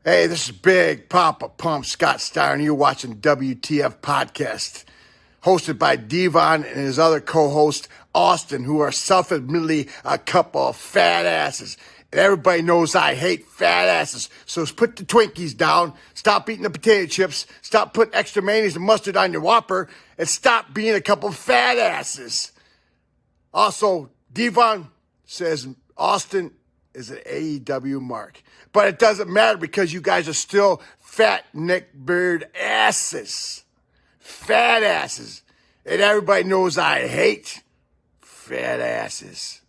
Hey, this is Big Papa Pump Scott Steyer, and you're watching WTF Podcast, hosted by Devon and his other co-host, Austin, who are self-admittedly a couple of fat asses. And everybody knows I hate fat asses, so put the Twinkies down, stop eating the potato chips, stop putting extra mayonnaise and mustard on your Whopper, and stop being a couple of fat asses. Also, Devon says Austin is an AEW mark. But it doesn't matter because you guys are still fat neckbeard asses. Fat asses. And everybody knows I hate fat asses.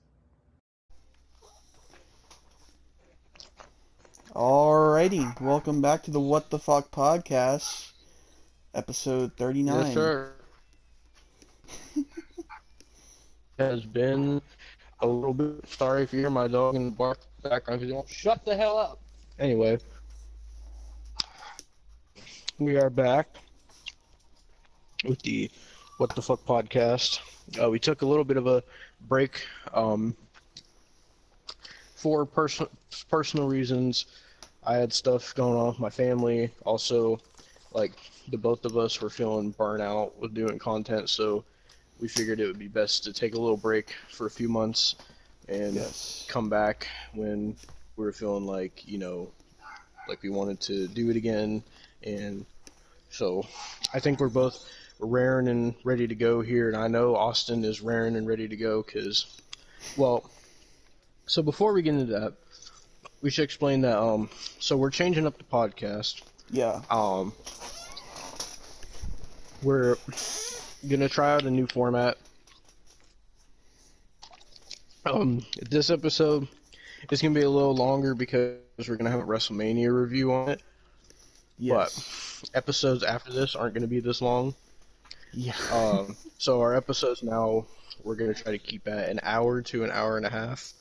Alrighty, welcome back to the What the Fuck podcast, episode 39. Yes, sir. Has been a little bit. Sorry if you hear my dog in the background because you don't shut the hell up. Anyway, we are back with the What the Fuck podcast. We took a little bit of a break for personal reasons. I had stuff going on with my family. Also, like, the both of us were feeling burnt out with doing content, so we figured it would be best to take a little break for a few months and come back when we were feeling like, like we wanted to do it again. And so I think we're both raring and ready to go here, and I know Austin is raring and ready to go because, so before we get into that, we should explain that, so we're changing up the podcast. Yeah. We're gonna try out a new format. This episode is gonna be a little longer because we're gonna have a WrestleMania review on it. Yes. But episodes after this aren't gonna be this long. Yeah. So our episodes now, we're gonna try to keep at an hour to an hour and a half.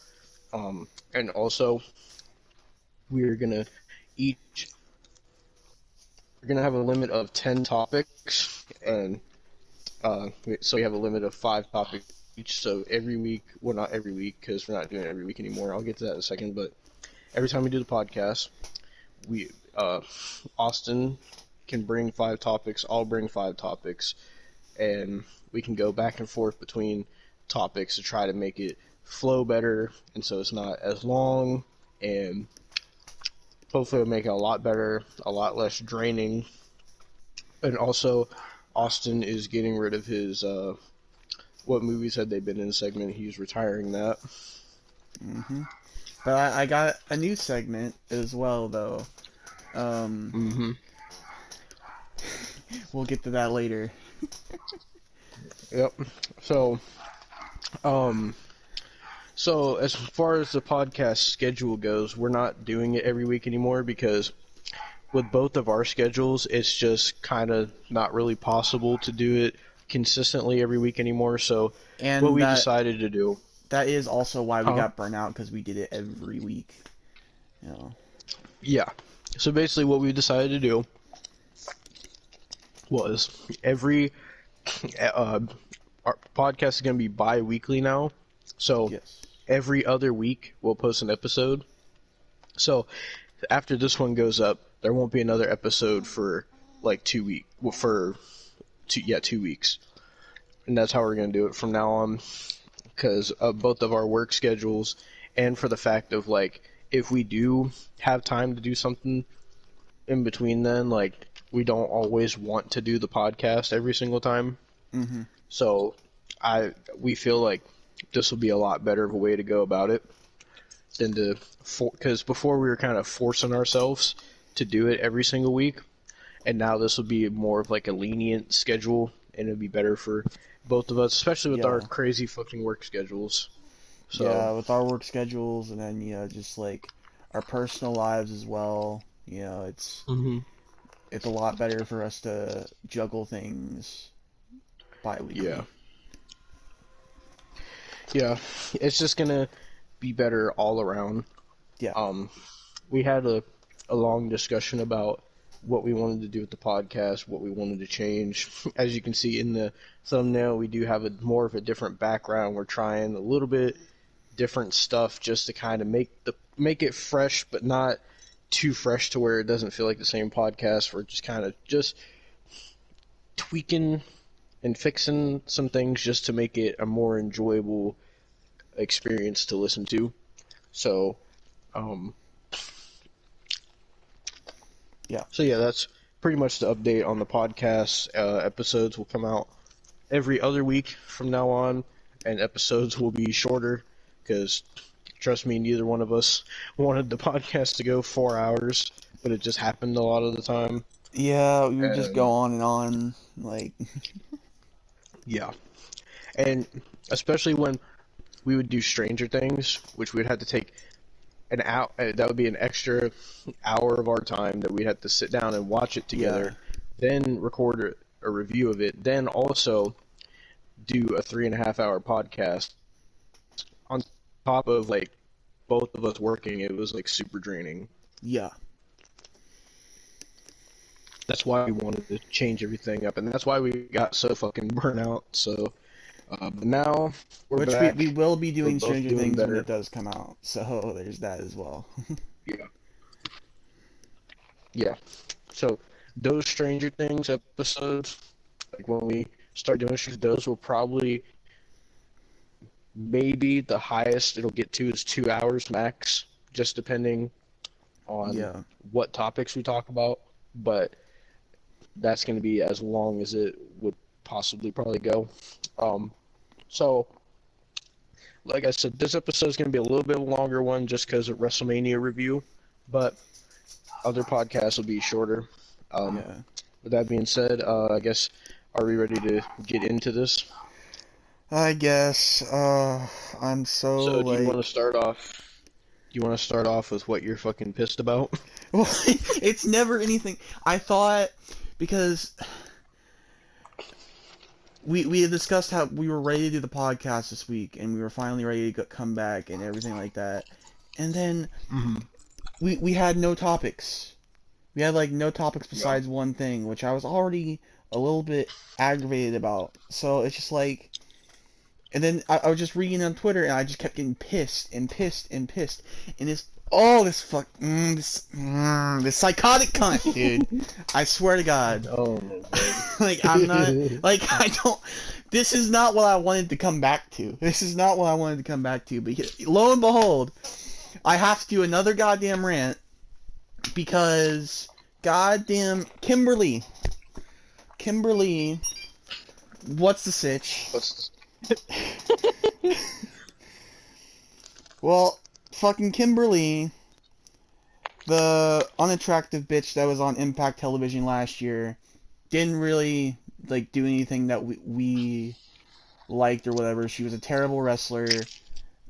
And also, we're gonna have a limit of 10 topics, and so we have a limit of 5 topics each. So every week, well, not every week because we're not doing it every week anymore. I'll get to that in a second. But every time we do the podcast, we Austin can bring 5 topics. I'll bring 5 topics, and we can go back and forth between topics to try to make it flow better, and so it's not as long, and hopefully it'll make it a lot better, a lot less draining. And also, Austin is getting rid of his what movies had they been in segment. He's retiring that. Mm-hmm. But I got a new segment as well, though. We'll get to that later. Yep. So, so as far as the podcast schedule goes, we're not doing it every week anymore because with both of our schedules, it's just kind of not really possible to do it consistently every week anymore. So And what we decided to do. That is also why we got burnt out, because we did it every week. Yeah. So basically what we decided to do was our podcast is going to be bi-weekly now. So every other week we'll post an episode. So after this one goes up, there won't be another episode for like 2 weeks. Well, for 2 weeks. And that's how we're going to do it from now on, because of both of our work schedules, and for the fact of, like, if we do have time to do something in between then, like, we don't always want to do the podcast every single time. Mm-hmm. So we feel like this will be a lot better of a way to go about it than because before we were kind of forcing ourselves to do it every single week, and now this will be more of like a lenient schedule, and it'll be better for both of us, especially with our crazy fucking work schedules. So, yeah, with our work schedules, and then just like our personal lives as well. It's a lot better for us to juggle things bi-weekly. Yeah, it's just gonna be better all around. Yeah. We had a long discussion about what we wanted to do with the podcast, what we wanted to change. As you can see in the thumbnail, we do have more of a different background. We're trying a little bit different stuff just to kind of make it fresh, but not too fresh to where it doesn't feel like the same podcast. We're just kind of just tweaking and fixing some things just to make it a more enjoyable experience to listen to. So, yeah. So yeah, that's pretty much the update on the podcast. Episodes will come out every other week from now on, and episodes will be shorter because, trust me, neither one of us wanted the podcast to go 4 hours, but it just happened a lot of the time. Yeah, we would just go on, like... Yeah. And especially when we would do Stranger Things, which we'd have to take an hour, that would be an extra hour of our time that we'd have to sit down and watch it together, then record a review of it, then also do a 3.5 hour podcast on top of like both of us working. It was like super draining. Yeah. That's why we wanted to change everything up, and that's why we got so fucking burnt out. So, but now we're back. We will be doing We're both Stranger doing Things better. when it does come out. So there's that as well. Yeah. Yeah. So those Stranger Things episodes, like when we start doing shit, those will probably maybe the highest it'll get to is 2 hours max, just depending on what topics we talk about. But that's going to be as long as it would possibly probably go. So, like I said, this episode is going to be a little bit longer one just because of WrestleMania review, but other podcasts will be shorter. With that being said, I guess, are we ready to get into this? I guess. I'm so do you want to start off? Do you want to start off with what you're fucking pissed about? Well, it's never anything. I thought, because we had discussed how we were ready to do the podcast this week, and we were finally ready to come back and everything like that, and then we had no topics. We had like no topics besides one thing, which I was already a little bit aggravated about. So it's just like, and then I was just reading on Twitter, and I just kept getting pissed and pissed and pissed, and it's this psychotic cunt, dude. I swear to God. Oh my God. Like, I'm not, like, I don't, this is not what I wanted to come back to. This is not what I wanted to come back to, but lo and behold, I have to do another goddamn rant, because goddamn Kimberly, what's the sitch? Well, fucking Kimberly, the unattractive bitch that was on Impact Television last year, didn't really like do anything that we liked or whatever. She was a terrible wrestler,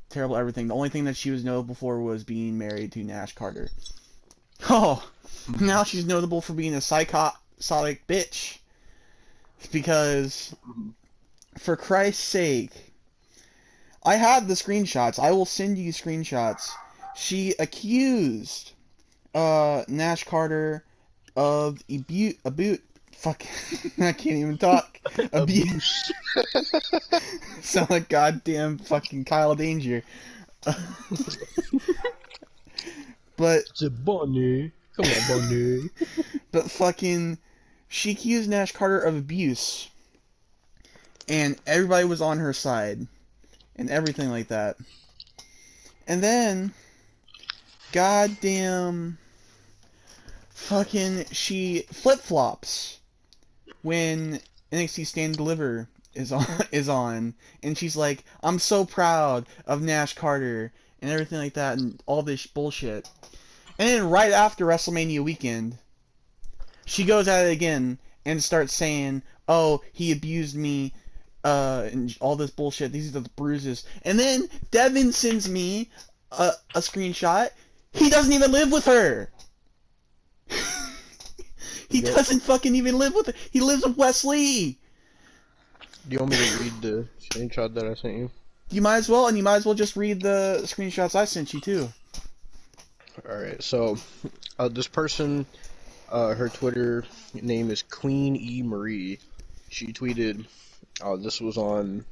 terrible everything. The only thing that she was notable for was being married to Nash Carter. Oh, now she's notable for being a psychotic bitch. Because, for Christ's sake, I have the screenshots. I will send you screenshots. She accused Nash Carter of fuck, I can't even talk. Abuse. Sound like goddamn fucking Kyle Danger. But It's a bunny. Come on, bunny. But fucking, she accused Nash Carter of abuse, and everybody was on her side, and everything like that. And then, goddamn, fucking, she flip-flops when NXT Stand and Deliver is on, and she's like, I'm so proud of Nash Carter, and everything like that, and all this bullshit. And then right after WrestleMania weekend, she goes at it again and starts saying, oh, he abused me, and all this bullshit, these are the bruises. And then Devin sends me a screenshot. He doesn't even live with her! He doesn't fucking even live with her. He lives with Wesley! Do you want me to read the screenshot that I sent you? You might as well, and you might as well just read the screenshots I sent you too. Alright, so, this person, her Twitter name is Queen E. Marie. She tweeted, this was on,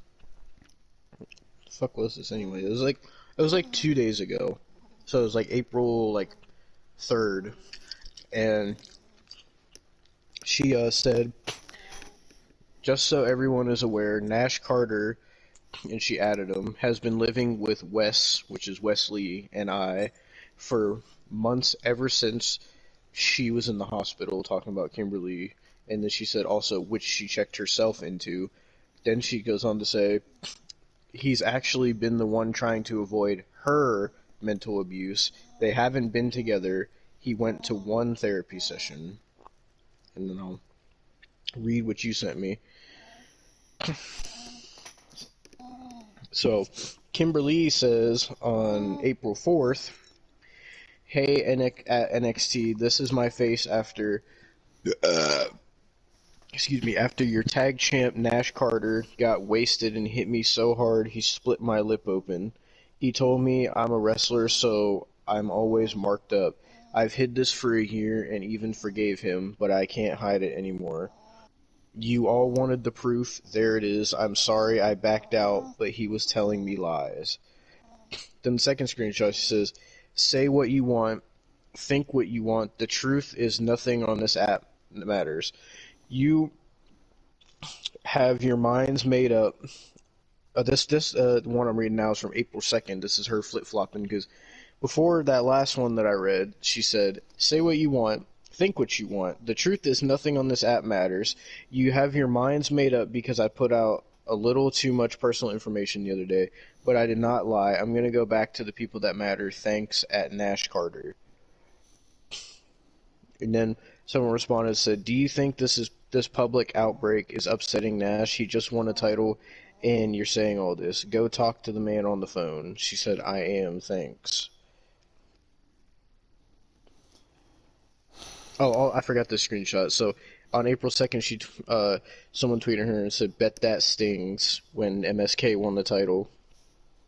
the fuck was this anyway? It was like 2 days ago. So it was like April, 3rd, and she said, just so everyone is aware, Nash Carter, and she added him, has been living with Wes, which is Wesley, and I, for months ever since she was in the hospital talking about Kimberly, and then she said also, which she checked herself into. Then she goes on to say, he's actually been the one trying to avoid her mental abuse. They haven't been together. He went to one therapy session. And then I'll read what you sent me. So, Kimberly says on April 4th, hey, at NXT, this is my face after after your tag champ Nash Carter got wasted and hit me so hard he split my lip open. He told me I'm a wrestler, so I'm always marked up. I've hid this for a year and even forgave him, but I can't hide it anymore. You all wanted the proof. There it is. I'm sorry I backed out, but he was telling me lies. Then the second screenshot, she says, say what you want, think what you want. The truth is nothing on this app matters. You have your minds made up. This one I'm reading now is from April 2nd. This is her flip-flopping, because before that last one that I read, she said, say what you want, think what you want. The truth is nothing on this app matters. You have your minds made up because I put out a little too much personal information the other day, but I did not lie. I'm going to go back to the people that matter. Thanks, at Nash Carter. And then someone responded and said, do you think this public outbreak is upsetting Nash? He just won a title, and you're saying all this. Go talk to the man on the phone. She said, I am, thanks. Oh, I forgot this screenshot. So, on April 2nd, someone tweeted her and said, bet that stings, when MSK won the title.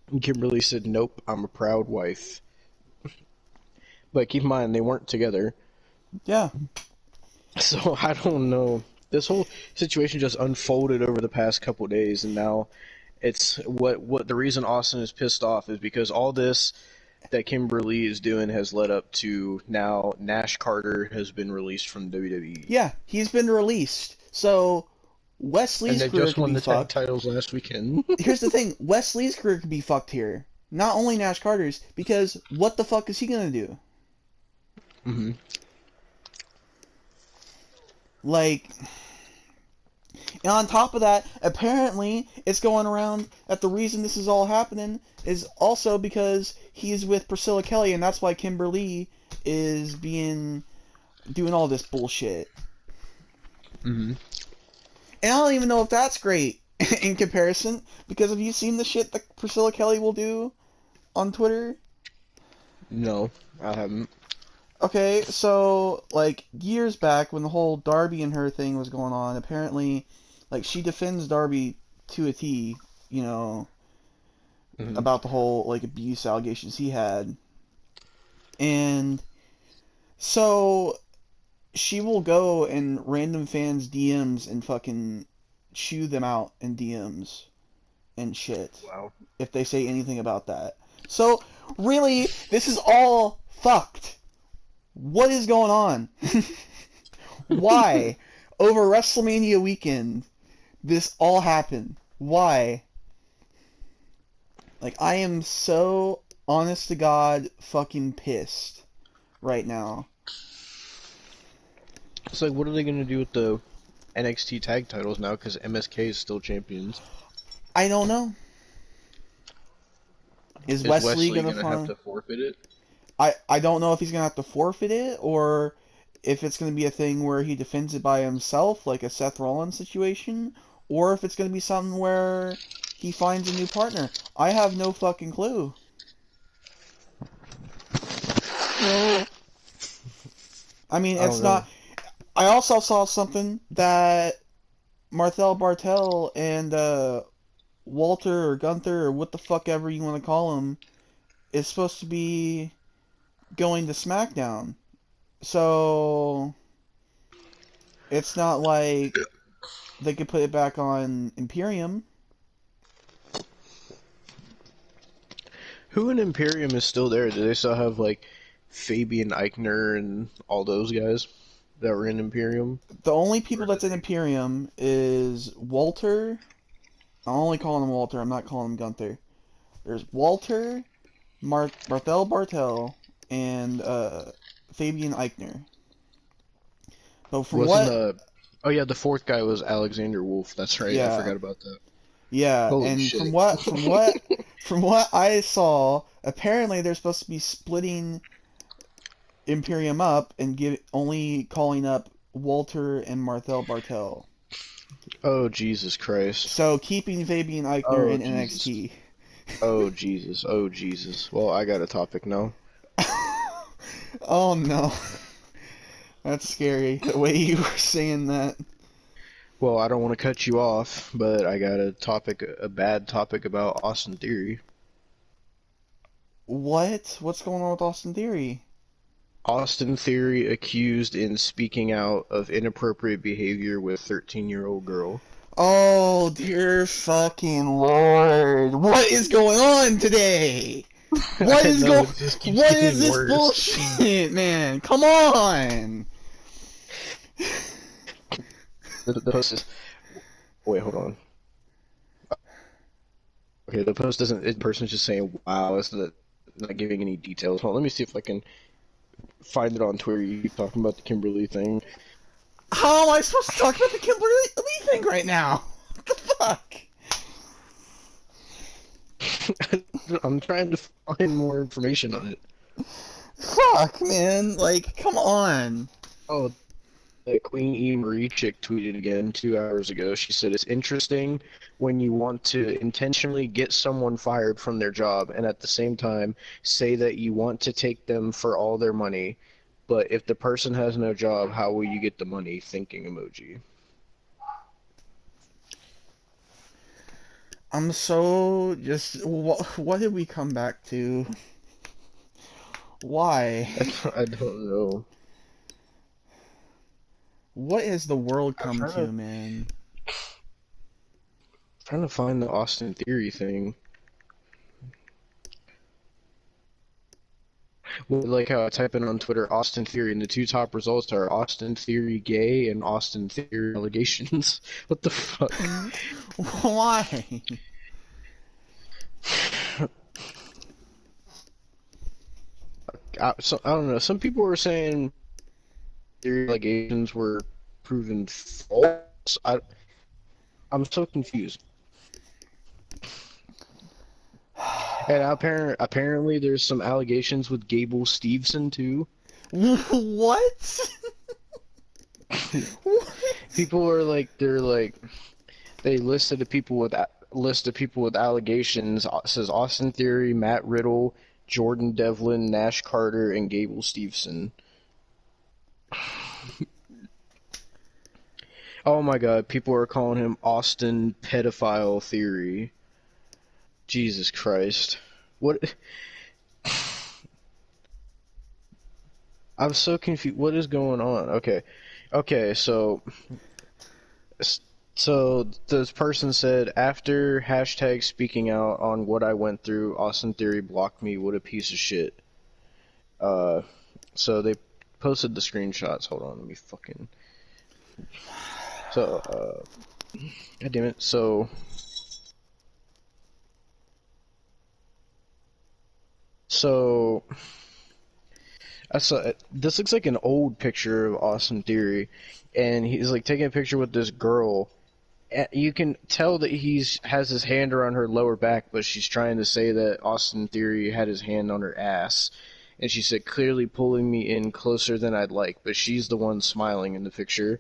And Kimberly said, nope, I'm a proud wife. But keep in mind, they weren't together. Yeah. So, I don't know. This whole situation just unfolded over the past couple days, and now it's what the reason Austin is pissed off is because all this that Kimberly is doing has led up to now Nash Carter has been released from WWE. Yeah, he's been released. So Wesley's and they career just could won be the tag fucked. titles last weekend. Here's the thing: Wesley's career could be fucked here. Not only Nash Carter's, because what the fuck is he gonna do? Mm-hmm. Like, and on top of that, apparently it's going around that the reason this is all happening is also because he's with Priscilla Kelly, and that's why Kimberly is doing all this bullshit. Mm-hmm. And I don't even know if that's great in comparison, because have you seen the shit that Priscilla Kelly will do on Twitter? No, I haven't. Okay, so, like, years back when the whole Darby and her thing was going on, apparently, like, she defends Darby to a T, you know, about the whole, like, abuse allegations he had. And so she will go in random fans' DMs and fucking chew them out in DMs and shit. Wow. If they say anything about that. So, really, this is all fucked. What is going on? Why? Over WrestleMania weekend, this all happened. Why? Like, I am so, honest to God, fucking pissed right now. It's like, what are they going to do with the NXT tag titles now, because MSK is still champions? I don't know. Is Wesley gonna have to forfeit it? I don't know if he's gonna have to forfeit it, or if it's gonna be a thing where he defends it by himself, like a Seth Rollins situation, or if it's gonna be something where he finds a new partner. I have no fucking clue. I mean, it's not. I also saw something that Marcel Bartel and Walter or Gunther or what the fuck ever you want to call him is supposed to be going to SmackDown. So it's not like they could put it back on Imperium. Who in Imperium is still there? Do they still have, like, Fabian Eichner and all those guys that were in Imperium? The only people that's in Imperium is Walter. I'm only calling him Walter. I'm not calling him Gunther. There's Walter, Barthel Bartel, and Fabian Eichner. But from Wasn't oh yeah, the fourth guy was Alexander Wolf. That's right. I yeah, forgot about that. yeah, Holy and shit. from what I saw, apparently they're supposed to be splitting Imperium up and only calling up Walter and Marthel Bartel. Oh Jesus Christ. So keeping Fabian Eichner Oh in Jesus. NXT. Oh Jesus. Oh Jesus. Well, I got a topic now. Oh no. That's scary, the way you were saying that. Well, I don't want to cut you off, but I got a bad topic about Austin Theory. What? What's going on with Austin Theory? Austin Theory accused in speaking out of inappropriate behavior with 13-year-old girl. Oh, dear fucking lord. What is going on today? What is this worse. bullshit, man? Come on. The post is... Wait, hold on. Okay, the post doesn't... The person's just saying, wow, it's not giving any details. Hold on, let me see if I can find it on Twitter. You keep talking about the Kimberly thing. How am I supposed to talk about the Kimberly Lee thing right now? What the fuck? I'm trying to find more information on it. Fuck, man. Like, come on. Oh, the Queen E. Marie chick tweeted again 2 hours ago. She said, it's interesting when you want to intentionally get someone fired from their job and at the same time say that you want to take them for all their money. But if the person has no job, how will you get the money? Thinking emoji. I'm so just... What did we come back to? Why? I don't know. What has the world come to, man? I'm trying to find the Austin Theory thing. Well, like how I type in on Twitter Austin Theory, and the two top results are Austin Theory gay and Austin Theory allegations. What the fuck? Why? I don't know. Some people were saying theory allegations were proven false. I'm so confused. And apparently there's some allegations with Gable Steveson too. What? People are like, they listed the people with allegations. It says Austin Theory, Matt Riddle, Jordan Devlin, Nash Carter, and Gable Steveson. Oh my god, people are calling him Austin Pedophile Theory. Jesus Christ. What? I'm so confused. What is going on? Okay, so this person said, after hashtag speaking out on what I went through, Austin Theory blocked me. What a piece of shit. So they posted the screenshots. Hold on, let me fucking... So, god damn it. So I saw this looks like an old picture of Austin Theory, and he's like taking a picture with this girl. You can tell that has his hand around her lower back, but she's trying to say that Austin Theory had his hand on her ass. And she said, clearly pulling me in closer than I'd like, but she's the one smiling in the picture.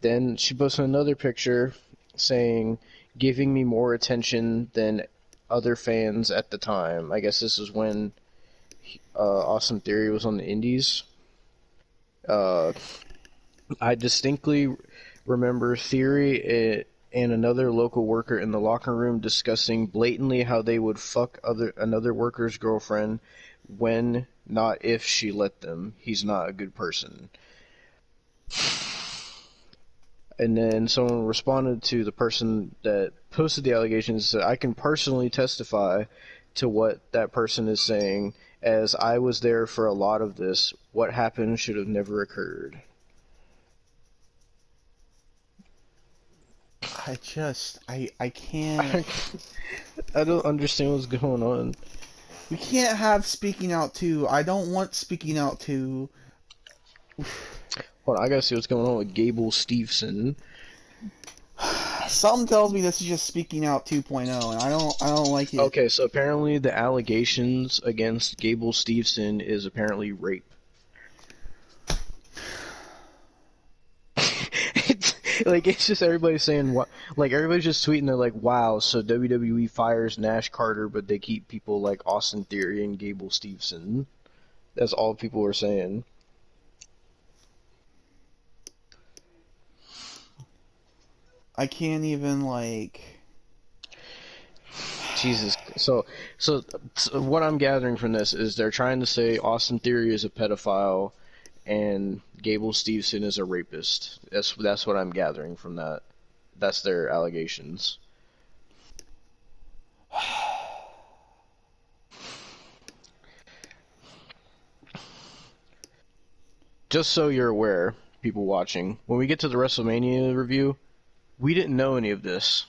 Then she posted another picture saying, giving me more attention than other fans at the time. I guess this is when Austin Theory was on the Indies. I distinctly remember Theory and another local worker in the locker room discussing blatantly how they would fuck another worker's girlfriend when, not if, she let them. He's not a good person. And then someone responded to the person that posted the allegations and said, I can personally testify to what that person is saying, As I was there for a lot of this, what happened should have never occurred. I can't. I don't understand what's going on. We can't have Speaking Out 2. I don't want Speaking Out 2. Hold on, I gotta see what's going on with Gable Steveson. Something tells me this is just Speaking Out 2.0, and I don't like it. Okay, so apparently the allegations against Gable Steveson is apparently rape. It's just everybody saying what, like everybody's just tweeting. They're like, "Wow, so WWE fires Nash Carter, but they keep people like Austin Theory and Gable Steveson." That's all people are saying. I can't even like. Jesus. So what I'm gathering from this is they're trying to say Austin Theory is a pedophile and Gable Steveson is a rapist. That's what I'm gathering from that. That's their allegations. Just so you're aware, people watching, when we get to the WrestleMania review, we didn't know any of this.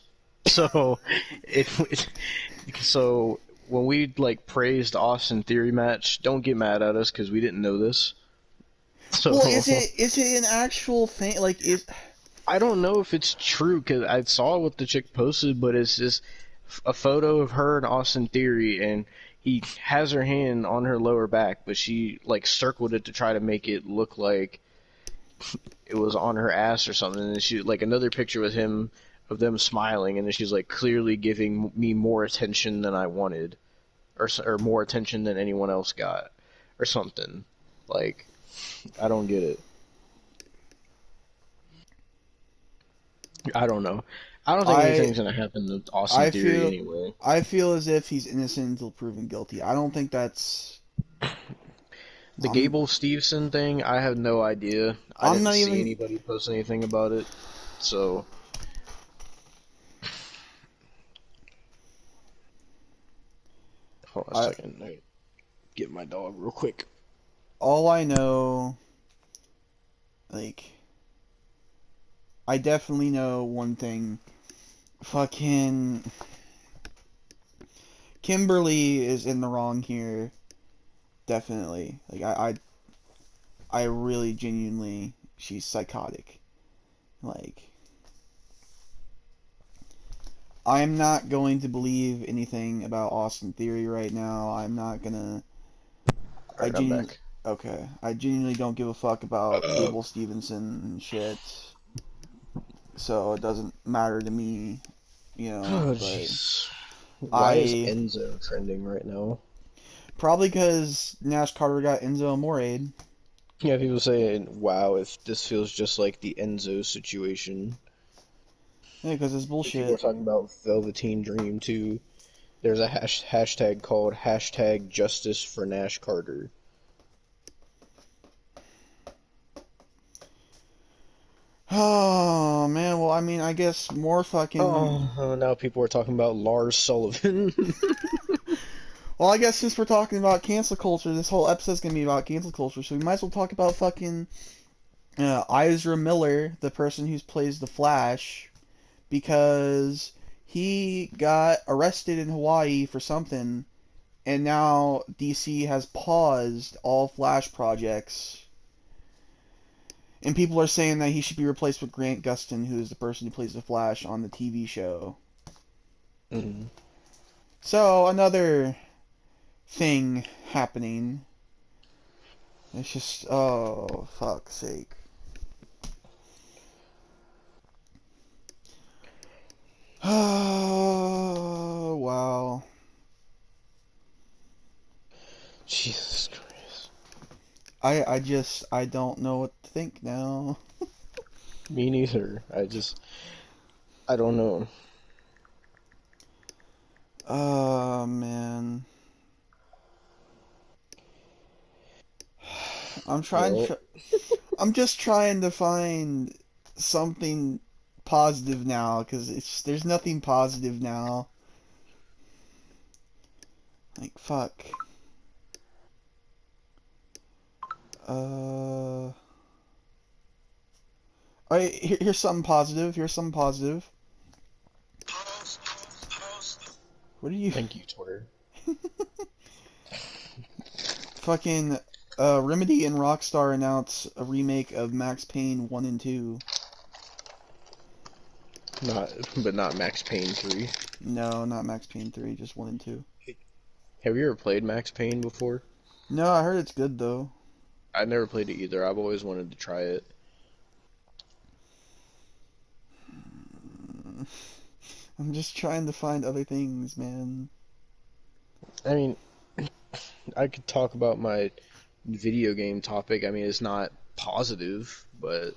So so when we like praised the Austin Theory match, don't get mad at us because we didn't know this. So Well, is it an actual thing? Like, I don't know if it's true because I saw what the chick posted, but it's just a photo of her and Austin Theory, and he has her hand on her lower back, but she like circled it to try to make it look like it was on her ass or something. And she like another picture with him of them smiling, and then she's like clearly giving me more attention than I wanted, or more attention than anyone else got, or something. Like, I don't get it. I don't know. I don't think anything's gonna happen to Austin Theory anyway. I feel as if he's innocent until proven guilty. I don't think that's the Gable Steveson thing. I have no idea. I didn't see anybody post anything about it. So, hold on a second. Let me get my dog real quick. All I know, like, I definitely know one thing. Fucking Kimberly is in the wrong here. Definitely. Like, I really genuinely, she's psychotic. Like, I'm not going to believe anything about Austin Theory right now. I'm not gonna. Alright, I'm back. Okay. I genuinely don't give a fuck about Gable Steveson and shit. So it doesn't matter to me, you know. Oh, jeez. Why is Enzo trending right now? Probably because Nash Carter got Enzo Amore. Yeah, people saying, wow, if this feels just like the Enzo situation. Yeah, because it's bullshit. People are talking about Velveteen Dream, too. There's a hashtag called hashtag Justice for Nash Carter. Oh, man, well, I mean, I guess more fucking... Oh, now people are talking about Lars Sullivan. Well, I guess since we're talking about cancel culture, this whole episode's gonna be about cancel culture, so we might as well talk about fucking Ezra Miller, the person who plays the Flash, because he got arrested in Hawaii for something, and now DC has paused all Flash projects. And people are saying that he should be replaced with Grant Gustin, who is the person who plays the Flash on the TV show. Mm-hmm. So, another thing happening. It's just, oh, fuck's sake. Oh, wow. Jesus Christ. I don't know what to think now. Me neither. I don't know. Oh, man. I'm just trying to find something positive now, because there's nothing positive now. Like, fuck. All right, here's something positive. What are you? Thank you, Twitter. Fucking Remedy and Rockstar announce a remake of Max Payne 1 and 2. Not Max Payne 3. No, not Max Payne 3, just 1 and 2. Have you ever played Max Payne before? No, I heard it's good though. I never played it either. I've always wanted to try it. I'm just trying to find other things, man. I mean, I could talk about my video game topic. I mean, it's not positive, but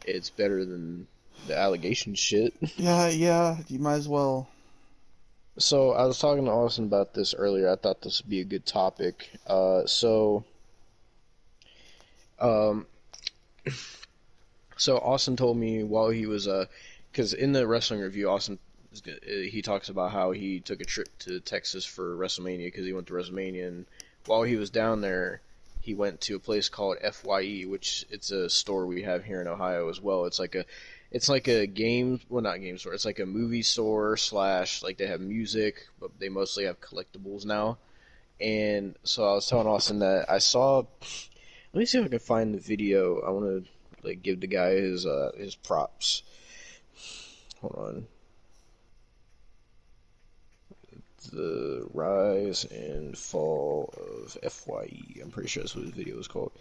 it's better than the allegation shit. Yeah, you might as well. So I was talking to Austin about this earlier. I thought this would be a good topic. Um, so Austin told me while he was because in the wrestling review, he talks about how he took a trip to Texas for WrestleMania because he went to WrestleMania, and while he was down there, he went to a place called Fye, which it's a store we have here in Ohio as well. It's like a game, well, not game store. It's like a movie store slash, like, they have music, but they mostly have collectibles now. And so I was telling Austin that I saw. Let me see if I can find the video. I want to like give the guy his props. Hold on. The Rise and Fall of Fye. I'm pretty sure that's what his video is called.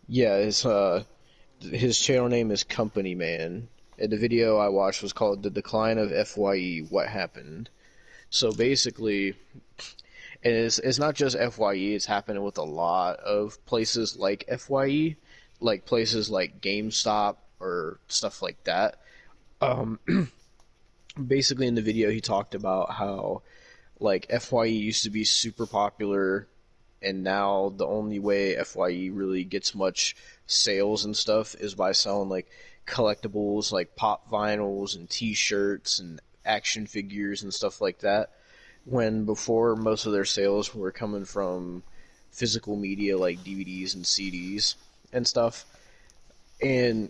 Yeah, his channel name is Company Man. And the video I watched was called The Decline of Fye, What Happened. So basically, and it's not just Fye, it's happening with a lot of places like Fye, like places like GameStop or stuff like that. Basically in the video he talked about how like Fye used to be super popular, and now the only way Fye really gets much sales and stuff is by selling like collectibles like pop vinyls and t-shirts and action figures and stuff like that, when before most of their sales were coming from physical media like DVDs and CDs and stuff. And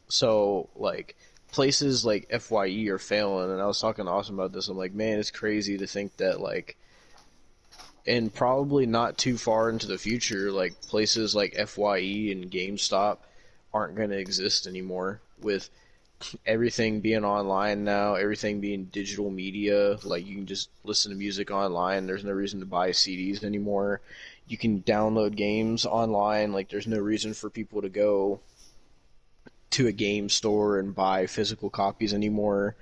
so like places like Fye are failing, and I was talking to Austin about this. I'm like, man, it's crazy to think that like, and probably not too far into the future, like places like Fye and GameStop aren't going to exist anymore, with everything being online now, everything being digital media. Like, you can just listen to music online. There's no reason to buy CDs anymore. You can download games online. Like, there's no reason for people to go to a game store and buy physical copies anymore.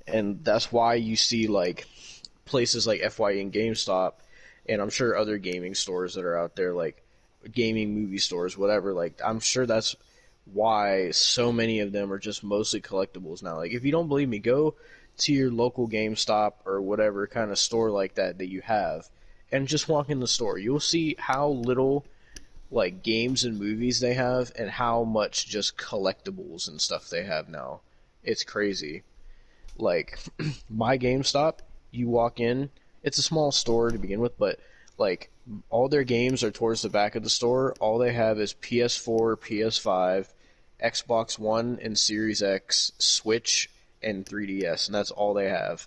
And that's why you see like places like Fye and GameStop, and I'm sure other gaming stores that are out there, like gaming movie stores, whatever. Like, I'm sure that's why so many of them are just mostly collectibles now. Like, if you don't believe me, go to your local GameStop or whatever kind of store like that you have, and just walk in the store. You'll see how little like games and movies they have, and how much just collectibles and stuff they have now. It's crazy. Like, my GameStop, you walk in, it's a small store to begin with, but like all their games are towards the back of the store. All they have is PS4, PS5, Xbox One and Series X, Switch, and 3DS, and that's all they have.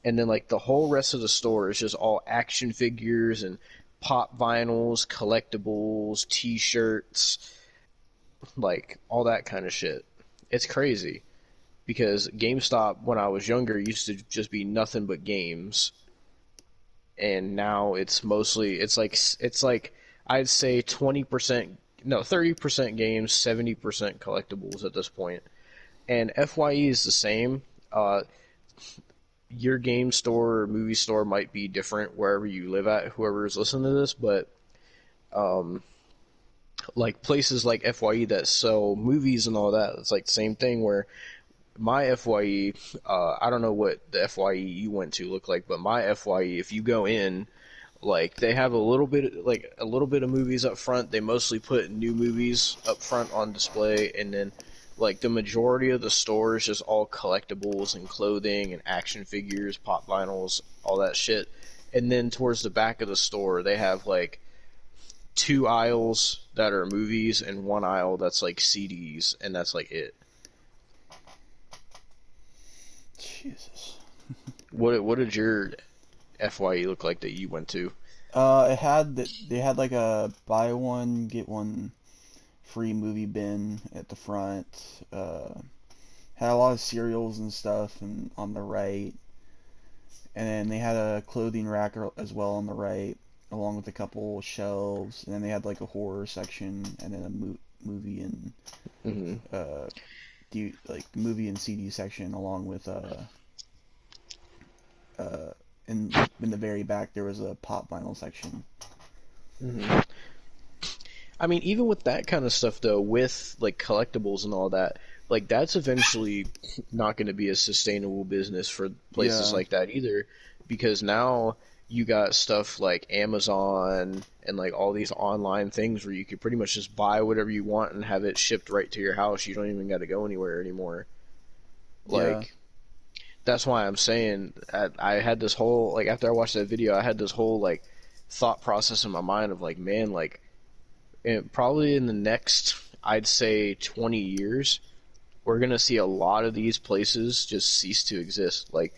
And then like the whole rest of the store is just all action figures and pop vinyls, collectibles, t-shirts, like all that kind of shit. It's crazy, because GameStop when I was younger used to just be nothing but games, and now it's like I'd say 20%, no, 30% games, 70% collectibles at this point. And Fye is the same. Your game store or movie store might be different wherever you live at, whoever is listening to this, but like places like Fye that sell movies and all that, it's like the same thing. Where my Fye, I don't know what the Fye you went to look like, but my Fye, if you go in, like they have a little bit of movies up front. They mostly put new movies up front on display, and then like the majority of the store is just all collectibles and clothing and action figures, pop vinyls, all that shit. And then towards the back of the store, they have like 2 aisles that are movies and 1 aisle that's like CDs, and that's like it. Jesus. What did your FYE look like that you went to? They had like a buy one get one free movie bin at the front. Had a lot of cereals and stuff and on the right, and then they had a clothing rack as well on the right, along with a couple shelves. And then they had like a horror section, and then a movie and like movie and CD section, along with in the very back there was a pop vinyl section. Mm-hmm. I mean, even with that kind of stuff though, with like collectibles and all that, like that's eventually not going to be a sustainable business for places like that either, because now you got stuff like Amazon and like all these online things where you could pretty much just buy whatever you want and have it shipped right to your house. You don't even got to go anywhere anymore. Like, that's why I'm saying I had this whole, like, after I watched that video, I had this whole like thought process in my mind of like, man, like, probably in the next, I'd say 20 years, we're going to see a lot of these places just cease to exist. Like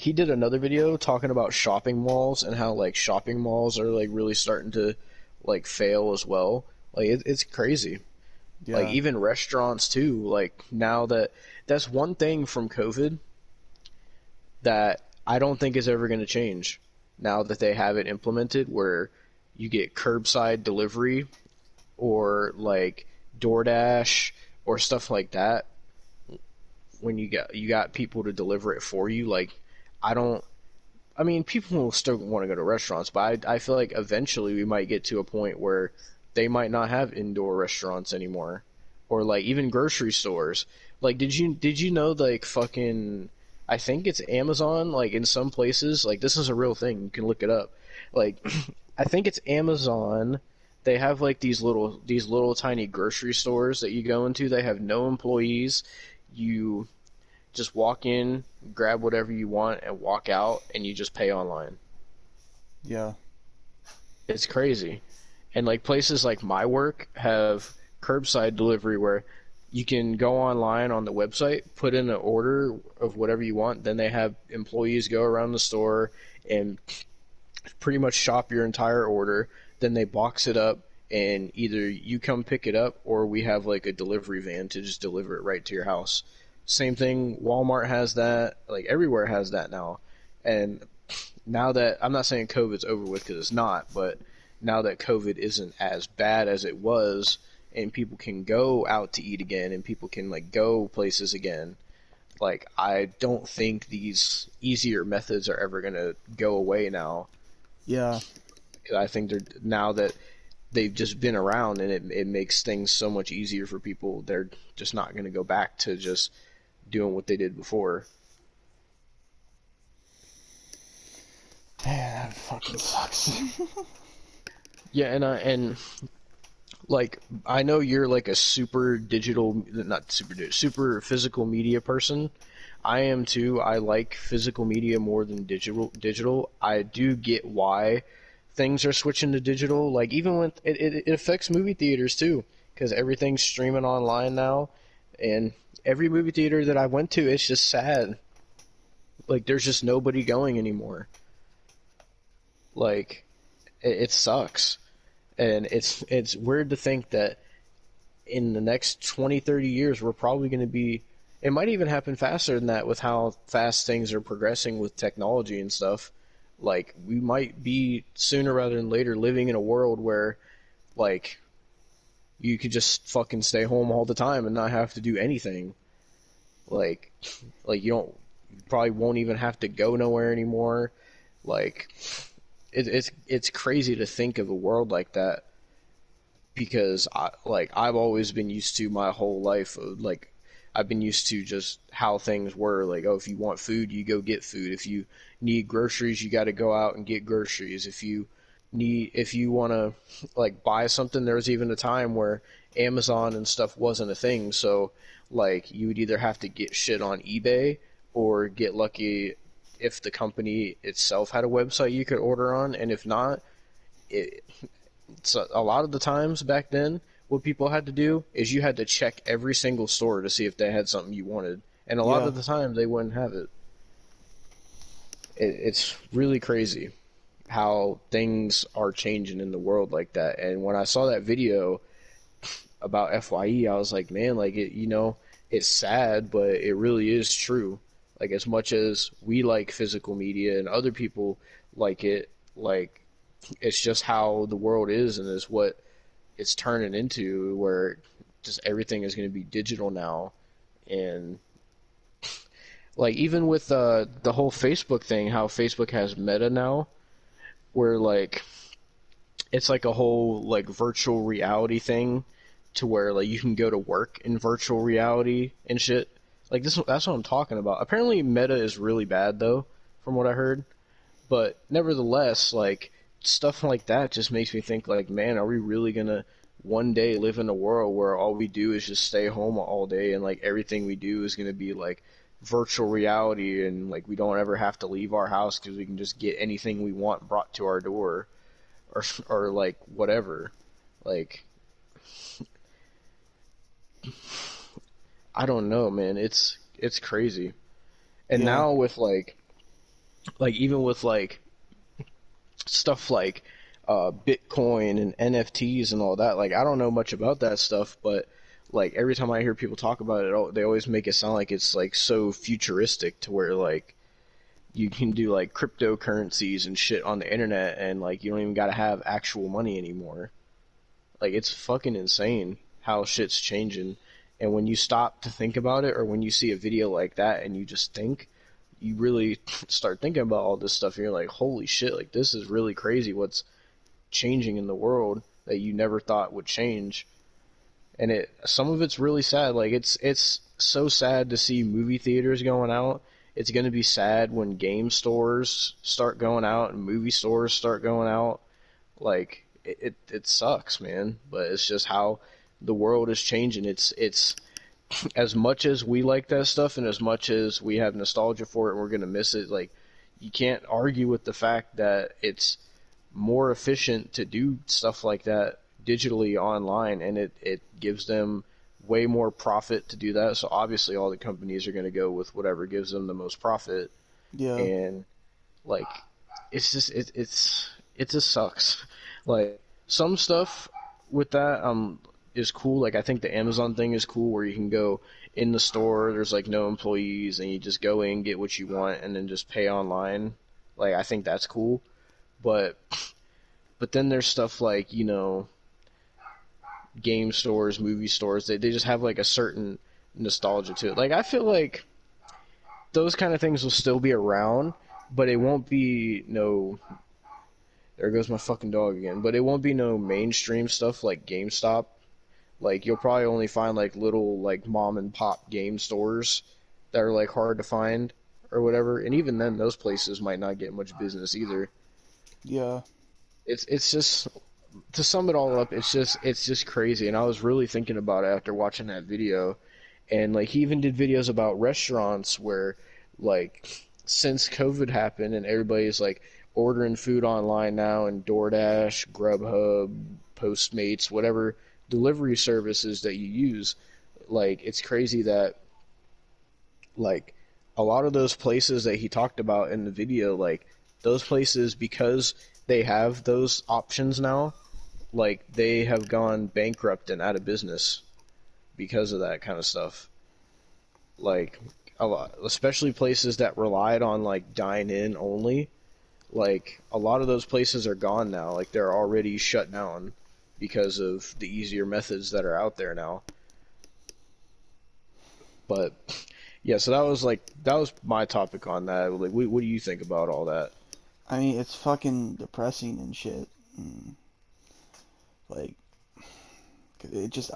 he did another video talking about shopping malls and how like shopping malls are like really starting to like fail as well. Like it's crazy. Like even restaurants too. Like now that's one thing from COVID that I don't think is ever going to change. Now that they have it implemented where you get curbside delivery or like DoorDash or stuff like that, when you got people to deliver it for you, like I mean, people will still want to go to restaurants, but I feel like eventually we might get to a point where they might not have indoor restaurants anymore, or like even grocery stores. Like, did you know, like, fucking, I think it's Amazon, like in some places, like this is a real thing, you can look it up. Like, I think it's Amazon. They have like these little tiny grocery stores that you go into. They have no employees. You just walk in, grab whatever you want, and walk out, and you just pay online. Yeah. It's crazy. And like places like my work have curbside delivery where you can go online on the website, put in an order of whatever you want, then they have employees go around the store and pretty much shop your entire order, then they box it up, and either you come pick it up or we have like a delivery van to just deliver it right to your house. Same thing, Walmart has that, like everywhere has that now. And now that, I'm not saying COVID's over with because it's not, but now that COVID isn't as bad as it was and people can go out to eat again and people can like go places again, like I don't think these easier methods are ever going to go away now. Yeah. I think they're, now that they've just been around and it makes things so much easier for people, they're just not going to go back to just doing what they did before. Man, that fucking sucks. Yeah, and like I know you're like a super digital, not super digital, super physical media person. I am too. I like physical media more than digital. I do get why things are switching to digital. Like even when it affects movie theaters too, because everything's streaming online now, and every movie theater that I went to, it's just sad. Like there's just nobody going anymore. Like it sucks, and it's weird to think that in the next 20, 30 years we're probably going to be. It might even happen faster than that with how fast things are progressing with technology and stuff. Like, we might be sooner rather than later living in a world where, like, you could just fucking stay home all the time and not have to do anything. Like you probably won't even have to go nowhere anymore. Like, it's crazy to think of a world like that, because I've always been used to my whole life of, like, I've been used to just how things were. Like, oh, if you want food, you go get food. If you need groceries, you got to go out and get groceries. If you want to, like, buy something, there was even a time where Amazon and stuff wasn't a thing. So, like, you would either have to get shit on eBay or get lucky if the company itself had a website you could order on. And if not, So a lot of the times back then, what people had to do is you had to check every single store to see if they had something you wanted, and a lot Yeah. of the time they wouldn't have it. It's really crazy how things are changing in the world like that. And when I saw that video about FYE, I was like, man, like it's sad, but it really is true. Like as much as we like physical media and other people like it, like it's just how the world is and is what it's turning into, where just everything is going to be digital now. And like even with the whole Facebook thing, how Facebook has Meta now, where like it's like a whole like virtual reality thing to where like you can go to work in virtual reality and shit. Like that's what I'm talking about. Apparently Meta is really bad though, from what I heard. But nevertheless, like stuff like that just makes me think like, man, are we really gonna one day live in a world where all we do is just stay home all day and like everything we do is gonna be like virtual reality and like we don't ever have to leave our house because we can just get anything we want brought to our door or like whatever. Like I don't know, man. It's crazy. And Yeah. now with like even with like stuff like Bitcoin and NFTs and all that, like I don't know much about that stuff, but like every time I hear people talk about it, they always make it sound like it's like so futuristic to where like you can do like cryptocurrencies and shit on the internet and like you don't even gotta have actual money anymore. Like it's fucking insane how shit's changing. And when you stop to think about it, or when you see a video like that and you just think, you really start thinking about all this stuff and you're like, holy shit, like this is really crazy what's changing in the world that you never thought would change. And some of it's really sad. Like it's so sad to see movie theaters going out. It's going to be sad when game stores start going out and movie stores start going out. Like it sucks, man, but it's just how the world is changing. It's as much as we like that stuff and as much as we have nostalgia for it and we're going to miss it, like you can't argue with the fact that it's more efficient to do stuff like that digitally online, and it gives them way more profit to do that. So obviously all the companies are going to go with whatever gives them the most profit. Yeah. And like it's just it just sucks. Like some stuff with that is cool. Like I think the Amazon thing is cool where you can go in the store, there's like no employees and you just go in, get what you want and then just pay online. Like I think that's cool. But then there's stuff like, game stores, movie stores, they just have like a certain nostalgia to it. Like I feel like those kind of things will still be around, but it won't be no. There goes my fucking dog again. But it won't be no mainstream stuff like GameStop. Like you'll probably only find like little like mom and pop game stores that are like hard to find or whatever. And even then, those places might not get much business either. Yeah. It's just to sum it all up, it's just crazy. And I was really thinking about it after watching that video. And like he even did videos about restaurants where like since COVID happened and everybody's like ordering food online now and DoorDash, Grubhub, Postmates, whatever delivery services that you use, like it's crazy that like a lot of those places that he talked about in the video, like those places because they have those options now, like they have gone bankrupt and out of business because of that kind of stuff. Like a lot, especially places that relied on like dine in only. Like a lot of those places are gone now. Like they're already shut down because of the easier methods that are out there now. But yeah, so that was my topic on that. Like, what do you think about all that? I mean, it's fucking depressing and shit. Mm. Like, it just.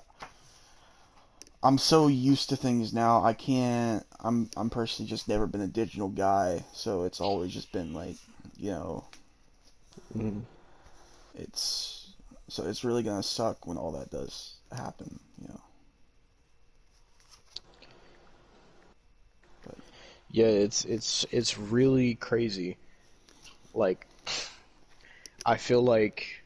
I'm so used to things now. I can't. I'm personally just never been a digital guy, so it's always just been like, you know, Mm. it's so it's really gonna suck when all that does happen, you know. But Yeah, it's really crazy. Like I feel like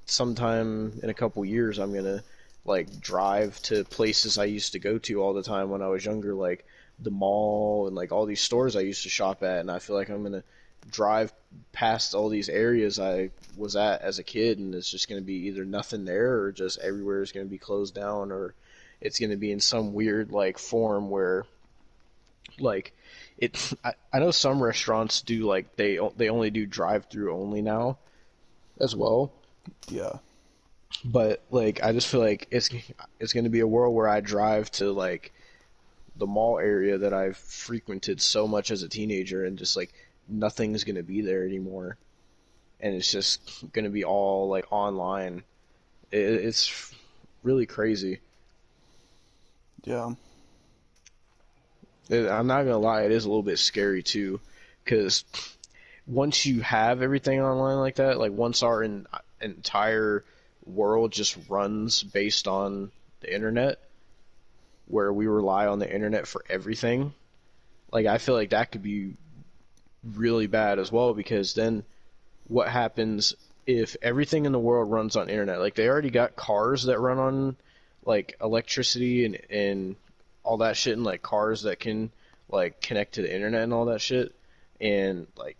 sometime in a couple years, I'm gonna like drive to places I used to go to all the time when I was younger, like the mall and like all these stores I used to shop at, and I feel like I'm gonna drive past all these areas I was at as a kid, and it's just gonna be either nothing there or just everywhere is gonna be closed down, or it's gonna be in some weird like form where like I know some restaurants do like they only do drive through only now as well. Yeah. But like I just feel like it's going to be a world where I drive to like the mall area that I've frequented so much as a teenager, and just like nothing's going to be there anymore, and it's just going to be all like online. It's really crazy. Yeah. I'm not gonna lie, it is a little bit scary too, because once you have everything online like that, like once our entire world just runs based on the internet, where we rely on the internet for everything, like I feel like that could be really bad as well, because then what happens if everything in the world runs on internet? Like they already got cars that run on like electricity and all that shit, and like cars that can like connect to the internet and all that shit, and like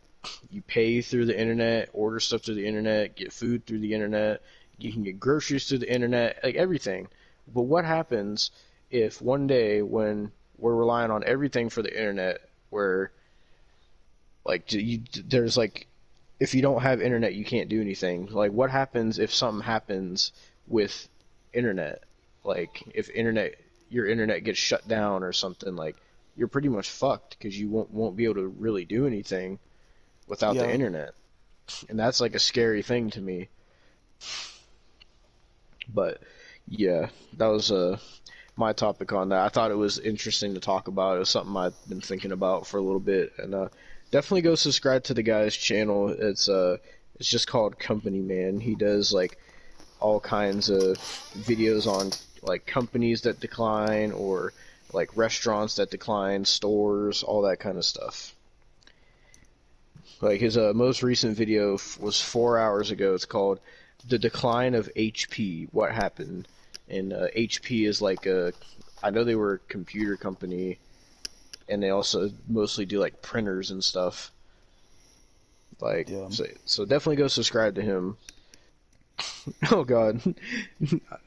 you pay through the internet, order stuff through the internet, get food through the internet, you can get groceries through the internet, like everything. But what happens if one day when we're relying on everything for the internet, where like there's like if you don't have internet you can't do anything. Like what happens if something happens with internet? Like if your internet gets shut down or something, like you're pretty much fucked, because you won't be able to really do anything without the Yeah. internet. And that's like a scary thing to me. But yeah, that was my topic on that. I thought it was interesting to talk about. It was something I've been thinking about for a little bit, and definitely go subscribe to the guy's channel. It's just called Company Man. He does like all kinds of videos on like companies that decline, or like restaurants that decline, stores, all that kind of stuff. Like his most recent video was 4 hours ago. It's called "The Decline of HP: What Happened." And HP is like I know they were a computer company, and they also mostly do like printers and stuff. Like Yeah. so definitely go subscribe to him. Oh God,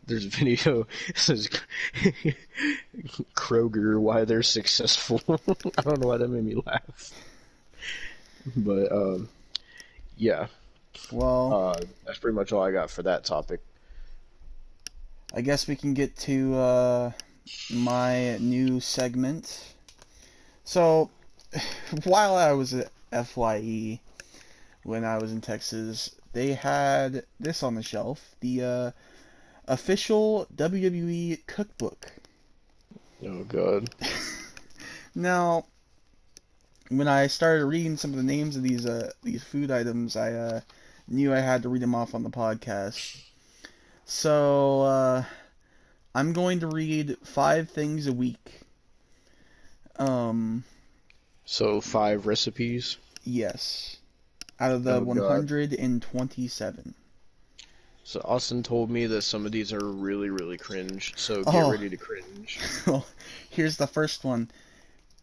there's a video. It says Kroger, why they're successful. I don't know why that made me laugh, but yeah, Well, that's pretty much all I got for that topic. I guess we can get to my new segment. So, while I was at FYE, when I was in Texas, they had this on the shelf, the official WWE cookbook. Oh God. Now, when I started reading some of the names of these food items, I knew I had to read them off on the podcast. So I'm going to read 5 things a week. So 5 recipes. Yes, out of the Oh God. 127. So Austin told me that some of these are really, really cringe. So get Oh, ready to cringe. well, here's the first one: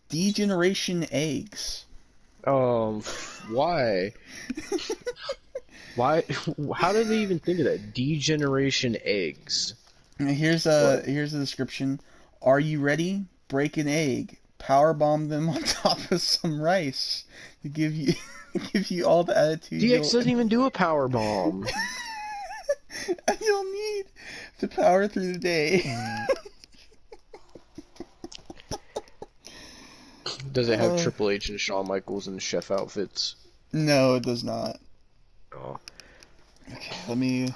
degeneration eggs. Why? Why? How did they even think of that? Degeneration eggs. Like, Here's a description. Are you ready? Break an egg. Power bomb them on top of some rice to give you give you all the attitude DX doesn't even do a power bomb. you'll need to power through the day. Does it have Triple H and Shawn Michaels in chef outfits? No, it does not. Oh. Okay, let me.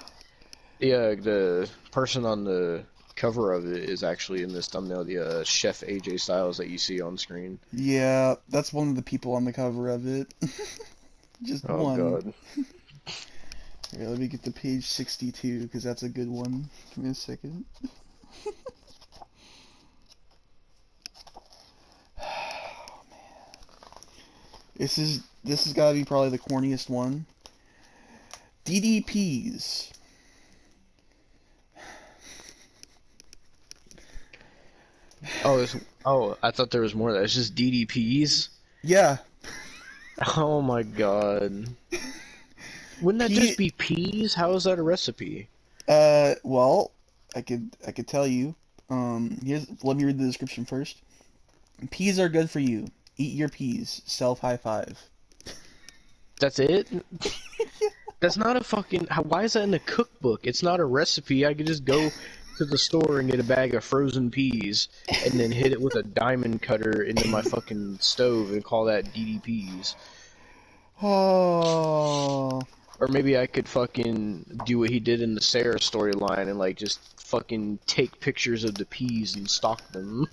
Yeah, the person on the cover of it is actually in this thumbnail, the chef AJ Styles that you see on screen. Yeah, that's one of the people on the cover of it. Just Oh one. God. Here, let me get to page 62 because that's a good one. Give me a second. Oh man, this has got to be probably the corniest one. DDPs. I thought there was more of that. It's just DDPs. Yeah. Oh my god. Wouldn't that P just be peas? How is that a recipe? well, I could tell you. Let me read the description first. Peas are good for you. Eat your peas. Self high five. That's it? That's not a fucking. Why is that in the cookbook? It's not a recipe. I could just go to the store and get a bag of frozen peas and then hit it with a diamond cutter into my fucking stove and call that DDPs. Oh. Or maybe I could fucking do what he did in the Sarah storyline and like just fucking take pictures of the peas and stalk them.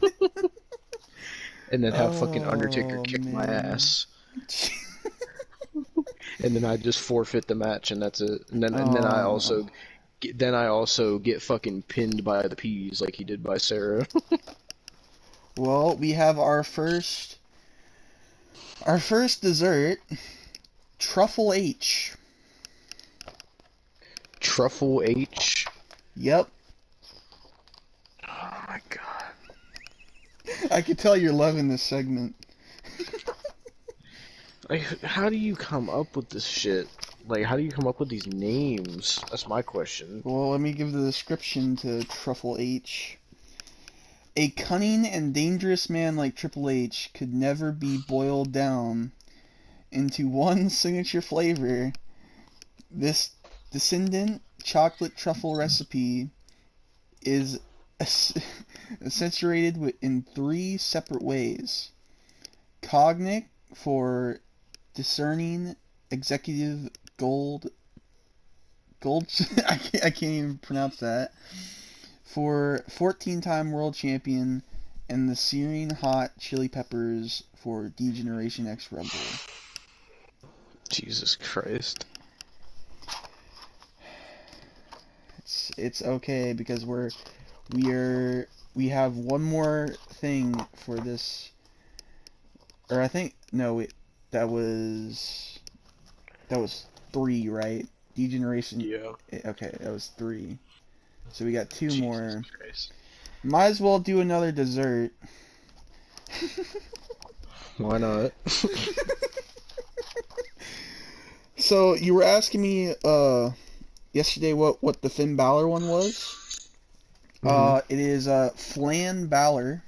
And then have fucking Undertaker Oh, kick my man. ass. And then I just forfeit the match and that's it. And then I Oh. also get fucking pinned by the peas like he did by Sarah. Well, we have our first dessert, truffle H. Truffle H. Yep. Oh my god. I can tell you're loving this segment. Like, how do you come up with this shit? Like, how do you come up with these names? That's my question. Well, let me give the description to Truffle H. A cunning and dangerous man like Triple H could never be boiled down into one signature flavor. This descendant chocolate truffle recipe is accentuated in three separate ways. Cognic for discerning executive gold I can't even pronounce that, for 14-time world champion, and the searing hot chili peppers for D-Generation X Rebel. Jesus Christ. It's okay because we have one more thing for this, or I think no, that was three, right? D-Generation. Yeah. Okay, that was three. So we got two Jesus more. Christ. Might as well do another dessert. Why not? So you were asking me yesterday what the Finn Balor one was. It is Flan Balor.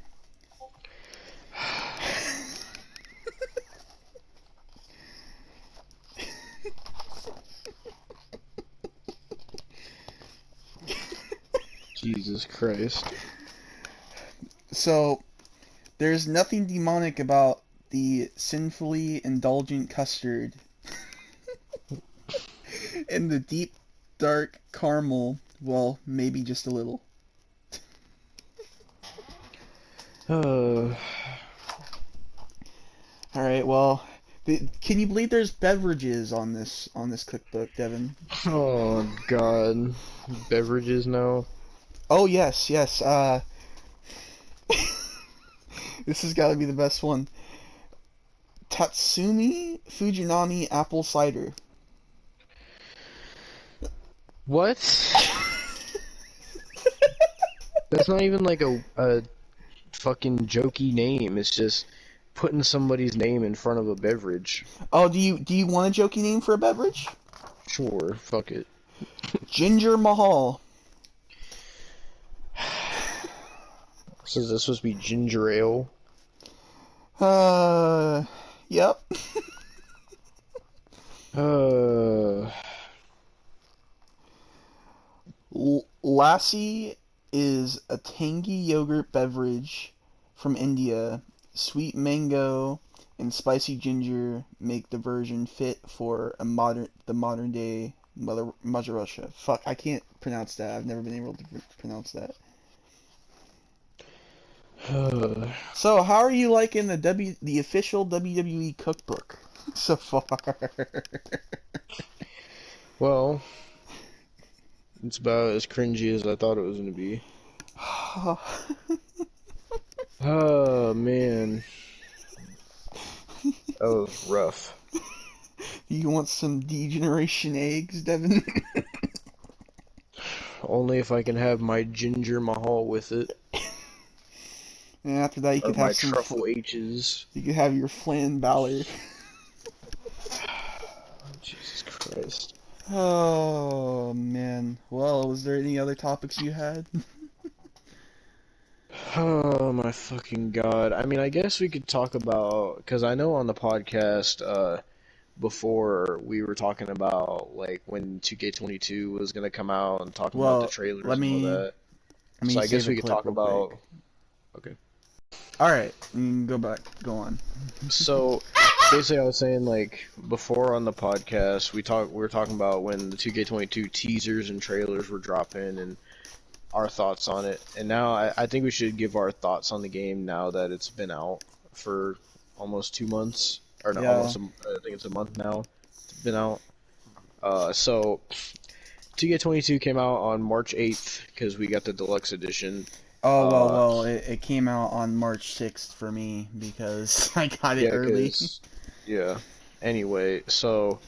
Jesus Christ. So there's nothing demonic about the sinfully indulgent custard and the deep dark caramel. Well, maybe just a little. Uh, All right. Well, can you believe there's beverages on this cookbook, Devin? oh god. Beverages now? Oh yes, yes. This has got to be the best one. Tatsumi Fujinami apple cider. What? That's not even like a fucking jokey name. It's just putting somebody's name in front of a beverage. Oh, do you want a jokey name for a beverage? Sure, fuck it. Ginger Mahal. So is this supposed to be ginger ale? Yep. Lassi is a tangy yogurt beverage from India. Sweet mango and spicy ginger make the version fit for the modern day Mother Russia. Fuck, I can't pronounce that. I've never been able to pronounce that. So, how are you liking the official WWE cookbook so far? Well, it's about as cringy as I thought it was going to be. Oh, man. That was rough. You want some D-Generation eggs, Devin? Only if I can have my Ginger Mahal with it. And after that, you Or could my have some. truffle H's. You could have your Flynn Balor. Jesus Christ. Oh man. Well, was there any other topics you had? Oh my fucking god. I mean, I guess we could talk about, because I know on the podcast, before we were talking about like when 2K22 was gonna come out and talking about the Well, trailers let and all me that. let So me I save guess the we could clip talk real quick. about. Okay. All right, you can go back. Go on. So basically, I was saying like before on the podcast, we were talking about when the 2K22 teasers and trailers were dropping and our thoughts on it. And now I think we should give our thoughts on the game now that it's been out for almost 2 months, or not Yeah. almost. I think it's a month now. It's been out. So 2K22 came out on March 8th because we got the deluxe edition. Oh Uh, well, it came out on March 6th for me because I got it yeah, early. yeah. Anyway, so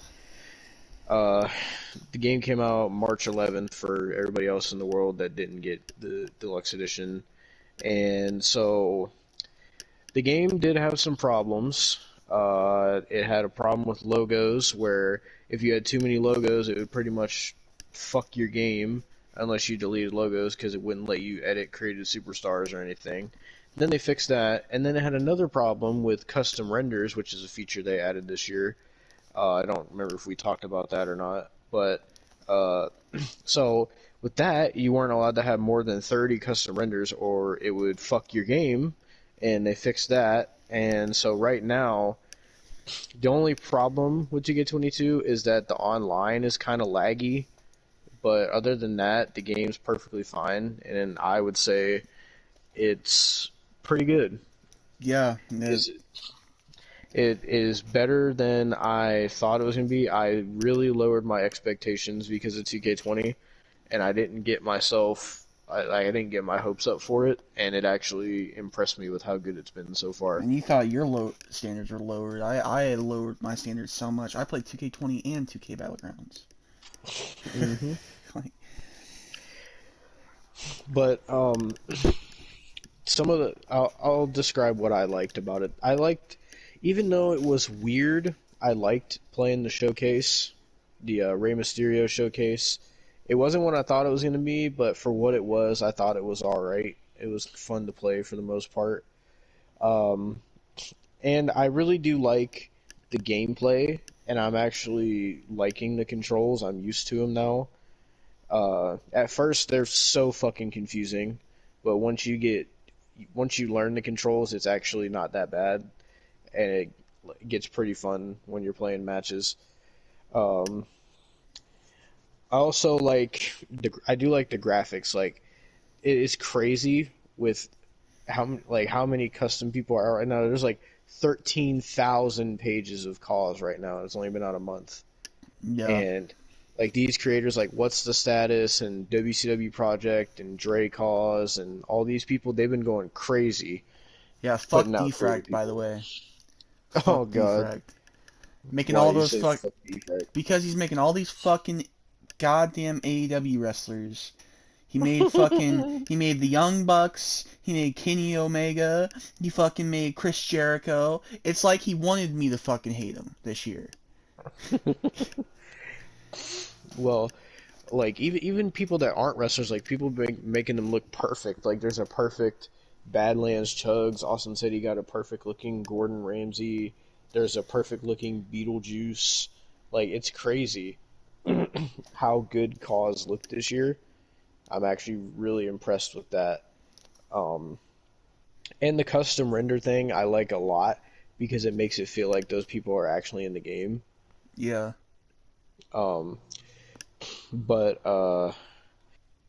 uh, the game came out March 11th for everybody else in the world that didn't get the deluxe edition, and so the game did have some problems. It had a problem with logos where if you had too many logos, it would pretty much fuck your game unless you deleted logos because it wouldn't let you edit created superstars or anything. Then they fixed that, and then it had another problem with custom renders, which is a feature they added this year. I don't remember if we talked about that or not, but uh, so with that, you weren't allowed to have more than 30 custom renders or it would fuck your game, and they fixed that. And so right now, the only problem with 2K22 is that the online is kind of laggy, but other than that, the game's perfectly fine, and I would say it's pretty good. Yeah. It is better than I thought it was going to be. I really lowered my expectations because of 2K20, and I didn't get myself, I didn't get my hopes up for it, and it actually impressed me with how good it's been so far. And you thought your low standards were lowered. I had lowered my standards so much. I played 2K20 and 2K Battlegrounds. Mm-hmm. Like, But some of the I'll describe what I liked about it. I liked, even though it was weird, I liked playing the showcase, the Rey Mysterio showcase. It wasn't what I thought it was going to be, but for what it was, I thought it was all right. It was fun to play for the most part. Um, and I really do like the gameplay, and I'm actually liking the controls. I'm used to them now. At first, they're so fucking confusing, but once you learn the controls, it's actually not that bad, and it gets pretty fun when you're playing matches. Um, I also I do like the graphics. Like it is crazy with how many custom people are right now. There's like 13,000 pages of calls right now. It's only been out a month, yeah. and like these creators, like What's the Status and WCW Project and Dre Cause and all these people, they've been going crazy Yeah, putting fuck out creative Defrag, by the people. way. Oh Fuck God, Defrag. Making why all do you those say fuck... fuck defect? Because he's making all these fucking goddamn AEW wrestlers. He made fucking... He made the Young Bucks. He made Kenny Omega. He fucking made Chris Jericho. It's like he wanted me to fucking hate him this year. Well, like even people that aren't wrestlers, like people making them look perfect. Like there's a perfect Badlands Chugs. Austin said he got a perfect looking Gordon Ramsay. There's a perfect looking Beetlejuice. Like it's crazy how good Cause looked this year. I'm actually really impressed with that. Um, and the custom render thing I like a lot because it makes it feel like those people are actually in the game. Yeah. Um, but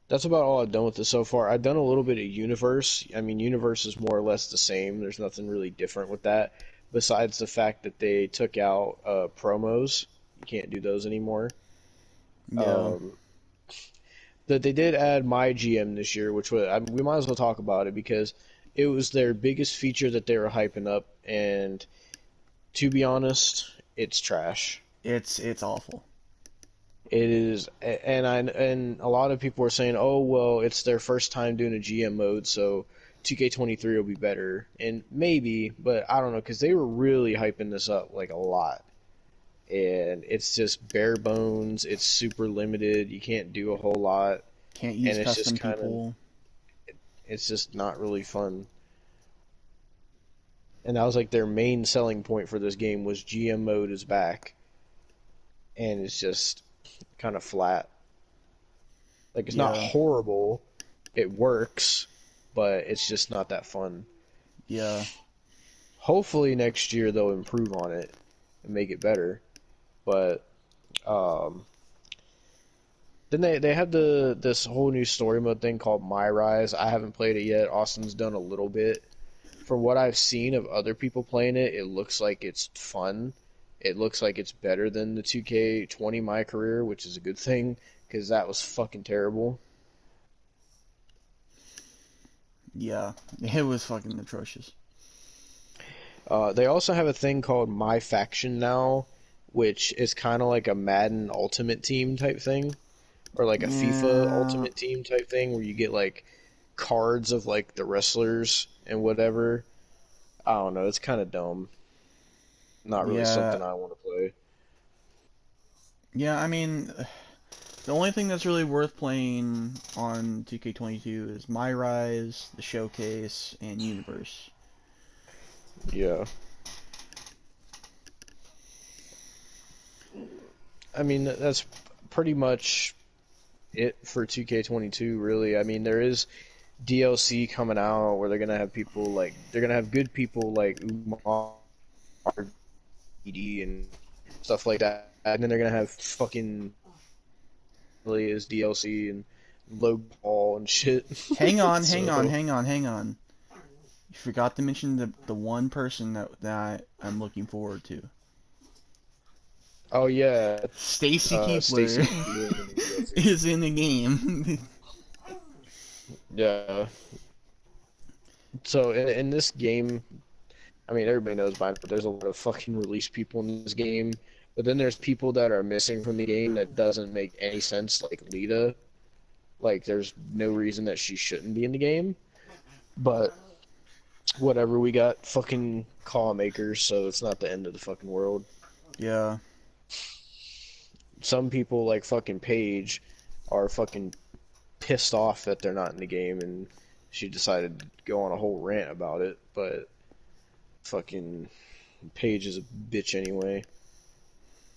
that's about all I've done with it so far. I've done a little bit of Universe. I mean, Universe is more or less the same. There's nothing really different with that, besides the fact that they took out promos. You can't do those anymore. Yeah. Um, that they did add My GM this year, which we might as well talk about it because it was their biggest feature that they were hyping up, and to be honest, it's trash. It's awful. It is, and a lot of people are saying, "Oh, well, it's their first time doing a GM mode, so 2K23 will be better, and maybe, but I don't know, because they were really hyping this up like a lot, and it's just bare bones. It's super limited. You can't do a whole lot, Can't use and it's just custom kind of, people. it's just not really fun. And that was like their main selling point for this game was GM mode is back, and it's just kind of flat. Like it's not Yeah. horrible. It works, but it's just not that fun. Yeah. Hopefully next year they'll improve on it and make it better. But then they have this whole new story mode thing called My Rise. I haven't played it yet. Austin's done a little bit. From what I've seen of other people playing it, it looks like it's fun. It looks like it's better than the 2K20 My Career, which is a good thing because that was fucking terrible. Yeah. It was fucking atrocious. They also have a thing called My Faction now, which is kind of like a Madden Ultimate Team type thing, or like a FIFA Yeah. Ultimate Team type thing, where you get like cards of like the wrestlers and whatever. I don't know. It's kind of dumb. Not really Yeah. something I want to play. Yeah, I mean, the only thing that's really worth playing on 2K22 is My Rise, the Showcase, and Universe. Yeah. I mean, that's pretty much it for 2K22, really. I mean, there is DLC coming out where they're gonna have people like they're gonna have good people like Umar, ED, and stuff like that, and then they're gonna have fucking really as DLC and Logan Paul and shit. Hang on, hang on, So, hang on, hang on. You forgot to mention the one person that I'm looking forward to. oh yeah, Stacy Keebler Stacy Keebler in the DLC. is in the game. Yeah. So in this game, I mean, everybody knows by now, but there's a lot of fucking released people in this game. But then there's people that are missing from the game that doesn't make any sense, like Lita. Like, there's no reason that she shouldn't be in the game. But whatever, we got fucking call makers, so it's not the end of the fucking world. Yeah. Some people, like fucking Paige, are fucking pissed off that they're not in the game, and she decided to go on a whole rant about it. But fucking Paige is a bitch anyway.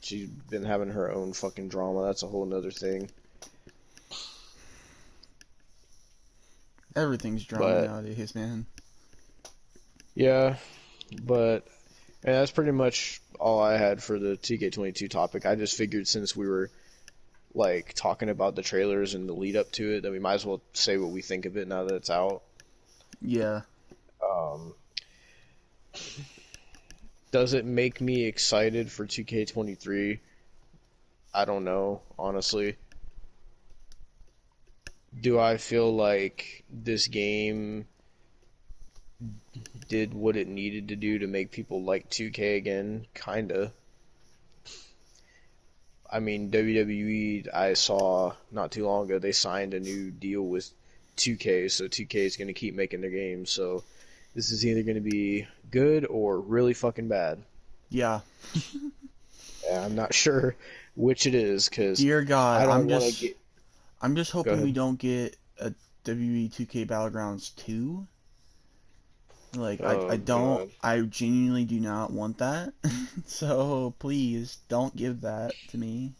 She's been having her own fucking drama. That's a whole nother thing. Everything's drama But nowadays, man. yeah, but and that's pretty much all I had for the TK22 topic. I just figured since we were like talking about the trailers and the lead up to it, that we might as well say what we think of it now that it's out. Yeah. Um, does it make me excited for 2K23? I don't know, honestly. Do I feel like this game did what it needed to do to make people like 2K again? Kinda. I mean, WWE, I saw not too long ago, they signed a new deal with 2K, so 2K is going to keep making their games. So this is either going to be good or really fucking bad. Yeah. Yeah, I'm not sure which it is because Dear God, I don't want to get. I'm just Go hoping we ahead. don't get a WWE 2K Battlegrounds 2. Like, I Oh don't, god. I genuinely do not want that. So, please, don't give that to me.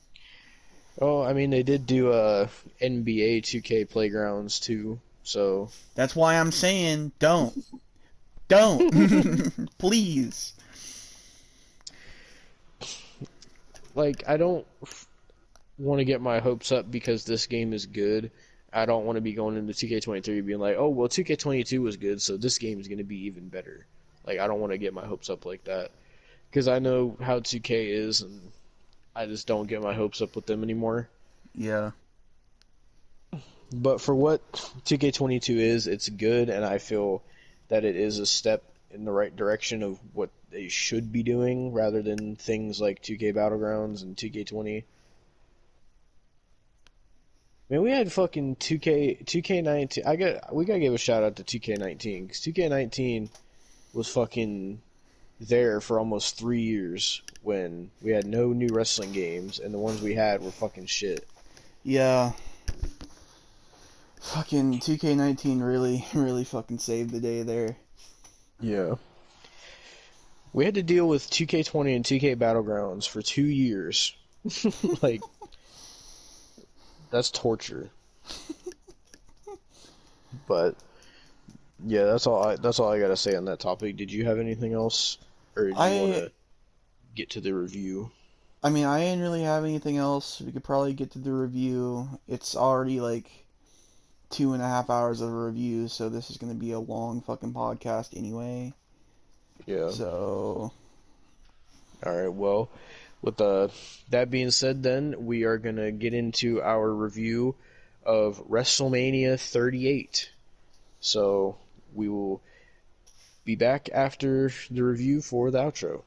Oh, I mean, they did do NBA 2K Playgrounds too, so That's why I'm saying, don't. Don't! Please. like I don't want to get my hopes up because this game is good. I don't want to be going into 2K23 being like, oh well, 2K22 was good, so this game is going to be even better. Like I don't want to get my hopes up like that because I know how 2K is, and I just don't get my hopes up with them anymore. Yeah. But for what 2K22 is, it's good, and I feel that it is a step in the right direction of what they should be doing rather than things like 2K Battlegrounds and 2K20. Man, we had fucking 2K19. We gotta give a shout out to 2K19 because 2K19 was fucking there for almost 3 years when we had no new wrestling games and the ones we had were fucking shit. Yeah. Fucking 2K19 really fucking saved the day there. Yeah. We had to deal with 2K20 and 2K Battlegrounds for 2 years. Like, that's torture. But yeah, that's all I gotta say on that topic. Did you have anything else, or do you want I to get to the review? I mean, I didn't really have anything else. We could probably get to the review. It's already like 2.5 hours of a review, so this is gonna be a long fucking podcast anyway. Yeah. So, All right. Well, with that being said, then we are gonna get into our review of WrestleMania 38. So we will be back after the review for the outro.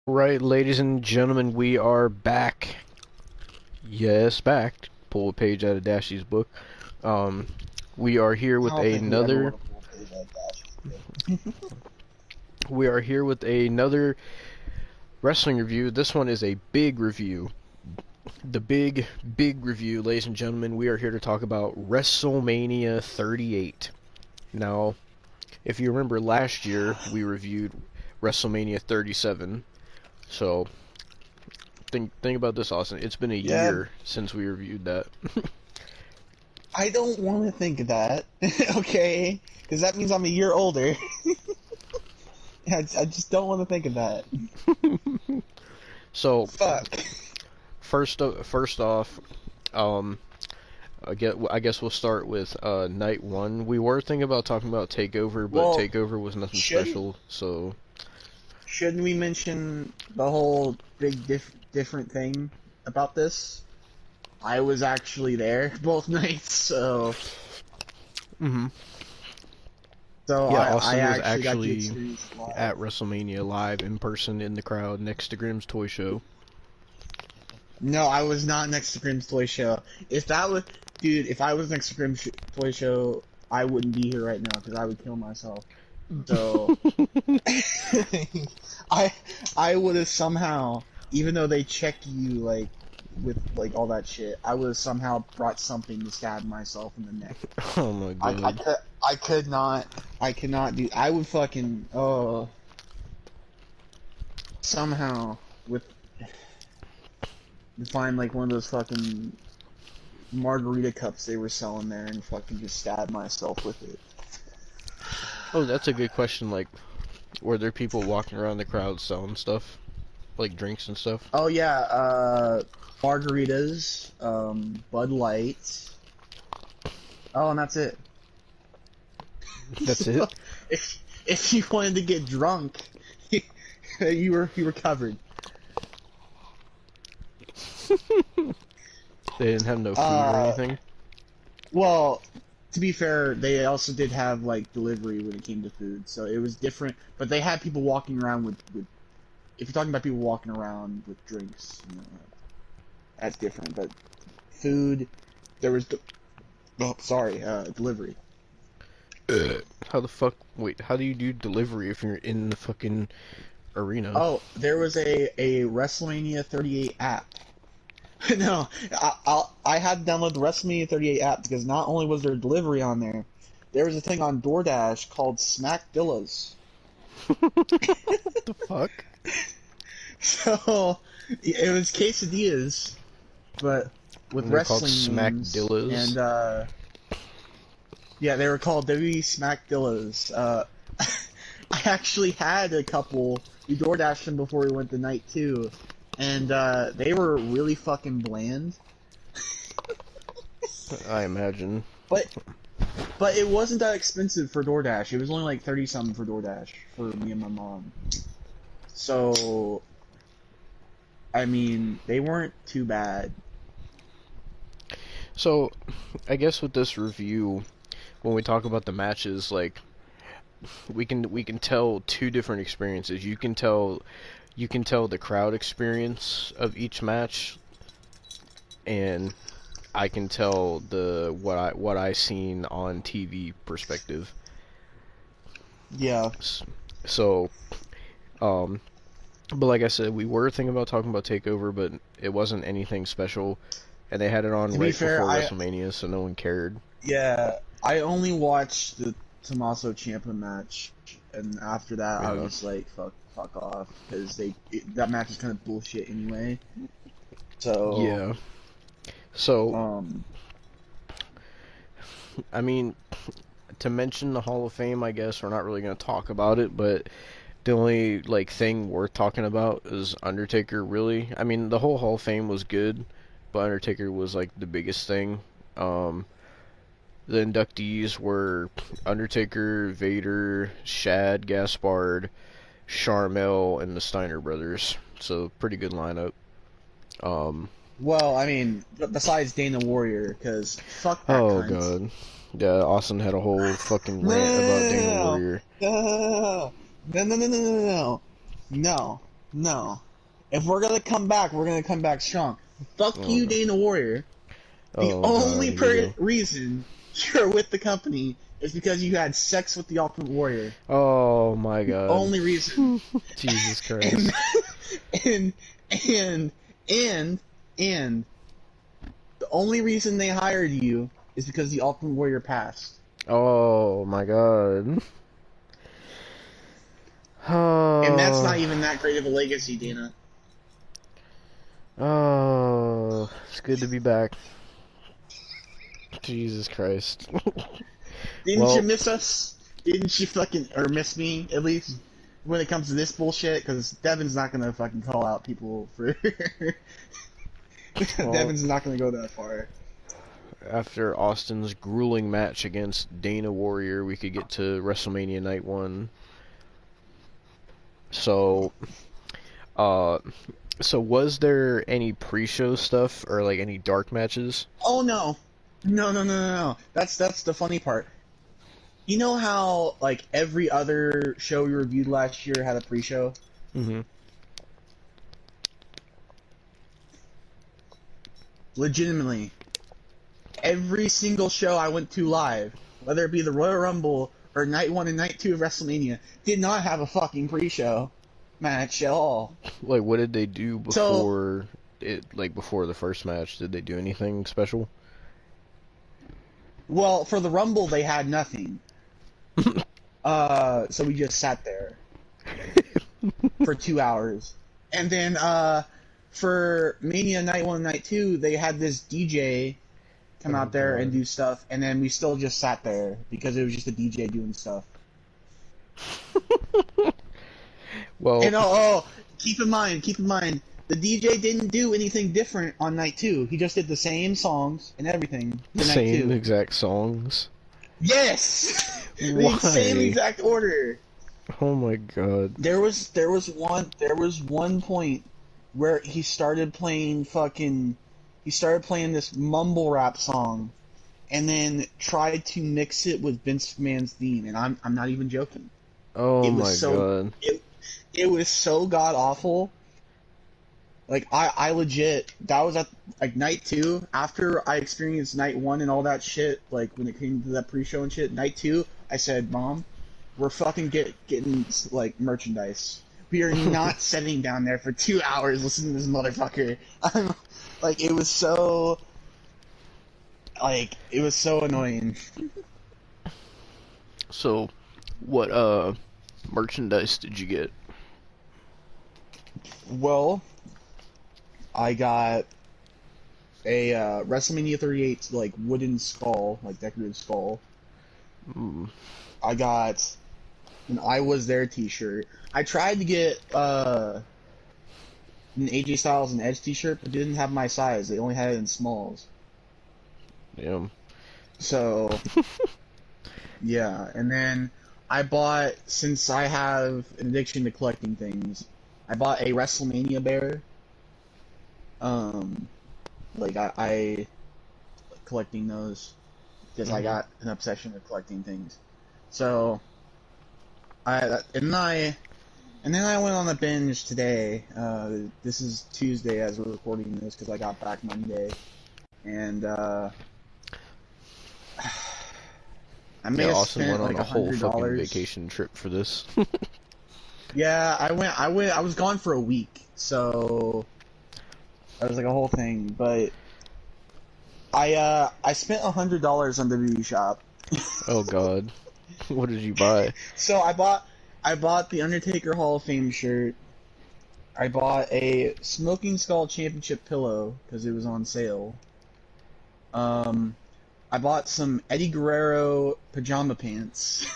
Right, ladies and gentlemen, we are back. Yes, back. Pull a page out of Dashy's book. We are here with another. We are here with another wrestling review. This one is a big review. The big review, ladies and gentlemen. We are here to talk about WrestleMania 38. Now, if you remember last year, we reviewed WrestleMania 37. So, think about this, Austin. It's been a year since we reviewed that. I don't want to think of that, okay? Because that means I'm a year older. I just don't want to think of that. So, Fuck. First off, I guess we'll start with night one. We were thinking about talking about Takeover, but Takeover was nothing special. So, shouldn't we mention the whole big different thing about this? I was actually there both nights, so. Mm-hmm. So yeah, Austin I was actually at WrestleMania live in person in the crowd next to Grimm's Toy Show. No, I was not next to Grimm's Toy Show. If I was next to Grimm's Toy Show, I wouldn't be here right now because I would kill myself. So I would have somehow, even though they check you like with like all that shit, I would have somehow brought something to stab myself in the neck. Oh my god! I could not do. I would fucking somehow find like one of those fucking margarita cups they were selling there and fucking just stab myself with it. Oh, that's a good question. Like, were there people walking around the crowd selling stuff, like drinks and stuff? Oh yeah, margaritas, Bud Light. Oh, and that's it. That's So, it. If you wanted to get drunk, you were covered. They didn't have no food or anything? Well, to be fair, they also did have like delivery when it came to food, so it was different. But they had people walking around with if you're talking about people walking around with drinks, you know, that's different. But food, there was delivery. How the fuck? Wait, how do you do delivery if you're in the fucking arena? Oh, there was a WrestleMania 38 app. No, I had to download the WrestleMania 38 app because not only was there delivery on there was a thing on DoorDash called Smackdillas. What the fuck? So it was quesadillas, but with wrestling Smackdillas. And yeah, they were called W Smackdillas. I actually had a couple. We DoorDashed them before we went to night 2. And they were really fucking bland. I imagine. But it wasn't that expensive for DoorDash. It was only like 30 something for DoorDash for me and my mom. So I mean, they weren't too bad. So, I guess with this review, when we talk about the matches, like we can tell two different experiences. You can tell you can tell the crowd experience of each match, and I can tell the what I seen on TV perspective. Yeah. So, but like I said, we were thinking about talking about TakeOver, but it wasn't anything special, and they had it on right before WrestleMania, so no one cared. Yeah, I only watched the Tommaso Ciampa match, and after that, I was like, fuck off, because that match is kind of bullshit anyway. So yeah. So I mean, to mention the Hall of Fame, I guess we're not really going to talk about it, but the only like thing worth talking about is Undertaker. Really, I mean, the whole Hall of Fame was good, but Undertaker was like the biggest thing. The inductees were Undertaker, Vader, Shad, Gaspard, Sharmell, and the Steiner brothers. So pretty good lineup. well, I mean, besides Dana Warrior, because fuck that cunt. God. Yeah, Austin had a whole fucking rant about Dana Warrior. No. If we're gonna come back, we're gonna come back strong. Fuck you, Dana Warrior. The only reason you're with the company is because you had sex with the Ultimate Warrior. Oh my god. The only reason. Jesus Christ. And the only reason they hired you is because the Ultimate Warrior passed. Oh my god. And that's not even that great of a legacy, Dana. Oh, it's good to be back. Jesus Christ. Didn't you miss us? Didn't you or miss me, at least, when it comes to this bullshit? Because Devin's not gonna fucking call out people for... Devin's not gonna go that far. After Austin's grueling match against Dana Warrior, we could get to WrestleMania Night 1. So was there any pre-show stuff or like any dark matches? Oh no. No. That's the funny part. You know how like every other show we reviewed last year had a pre-show? Mm-hmm. Legitimately. Every single show I went to live, whether it be the Royal Rumble or Night 1 and Night 2 of WrestleMania, did not have a fucking pre-show match at all. Like, what did they do before before the first match? Did they do anything special? Well, for the Rumble, they had nothing. So we just sat there for 2 hours. And then, for Mania Night 1 and Night 2, they had this DJ come out there and do stuff, and then we still just sat there because it was just a DJ doing stuff. Well, and keep in mind, the DJ didn't do anything different on Night 2. He just did the same songs and everything. The same exact songs? Yes! Why? The same exact order. Oh my god. There was one point where he started playing this mumble rap song, and then tried to mix it with Vince McMahon's theme, and I'm not even joking. Oh my god. It was so god awful. Like I legit, that was at like Night 2 after I experienced Night 1 and all that shit. Like when it came to that pre-show and shit, Night 2, I said, "Mom, we're fucking getting like merchandise. We are not sitting down there for 2 hours listening to this motherfucker." Like it was so annoying. So, what merchandise did you get? Well, I got a WrestleMania 38 like wooden skull, like decorative skull. Mm. I got an I Was There t-shirt. I tried to get an AJ Styles and Edge t-shirt, but it didn't have my size. They only had it in smalls. Damn. So, yeah. And then I bought, since I have an addiction to collecting things, I bought a WrestleMania bear. Like I collecting those because I got an obsession with collecting things. So I And then I went on a binge today. This is Tuesday as we're recording this because I got back Monday. And I may have Austin spent went on like a whole fucking $100. vacation trip for this. Yeah, I was gone for a week, so that was like a whole thing. But I spent $100 on WWE Shop. Oh god. What did you buy? So I bought the Undertaker Hall of Fame shirt. I bought a Smoking Skull Championship pillow because it was on sale. I bought some Eddie Guerrero pajama pants.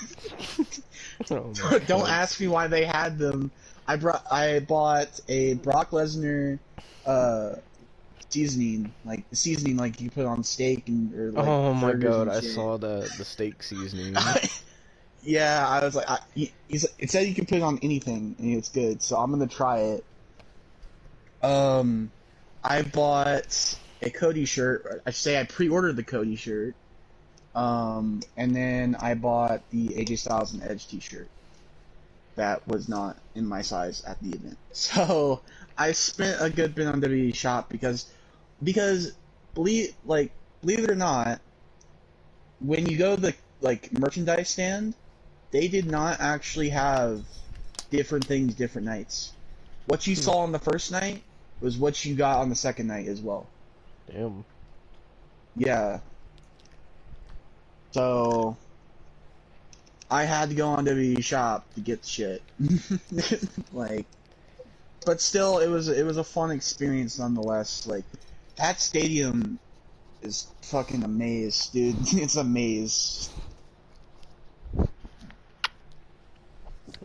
Oh my Don't God. ask me why they had them. I bought a Brock Lesnar seasoning, like the seasoning like you put on steak and or like Oh my burgers god, and I shit. saw the steak seasoning. Yeah, I was like, it said you can put it on anything and it's good, so I'm gonna try it. I bought a Cody shirt. I should say I pre-ordered the Cody shirt. And then I bought the AJ Styles and Edge t-shirt. That was not in my size at the event. So I spent a good bit on WWE Shop because believe it or not, when you go to the merchandise stand, they did not actually have different things different nights. What you saw on the first night was what you got on the second night as well. Damn. Yeah. So I had to go on WWE Shop to get the shit. But still, it was a fun experience nonetheless. Like, that stadium is fucking a maze, dude. It's a maze.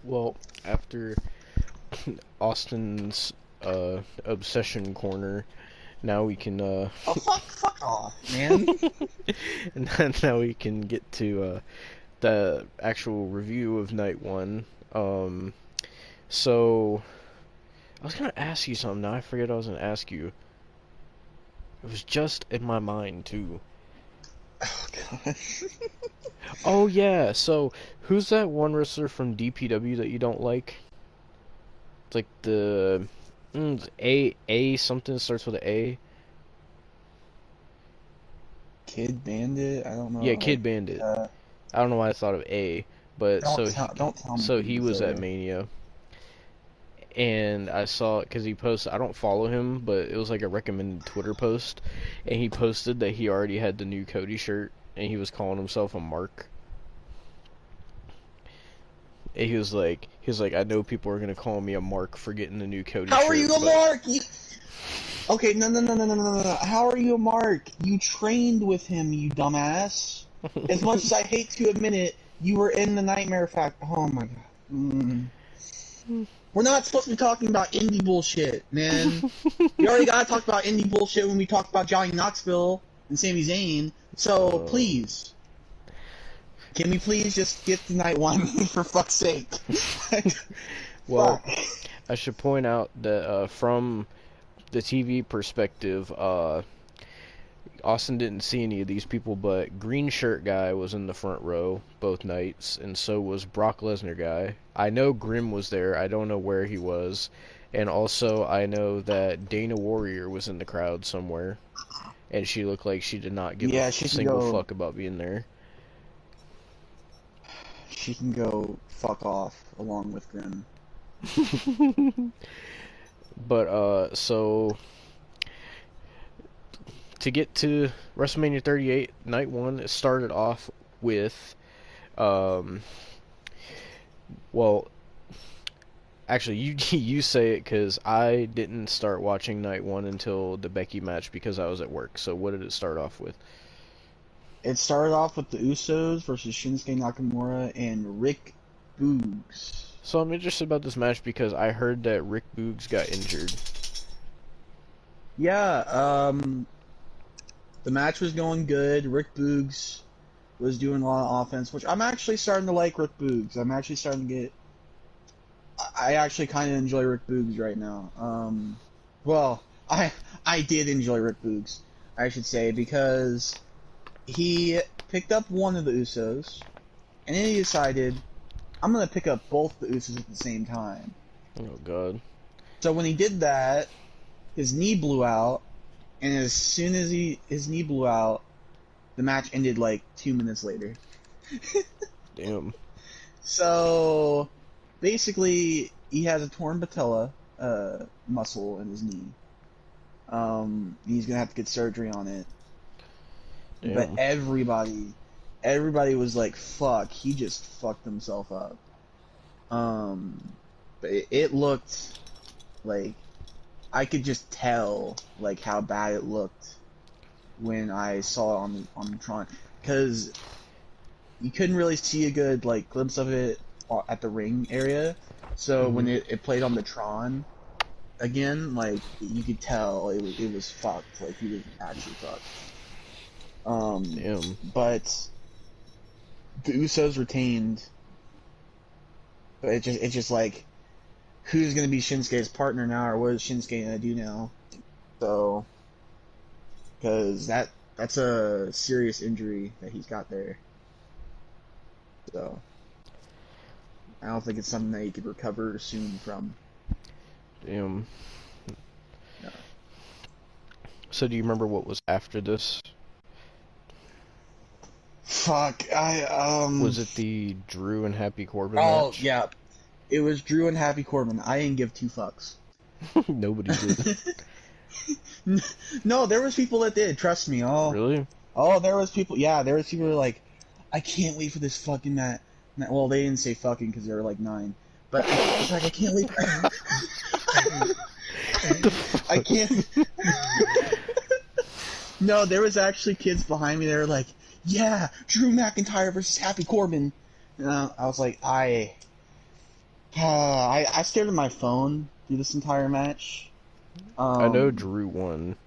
Well, after Austin's obsession corner, now we can Oh, fuck off, man. and then now we can get to the actual review of night one. So I was gonna ask you something. Now I forget I was gonna ask you. It was just in my mind too. Oh, God. Oh yeah. So who's that one wrestler from DPW that you don't like? It's like the A something starts with an A. Kid Bandit? I don't know. Yeah, Kid Bandit. I don't know why I thought of A, but don't tell me. so he was say at it. Mania, and I saw it because he posted. I don't follow him, but it was like a recommended Twitter post, and he posted that he already had the new Cody shirt, and he was calling himself a Mark. And he was like, I know people are gonna call me a Mark for getting the new Cody shirt. How are you a but... Mark? Okay, no. How are you a Mark? You trained with him, you dumbass. As much as I hate to admit it, you were in the Nightmare Factory. Oh my god. We're not supposed to be talking about indie bullshit, man. We already gotta talk about indie bullshit when we talk about Johnny Knoxville and Sami Zayn. So please, can we please just get to night one for fuck's sake? Well, Fuck. I should point out that from the TV perspective, Austin didn't see any of these people, but Green Shirt Guy was in the front row both nights, and so was Brock Lesnar Guy. I know Grimm was there. I don't know where he was. And also, I know that Dana Warrior was in the crowd somewhere, and she looked like she did not give a single fuck about being there. She can go fuck off along with Grimm. But, so... to get to WrestleMania 38, night one, it started off with, well, actually, you say it, because I didn't start watching night one until the Becky match because I was at work. So what did it start off with? It started off with the Usos versus Shinsuke Nakamura and Rick Boogs. So I'm interested about this match because I heard that Rick Boogs got injured. Yeah, the match was going good. Rick Boogs was doing a lot of offense, which I'm actually starting to like Rick Boogs. I'm actually starting to get... I actually kind of enjoy Rick Boogs right now. Well, I did enjoy Rick Boogs, I should say, because he picked up one of the Usos, and then he decided, I'm going to pick up both the Usos at the same time. Oh god. So when he did that, his knee blew out, and as soon as his knee blew out, the match ended like 2 minutes later. Damn. So basically, he has a torn patella muscle in his knee. He's gonna have to get surgery on it. Damn. But everybody was like, "Fuck, he just fucked himself up." But it looked like I could just tell like how bad it looked when I saw it on the Tron, because you couldn't really see a good like glimpse of it at the ring area. So when it played on the Tron again, like you could tell it was fucked. Like he was actually fucked. Damn. But the Usos retained. But it's just like, who's gonna be Shinsuke's partner now, or what is Shinsuke gonna do now? So, because that's a serious injury that he's got there. So, I don't think it's something that he could recover soon from. Damn. No. So do you remember what was after this? Fuck, Was it the Drew and Happy Corbin Oh, match? yeah. It was Drew and Happy Corbin. I didn't give two fucks. Nobody did. No, there was people that did, trust me. Really? Oh, there was people, yeah, there was people who were like, I can't wait for this fucking match. Well, they didn't say fucking because they were like 9. But I was like, I can't wait. I can't. No, there was actually kids behind me that were like, yeah, Drew McIntyre versus Happy Corbin. I was like, I stared at my phone through this entire match. I know Drew won.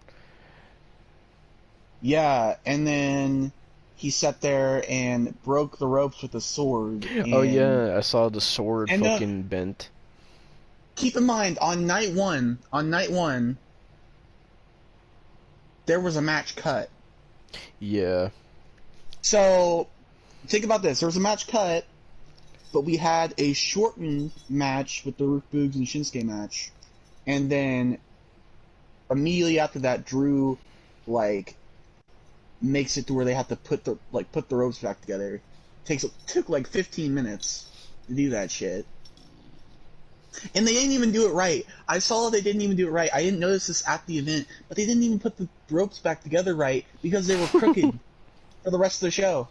Yeah, and then he sat there and broke the ropes with a sword. Oh yeah, I saw the sword and, fucking bent. Keep in mind, on night one, there was a match cut. Yeah. So, think about this. There was a match cut, but we had a shortened match with the Root Boogs and Shinsuke match. And then, immediately after that, Drew, like, makes it to where they have to put the ropes back together. Took like 15 minutes to do that shit. And they didn't even do it right. I saw they didn't even do it right. I didn't notice this at the event, but they didn't even put the ropes back together right because they were crooked for the rest of the show.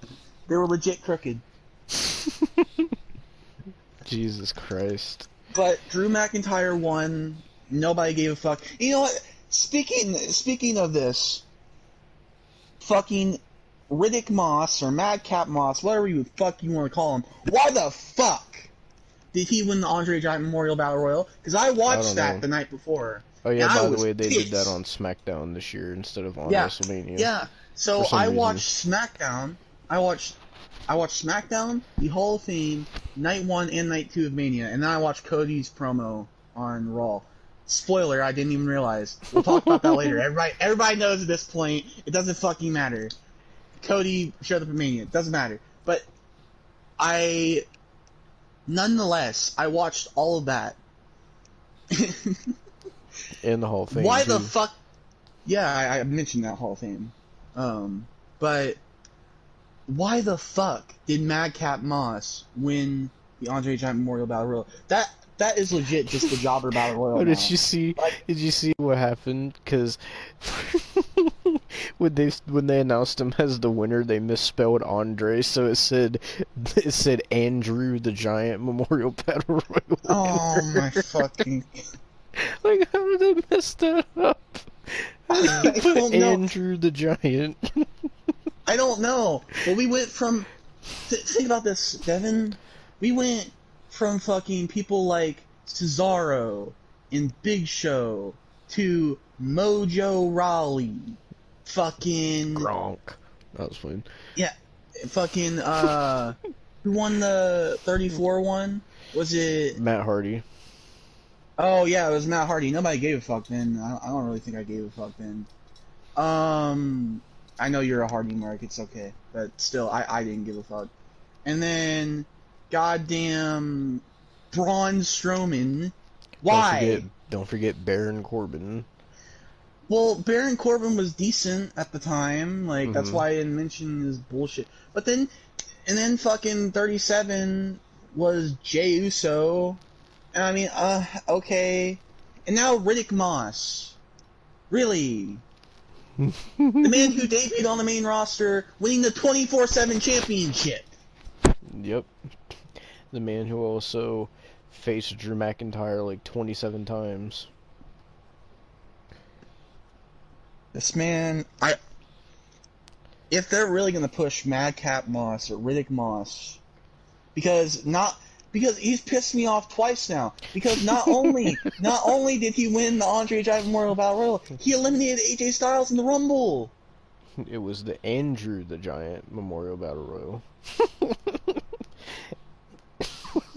They were legit crooked. Jesus Christ. But Drew McIntyre won. Nobody gave a fuck. You know what? Speaking of this, fucking Riddick Moss or Madcap Moss, whatever you want to call him, why the fuck did he win the Andre Giant Memorial Battle Royal? Because I watched that the night before. Oh yeah, by the way, they pissed. did that on SmackDown this year instead of on Yeah. WrestleMania. Yeah. So I watched SmackDown. I watched SmackDown, the Hall of Fame, night 1 and night 2 of Mania, and then I watched Cody's promo on Raw. Spoiler, I didn't even realize. We'll talk about that later. Everybody knows at this point. It doesn't fucking matter. Cody showed up at Mania. It doesn't matter. But nonetheless, I watched all of that. In the Hall of Fame. Why too. the fuck? Yeah, I mentioned that Hall of Fame. But why the fuck did Madcap Moss win the Andre Giant Memorial Battle Royal? That is legit just the Jobber Battle Royal. Oh, now. did you see what happened? Because when they announced him as the winner, they misspelled Andre, so it said Andrew the Giant Memorial Battle Royal. Oh my fucking! Like, how did they mess that up? How did I they put don't know. Andrew the Giant? I don't know. But we went from think about this, Devin. We went from fucking people like Cesaro and Big Show to Mojo Rawley, fucking Gronk. That was fun. yeah, fucking who won the 34 one? Was it Matt Hardy. Oh yeah, it was Matt Hardy. Nobody gave a fuck then. I don't really think I gave a fuck then. I know you're a Hardy mark. It's okay, but still, I didn't give a fuck. And then, goddamn, Braun Strowman Why? Don't forget Baron Corbin. Well, Baron Corbin was decent at the time. Like, that's why I didn't mention his bullshit. But then, and then fucking 37 was Jey Uso. And I mean, okay. And now Riddick Moss. Really? The man who debuted on the main roster, winning the 24/7 championship. Yep. The man who also faced Drew McIntyre like 27 times. This man, if they're really gonna push Madcap Moss or Riddick Moss, because he's pissed me off twice now. Because not only did he win the Andre Giant Memorial Battle Royal, he eliminated AJ Styles in the Rumble. It was the Andrew the Giant Memorial Battle Royal.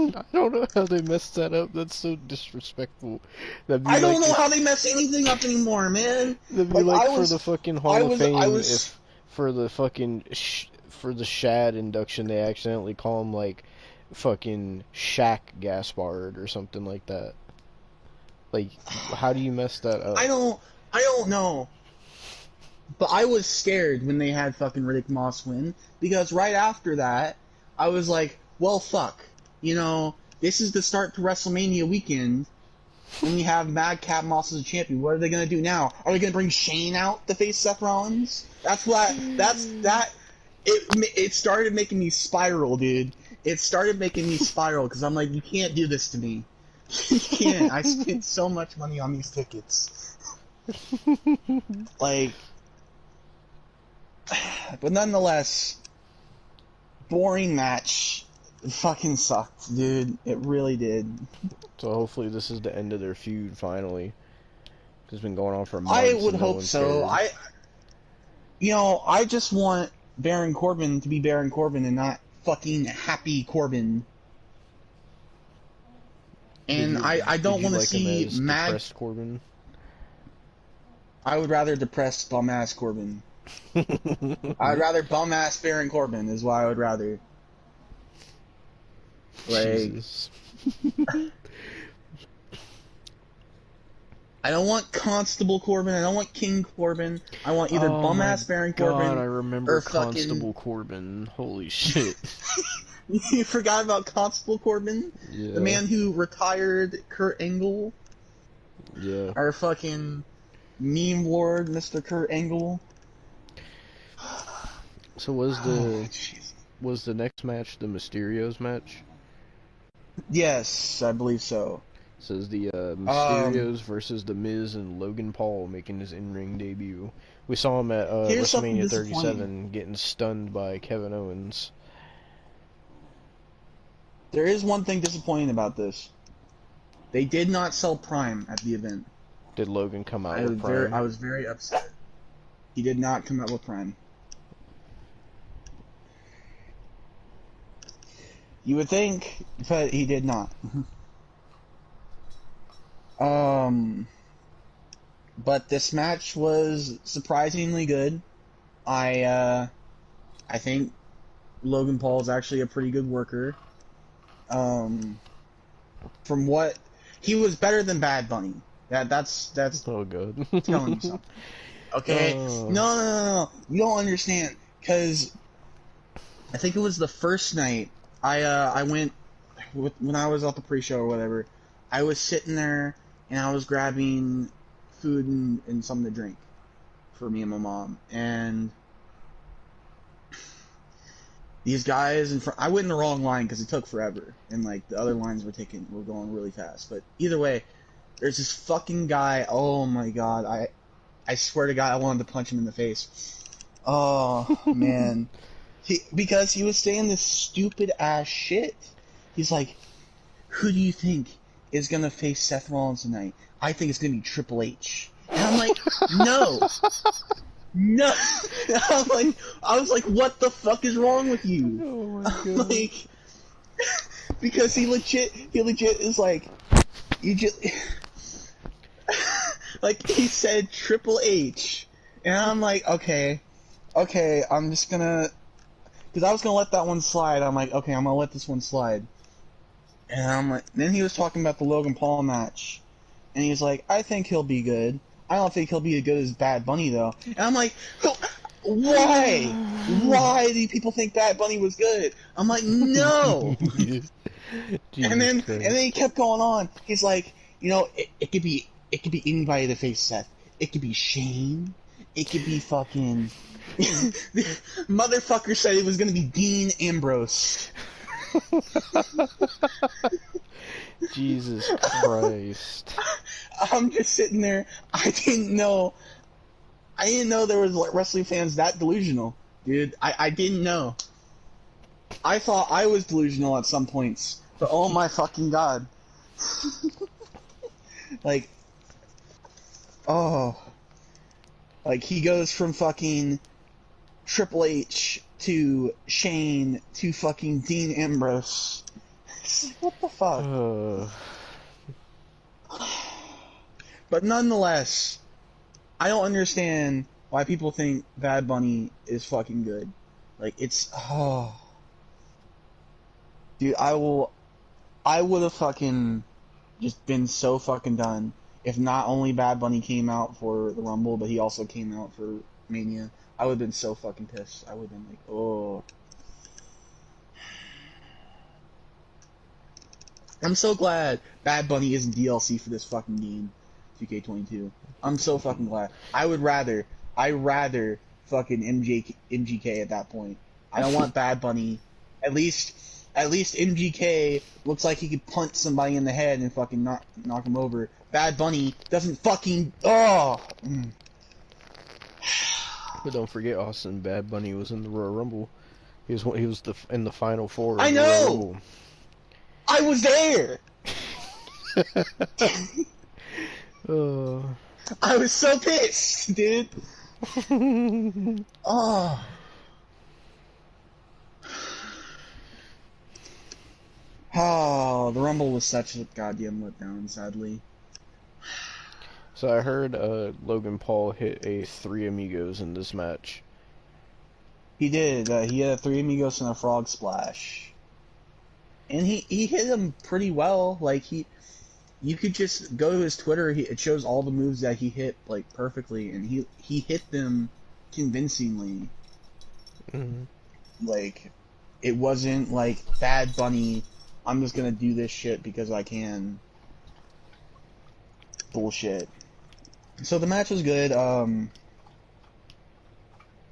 I don't know how they messed that up. That's so disrespectful. I don't know how they mess anything up anymore, man. That'd be like for the fucking Hall of Fame, if for the fucking for the Shad induction they accidentally call him like fucking Shaq Gaspard or something like that. Like, how do you mess that up? I don't know. But I was scared when they had fucking Riddick Moss win, because right after that, I was like, well, fuck. You know, this is the start to WrestleMania weekend, and we have Madcap Moss as a champion. What are they gonna do now? Are they gonna bring Shane out to face Seth Rollins? It started making me spiral, dude. It started making me spiral, because I'm like, you can't do this to me. You can't. I spent so much money on these tickets. Like, but nonetheless, boring match. It fucking sucked, dude. It really did. So hopefully this is the end of their feud, finally. It's been going on for months. I would hope so. I just want Baron Corbin to be Baron Corbin and not fucking Happy Corbin. And I don't want to see depressed Corbin. I would rather depressed bum-ass Corbin. I'd rather bum-ass Baron Corbin is what I would rather. Like, Jesus. I don't want Constable Corbin. I don't want King Corbin. I want either bum-ass Baron Corbin I remember or Constable Corbin. Holy shit. You forgot about Constable Corbin? Yeah. The man who retired Kurt Angle? Yeah. Our fucking meme lord, Mr. Kurt Angle? So was the next match the Mysterios match? Yes, I believe so. It says the Mysterios versus The Miz and Logan Paul making his in-ring debut. We saw him at WrestleMania 37 getting stunned by Kevin Owens. There is one thing disappointing about this. They did not sell Prime at the event. Did Logan come out with Prime? I was very upset. He did not come out with Prime. You would think, but he did not. But this match was surprisingly good. I think Logan Paul is actually a pretty good worker. From what he was better than Bad Bunny. That's so good. telling you something. Okay, no, you don't understand, because I think it was the first night I went when I was at the pre-show or whatever. I was sitting there and I was grabbing food and something to drink for me and my mom, and these guys in front. I went in the wrong line because it took forever, and like the other lines were going really fast. But either way, there's this fucking guy. Oh my god, I swear to God, I wanted to punch him in the face. Oh man, because he was saying this stupid ass shit. He's like, "Who do you think is gonna face Seth Rollins tonight? I think it's gonna be Triple H." And I'm like, no. No, I was like, what the fuck is wrong with you? Oh my god! Like, because he legit is like, you just like he said Triple H, and I'm like, okay, I'm just gonna, because I was gonna let that one slide. I'm like, okay, I'm gonna let this one slide. And I'm like, then he was talking about the Logan Paul match, and he was like, I think he'll be good. I don't think he'll be as good as Bad Bunny though. And I'm like, why? Why do people think Bad Bunny was good? I'm like, no. And then he kept going on. He's like, it could be anybody to face Seth. It could be Shane. It could be fucking motherfucker said it was gonna be Dean Ambrose. Jesus Christ. I'm just sitting there. I didn't know there was wrestling fans that delusional, dude. I didn't know. I thought I was delusional at some points, but oh my fucking god. Like, oh. Like, he goes from fucking Triple H to Shane to fucking Dean Ambrose. It's like, what the fuck? But nonetheless, I don't understand why people think Bad Bunny is fucking good. Like, it's... Oh. Dude, I would have fucking just been so fucking done if not only Bad Bunny came out for the Rumble, but he also came out for Mania. I would have been so fucking pissed. I would have been like, oh. I'm so glad Bad Bunny isn't DLC for this fucking game, 2K22. I'm so fucking glad. I'd rather fucking MGK at that point. I don't want Bad Bunny. At least MGK looks like he could punch somebody in the head and fucking knock him over. Bad Bunny doesn't fucking... Oh! But don't forget, Austin, Bad Bunny was in the Royal Rumble. He was in the Final Four. I know! I was there! I was so pissed, dude! Oh... Oh, the Rumble was such a goddamn letdown, sadly. So I heard Logan Paul hit a 3 Amigos in this match. He did. He had a 3 Amigos and a frog splash. And he hit them pretty well. Like, you could just go to his Twitter, it shows all the moves that he hit, like, perfectly. And he hit them convincingly. Mm-hmm. Like, it wasn't like Bad Bunny... I'm just gonna do this shit because I can. Bullshit. So the match was good.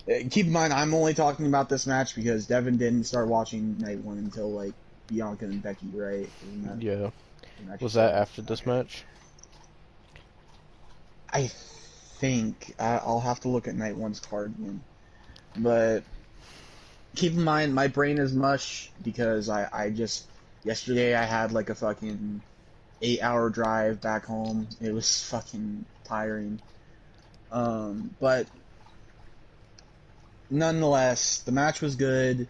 Keep in mind, I'm only talking about this match because Devin didn't start watching Night 1 until, like, Bianca and Becky, right? Yeah. Was that after this match? I think. I'll have to look at Night 1's card again. But keep in mind, my brain is mush because I just... Yesterday I had like a fucking 8-hour drive back home. It was fucking tiring. But nonetheless, the match was good.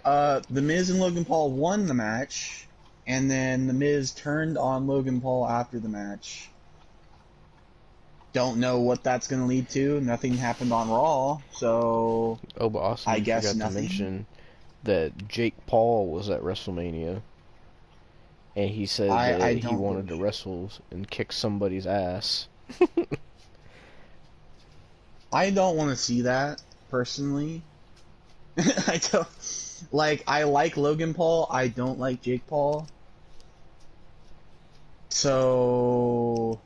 The Miz and Logan Paul won the match, and then the Miz turned on Logan Paul after the match. Don't know what that's gonna lead to. Nothing happened on Raw, so but also I guess forgot nothing. to mention that Jake Paul was at WrestleMania, and he said that he wanted to wrestle and kick somebody's ass. I don't want to see that, personally. I like Logan Paul, I don't like Jake Paul. So...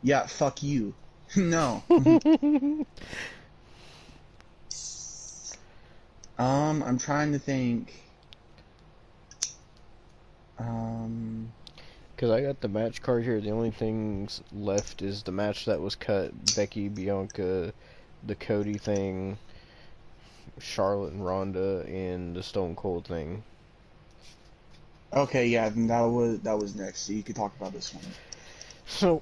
Yeah, fuck you. No. I'm trying to think. Because I got the match card here. The only things left is the match that was cut. Becky, Bianca, the Cody thing, Charlotte and Ronda, and the Stone Cold thing. Okay, yeah, then that was next. So you could talk about this one. So,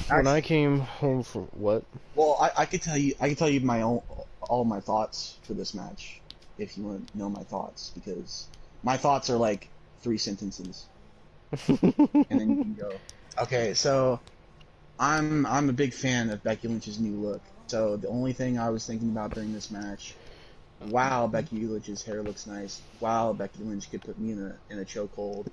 when I came home from what? Well, I could tell you all my thoughts for this match, if you want to know my thoughts, because my thoughts are like 3 sentences, and then you can go. Okay, so I'm a big fan of Becky Lynch's new look. So the only thing I was thinking about during this match Wow, Becky Lynch's hair looks nice. Wow, Becky Lynch could put me in a chokehold.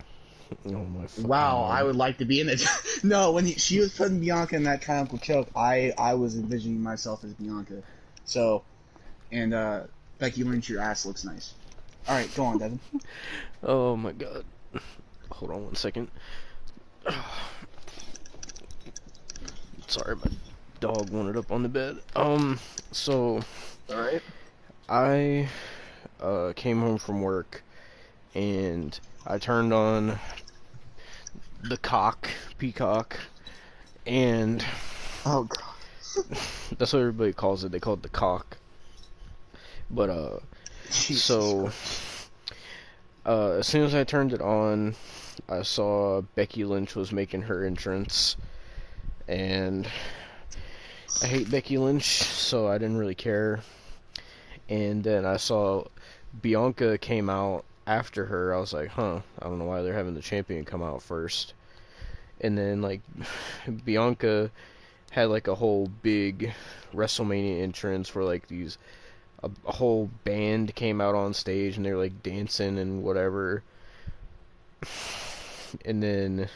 Oh my fucking Wow, I God. would like to be in it. No, when she was putting Bianca in that triumphal choke, I was envisioning myself as Bianca. So, and Becky Lynch, your ass looks nice. All right, go on, Devin. Oh my God. Hold on 1 second. Sorry, my dog wanted up on the bed. So All right. I came home from work and I turned on the Peacock, and Oh God. that's what everybody calls it. They call it the cock. But Jesus so Christ. as soon as I turned it on, I saw Becky Lynch was making her entrance, and I hate Becky Lynch, so I didn't really care. And then I saw Bianca came out after her. I was like, huh, I don't know why they're having the champion come out first. And then, like, Bianca had, like, a whole big WrestleMania entrance where, like, a whole band came out on stage and they were, like, dancing and whatever. And then,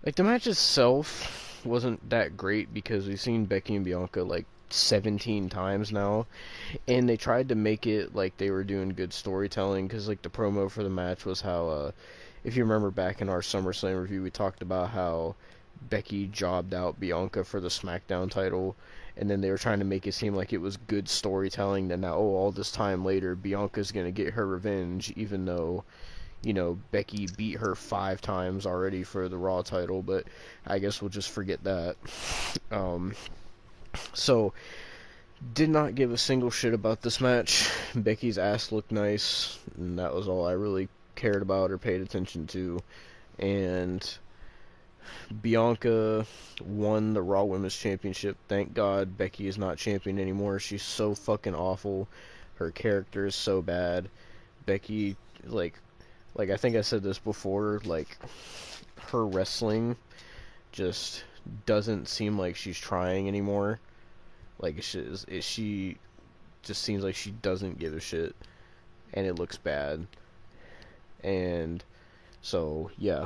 like, the match itself wasn't that great because we've seen Becky and Bianca, like, 17 times now, and they tried to make it like they were doing good storytelling, because like the promo for the match was how if you remember back in our SummerSlam review, we talked about how Becky jobbed out Bianca for the SmackDown title, and then they were trying to make it seem like it was good storytelling that now, all this time later, Bianca's gonna get her revenge, even though, you know, Becky beat her 5 times already for the Raw title. But I guess we'll just forget that. So, did not give a single shit about this match. Becky's ass looked nice, and that was all I really cared about or paid attention to. And Bianca won the Raw Women's Championship. Thank God Becky is not champion anymore. She's so fucking awful. Her character is so bad. Becky, like I think I said this before, like, her wrestling just doesn't seem like she's trying anymore. Like, she just seems like she doesn't give a shit, and it looks bad. And so, yeah,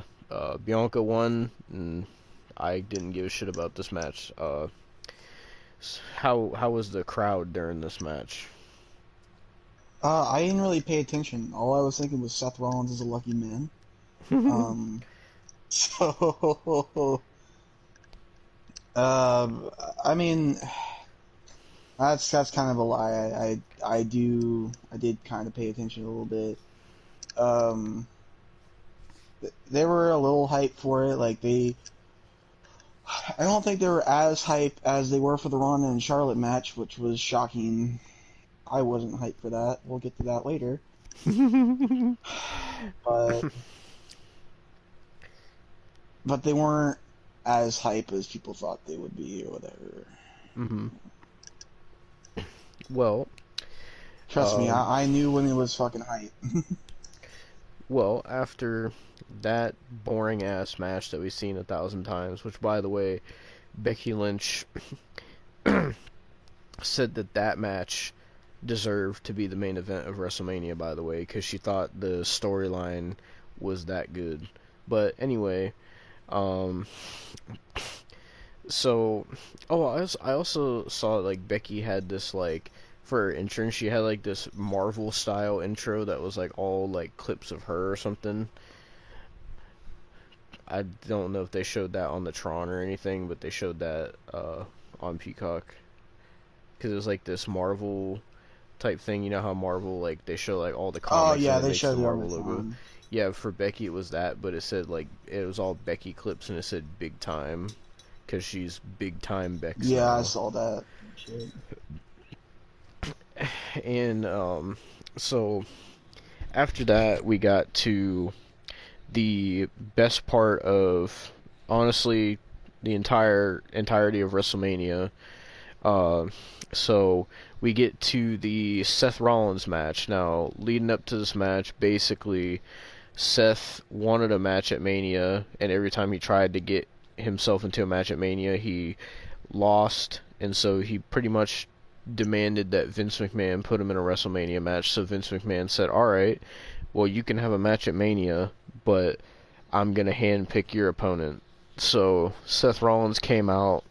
Bianca won, and I didn't give a shit about this match. How was the crowd during this match? I didn't really pay attention. All I was thinking was Seth Rollins is a lucky man. So, I mean, that's kind of a lie. I did kind of pay attention a little bit. They were a little hyped for it. Like, I don't think they were as hyped as they were for the Ronda and Charlotte match, which was shocking. I wasn't hyped for that. We'll get to that later. But they weren't as hype as people thought they would be or whatever. Mm-hmm. Well, trust me, I knew when it was fucking hype. Well, after that boring ass match that we've seen 1,000 times, which, by the way, Becky Lynch said that match deserved to be the main event of WrestleMania, by the way, because she thought the storyline was that good. But anyway, so, I also saw, like, Becky had this, like, for her entrance, she had, like, this Marvel style intro that was, like, all, like, clips of her or something. I don't know if they showed that on the Tron or anything, but they showed that on Peacock, because it was like this Marvel type thing. You know how Marvel, like, they show, like, all the comics, Oh yeah, and it they makes showed the it on Marvel the logo. Tron. Yeah, for Becky it was that, but it said, like, it was all Becky clips, and it said big time, because she's big time Becky. Yeah, now. I saw that. Shit. And so after that, we got to the best part of, honestly, the entirety of WrestleMania. So we get to the Seth Rollins match. Now, leading up to this match, basically, Seth wanted a match at Mania, and every time he tried to get himself into a match at Mania, he lost, and so he pretty much demanded that Vince McMahon put him in a WrestleMania match. So Vince McMahon said, "All right, well, you can have a match at Mania, but I'm gonna handpick your opponent." So Seth Rollins came out.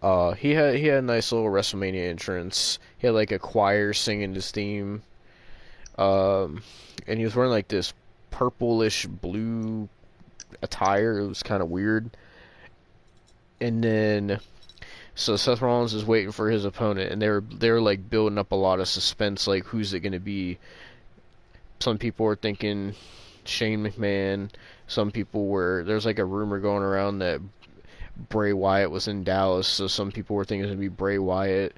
He had a nice little WrestleMania entrance. He had like a choir singing his theme. And he was wearing like this purplish blue attire. It was kind of weird. And then, so Seth Rollins is waiting for his opponent, and they were like building up a lot of suspense, like who's it going to be. Some people were thinking Shane McMahon. Some people were, there's like a rumor going around that Bray Wyatt was in Dallas, so some people were thinking it was going to be Bray Wyatt.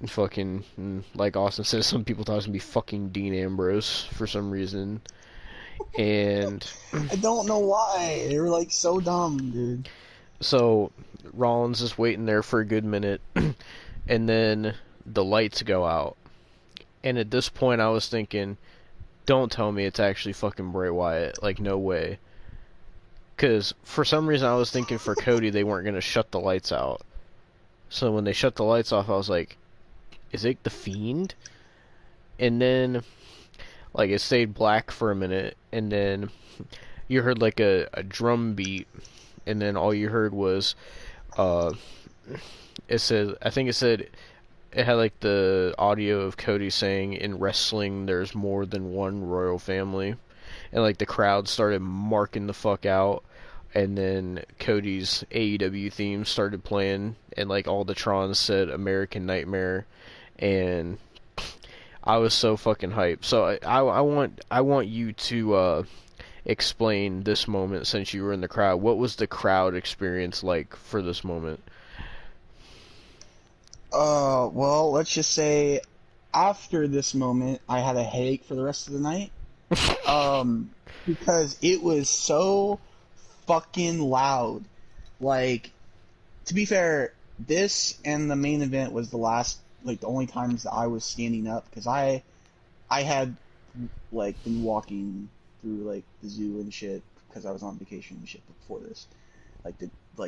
And fucking, like Austin says, some people thought it was going to be fucking Dean Ambrose for some reason. And I don't know why. They were like so dumb, dude. so Rollins is waiting there for a good minute, and then the lights go out. And at this point, I was thinking, don't tell me it's actually fucking Bray Wyatt. Like, no way. Because for some reason, I was thinking for Cody, they weren't going to shut the lights out. So when they shut the lights off, I was like, is it The Fiend? And then, like, it stayed black for a minute, and then you heard, like, a drum beat, and then all you heard was, it said, I think it said, it had, like, the audio of Cody saying, in wrestling, there's more than one royal family, and, like, the crowd started marking the fuck out, and then Cody's AEW theme started playing, and, like, all the Trons said American Nightmare, and I was so fucking hyped. So I want you to explain this moment since you were in the crowd. What was the crowd experience like for this moment? Well, let's just say after this moment, I had a headache for the rest of the night. Because it was so fucking loud. Like, to be fair, this and the main event was the only times that I was standing up, because I had, like, been walking through, like, the zoo and shit, because I was on vacation and shit before this, like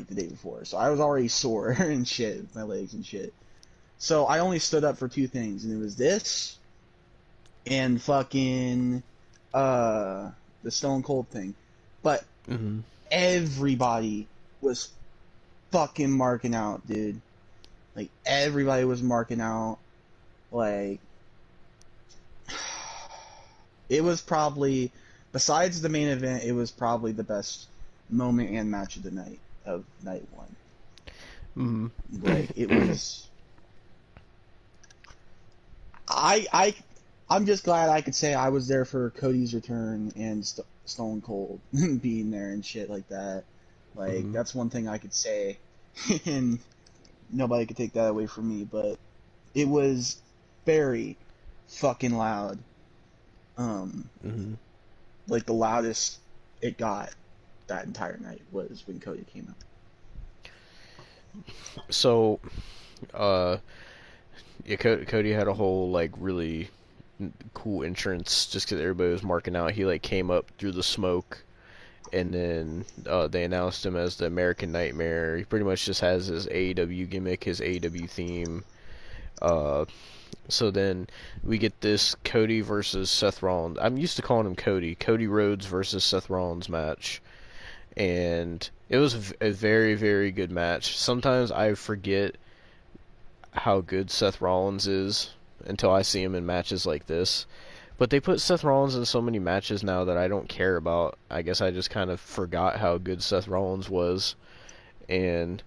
the day before, so I was already sore and shit, with my legs and shit, so I only stood up for two things, and it was this, and fucking, the Stone Cold thing, but everybody was fucking marking out, dude. Like, everybody was marking out. Like, it was probably, besides the main event, it was probably the best moment and match of the night, of night one. Like, it was, I'm just glad I could say I was there for Cody's return and Stone Cold being there and shit like that. Like, that's one thing I could say, and nobody could take that away from me, but it was very fucking loud. Like, the loudest it got that entire night was when Cody came out. So, yeah, Cody had a whole, like, really cool entrance just because everybody was marking out. He, like, came up through the smoke, and then they announced him as the American Nightmare. He pretty much just has his AEW gimmick, his AEW theme. So then we get this Cody versus Seth Rollins. I'm used to calling him Cody. Cody Rhodes versus Seth Rollins match. And it was a very, very good match. Sometimes I forget how good Seth Rollins is until I see him in matches like this. But they put Seth Rollins in so many matches now that I don't care about. I guess I just kind of forgot how good Seth Rollins was. And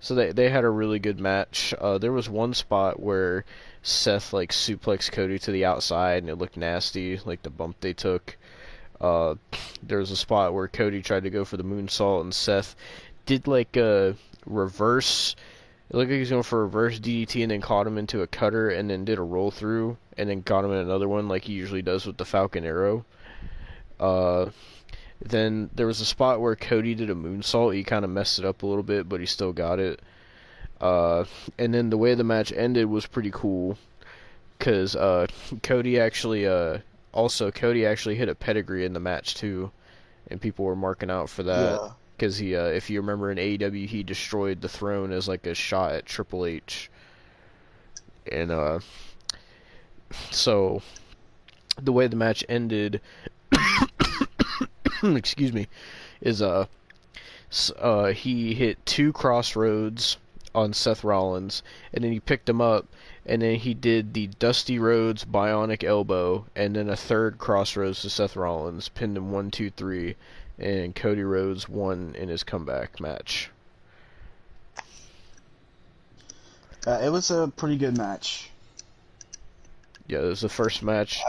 so they had a really good match. There was one spot where Seth, like, suplexed Cody to the outside, and it looked nasty, like the bump they took. There was a spot where Cody tried to go for the moonsault, and Seth did, like, a reverse. It looked like he was going for a reverse DDT and then caught him into a cutter and then did a roll through and then caught him in another one like he usually does with the Falcon Arrow. Then there was a spot where Cody did a moonsault. He kind of messed it up a little bit, but he still got it. And then the way the match ended was pretty cool because Cody actually hit a pedigree in the match too, and people were marking out for that. Yeah. Because he, if you remember in AEW, he destroyed the throne as like a shot at Triple H. And so the way the match ended, excuse me, is he hit 2 crossroads on Seth Rollins, and then he picked him up, and then he did the Dusty Rhodes Bionic Elbow, and then a 3rd crossroads to Seth Rollins, pinned him 1, 2, 3, and Cody Rhodes won in his comeback match. It was a pretty good match. Yeah, it was the first match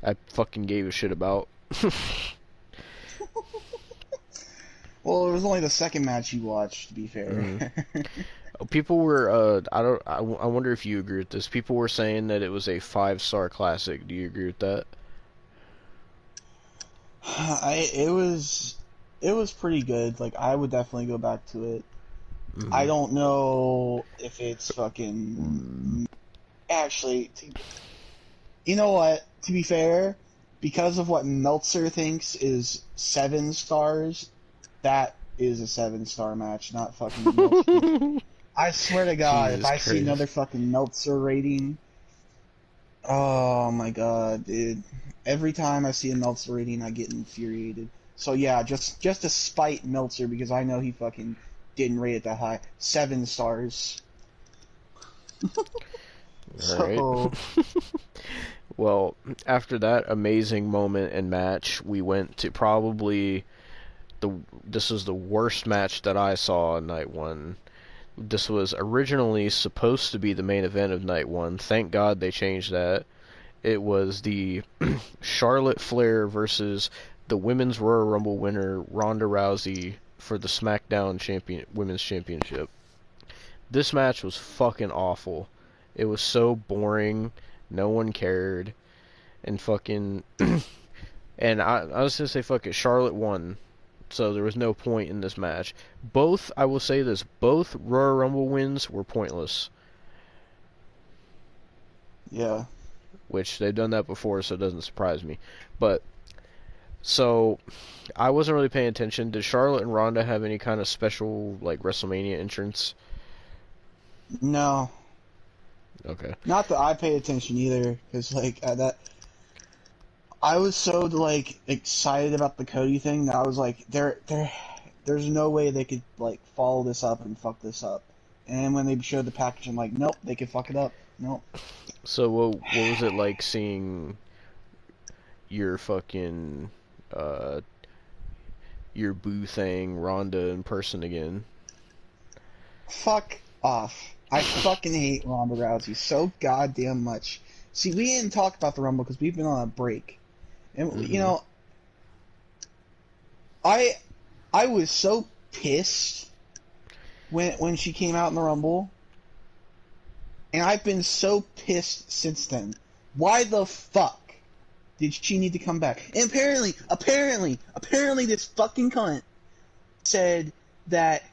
I fucking gave a shit about. Well, it was only the second match you watched, to be fair. Mm-hmm. People were, I wonder if you agree with this. People were saying that it was a 5-star classic. Do you agree with that? It was pretty good. Like, I would definitely go back to it. Mm-hmm. I don't know if it's fucking... Actually, you know what? To be fair, because of what Meltzer thinks is 7 stars, that is a 7-star match, not fucking Meltzer. I swear to God, Jesus if I Christ. see another fucking Meltzer rating, oh my God, dude. Every time I see a Meltzer rating, I get infuriated. So yeah, just to spite Meltzer, because I know he fucking didn't rate it that high. 7 stars. So... Well, after that amazing moment and match, we went to probably this was the worst match that I saw on night 1. This was originally supposed to be the main event of night 1. Thank God they changed that. It was the Charlotte Flair versus the Women's Royal Rumble winner Ronda Rousey for the SmackDown Women's Championship. This match was fucking awful. It was so boring. No one cared. And fucking... and I was gonna say, fuck it, Charlotte won. So there was no point in this match. I will say this, both Royal Rumble wins were pointless. Yeah. Which they've done that before, so it doesn't surprise me. But, so, I wasn't really paying attention. Did Charlotte and Ronda have any kind of special, like, WrestleMania entrance? No. Okay. Not that I pay attention either, because, like, I was so, like, excited about the Cody thing that I was like, there's no way they could, like, follow this up and fuck this up. And when they showed the package, I'm like, nope, they could fuck it up. Nope. So, what was it like seeing your fucking, your boo thing, Ronda, in person again? Fuck off. I fucking hate Ronda Rousey so goddamn much. See, we didn't talk about the Rumble because we've been on a break. And, you know, I was so pissed when she came out in the Rumble. And I've been so pissed since then. Why the fuck did she need to come back? And apparently this fucking cunt said that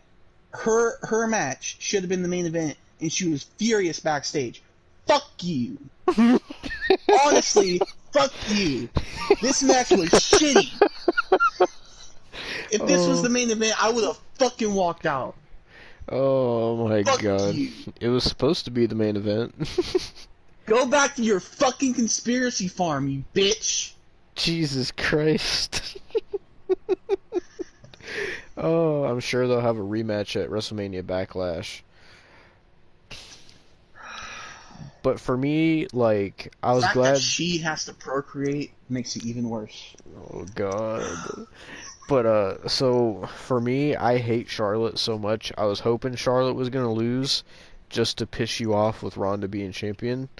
her match should have been the main event, and she was furious backstage. Fuck you. Honestly, fuck you. This match was shitty. If this was the main event, I would have fucking walked out. Oh my Fuck God. you. It was supposed to be the main event. Go back to your fucking conspiracy farm, you bitch. Jesus Christ. Oh, I'm sure they'll have a rematch at WrestleMania Backlash. But for me, like, I was The fact glad... that she has to procreate makes it even worse. Oh, God. But, so, for me, I hate Charlotte so much. I was hoping Charlotte was going to lose just to piss you off with Ronda being champion.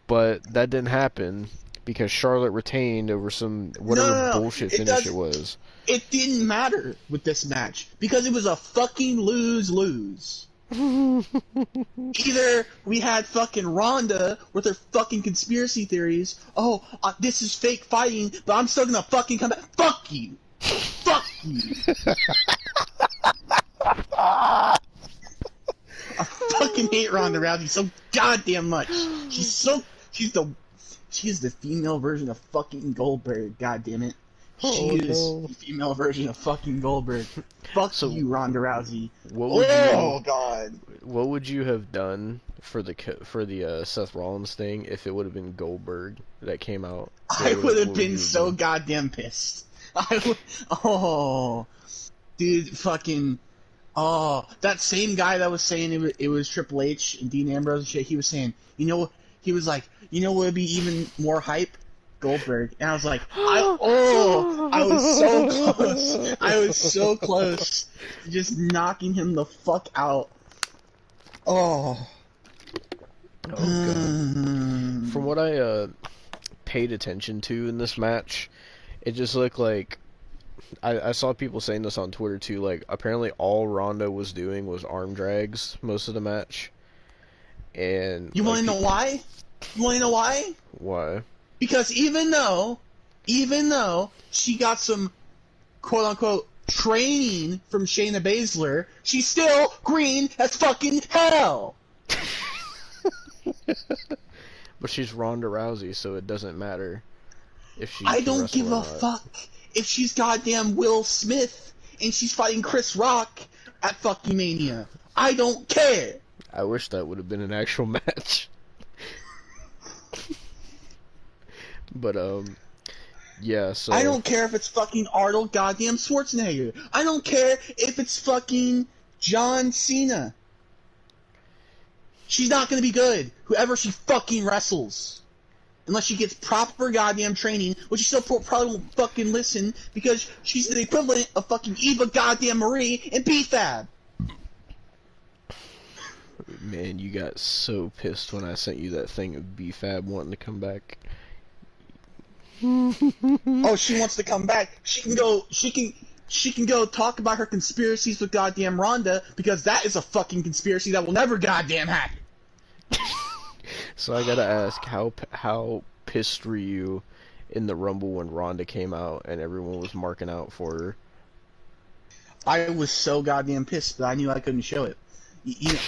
But that didn't happen because Charlotte retained over some whatever bullshit finish it was. It didn't matter with this match because it was a fucking lose-lose. Either we had fucking Ronda with her fucking conspiracy theories. Oh, this is fake fighting, but I'm still gonna fucking come back. Fuck you. Fuck you. I fucking hate Ronda Rousey so goddamn much. She's the female version of fucking Goldberg. God damn it. She is no. the female version of fucking Goldberg. Fuck So, you, Ronda Rousey. What would God. what would you have done for the Seth Rollins thing if it would have been Goldberg that came out? I would have what been you so done? goddamn pissed. Dude, fucking, that same guy that was saying it was Triple H and Dean Ambrose and shit, he was saying, he was like, what would be even more hype? Goldberg. And I was like, I was so close. I was so close to just knocking him the fuck out. Oh. Oh god. From what I paid attention to in this match, it just looked like I saw people saying this on Twitter too, like apparently all Ronda was doing was arm drags most of the match. And You wanna know why? You wanna know why? Why? Because even though she got some quote unquote training from Shayna Baszler, she's still green as fucking hell. But she's Ronda Rousey, so it doesn't matter if she. I don't give a fuck if she's goddamn Will Smith and she's fighting Chris Rock at fucking Mania. I don't care. I wish that would have been an actual match. But yeah. So I don't care if it's fucking Arnold goddamn Schwarzenegger. I don't care if it's fucking John Cena. She's not gonna be good, whoever she fucking wrestles. Unless she gets proper goddamn training, which she still probably won't fucking listen, because she's the equivalent of fucking Eva goddamn Marie in BFAB. Man, you got so pissed when I sent you that thing of BFAB wanting to come back. Oh, she wants to come back. She can go talk about her conspiracies with goddamn Ronda, because that is a fucking conspiracy that will never goddamn happen. So I gotta ask, how pissed were you in the Rumble when Ronda came out and everyone was marking out for her? I was so goddamn pissed, but I knew I couldn't show it.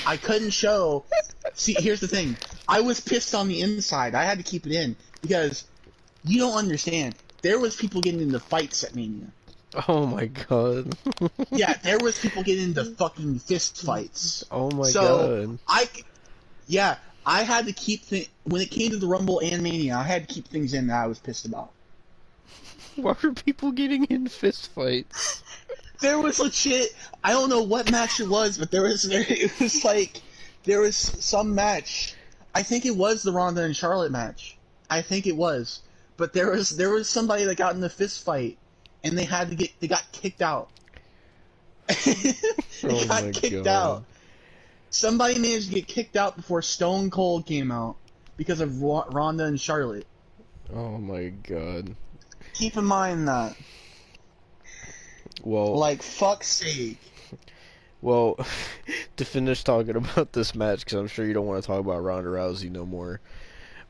I couldn't show. See, here's the thing. I was pissed on the inside. I had to keep it in because you don't understand. There was people getting into fights at Mania. Oh my god. Yeah, there was people getting into fucking fist fights. Oh my god. So I had to keep when it came to the Rumble and Mania, I had to keep things in that I was pissed about. Why were people getting in fist fights? There was legit. I don't know what match it was, but there was some match. I think it was the Ronda and Charlotte match. I think it was, but there was somebody that got in the fist fight, and they got kicked out. They got kicked out. Somebody managed to get kicked out before Stone Cold came out because of Ronda and Charlotte. Oh my god. Keep in mind that. Well, like, fuck's sake. Well, to finish talking about this match, because I'm sure you don't want to talk about Ronda Rousey no more,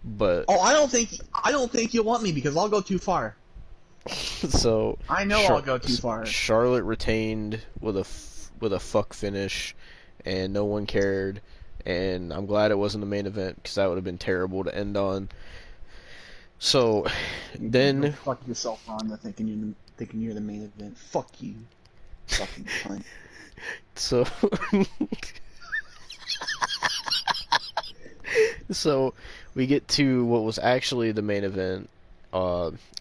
but... Oh, I don't think you'll want me, because I'll go too far. So... I know I'll go too far. Charlotte retained with a fuck finish, and no one cared, and I'm glad it wasn't the main event, because that would have been terrible to end on. So, then... Go fuck yourself, Ronda, thinking you're the main event. Fuck you. Fucking cunt. So... So, we get to what was actually the main event.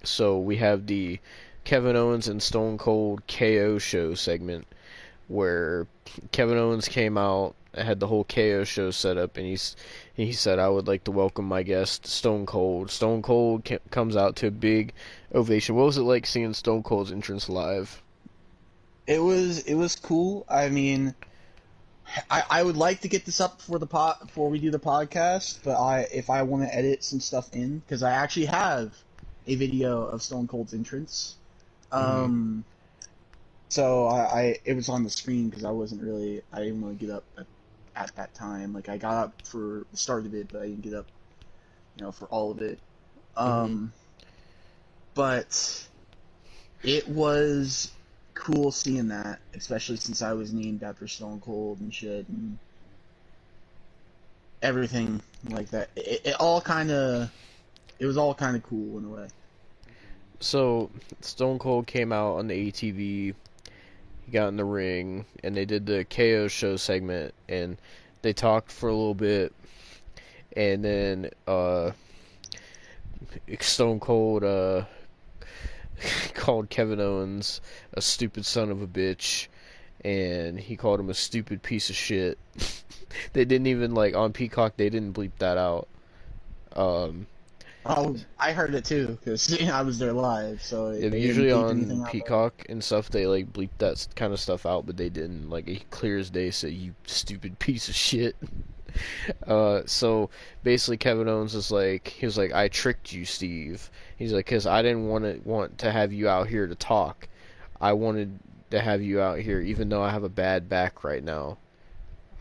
So, we have the Kevin Owens and Stone Cold KO show segment, where Kevin Owens came out, had the whole KO show set up, and he said, "I would like to welcome my guest, Stone Cold." Stone Cold comes out to a big ovation. What was it like seeing Stone Cold's entrance live? It was cool. I mean, I would like to get this up before we do the podcast, but if I want to edit some stuff in, because I actually have a video of Stone Cold's entrance. So it was on the screen because I didn't want to get up at that time. Like, I got up for the start of it, but I didn't get up, for all of it. But it was cool seeing that, especially since I was named after Stone Cold and shit and everything like that. It was all kind of cool in a way. So Stone Cold came out on the ATV. He got in the ring, and they did the KO show segment, and they talked for a little bit, and then Stone Cold called Kevin Owens a stupid son of a bitch, and he called him a stupid piece of shit. They didn't even, like, on Peacock, they didn't bleep that out. Oh, I heard it too, because I was there live, so they Usually didn't bleep anything on out Peacock and stuff, they, like, bleep that kind of stuff out, but they didn't. Like, he clear as day said, "You stupid piece of shit." So basically Kevin Owens is like, he was like, "I tricked you, Steve." He's like, "'Cause I didn't want to have you out here to talk. I wanted to have you out here, even though I have a bad back right now.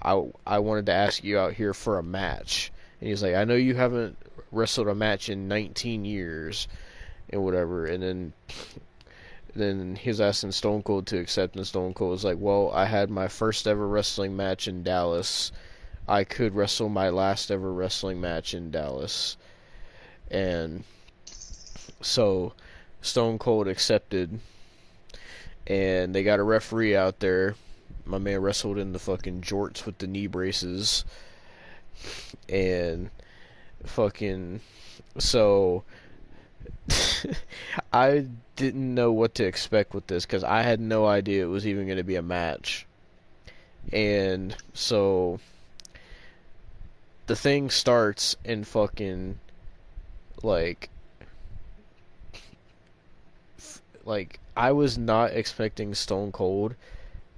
I wanted to ask you out here for a match." And he's like, "I know you haven't wrestled a match in 19 years and whatever." And then he was asking Stone Cold to accept, and Stone Cold was like, "Well, I had my first ever wrestling match in Dallas. I could wrestle my last ever wrestling match in Dallas." And so Stone Cold accepted, and they got a referee out there. My man wrestled in the fucking jorts with the knee braces, and fucking so I didn't know what to expect with this, because I had no idea it was even going to be a match. And so the thing starts, and fucking like I was not expecting Stone Cold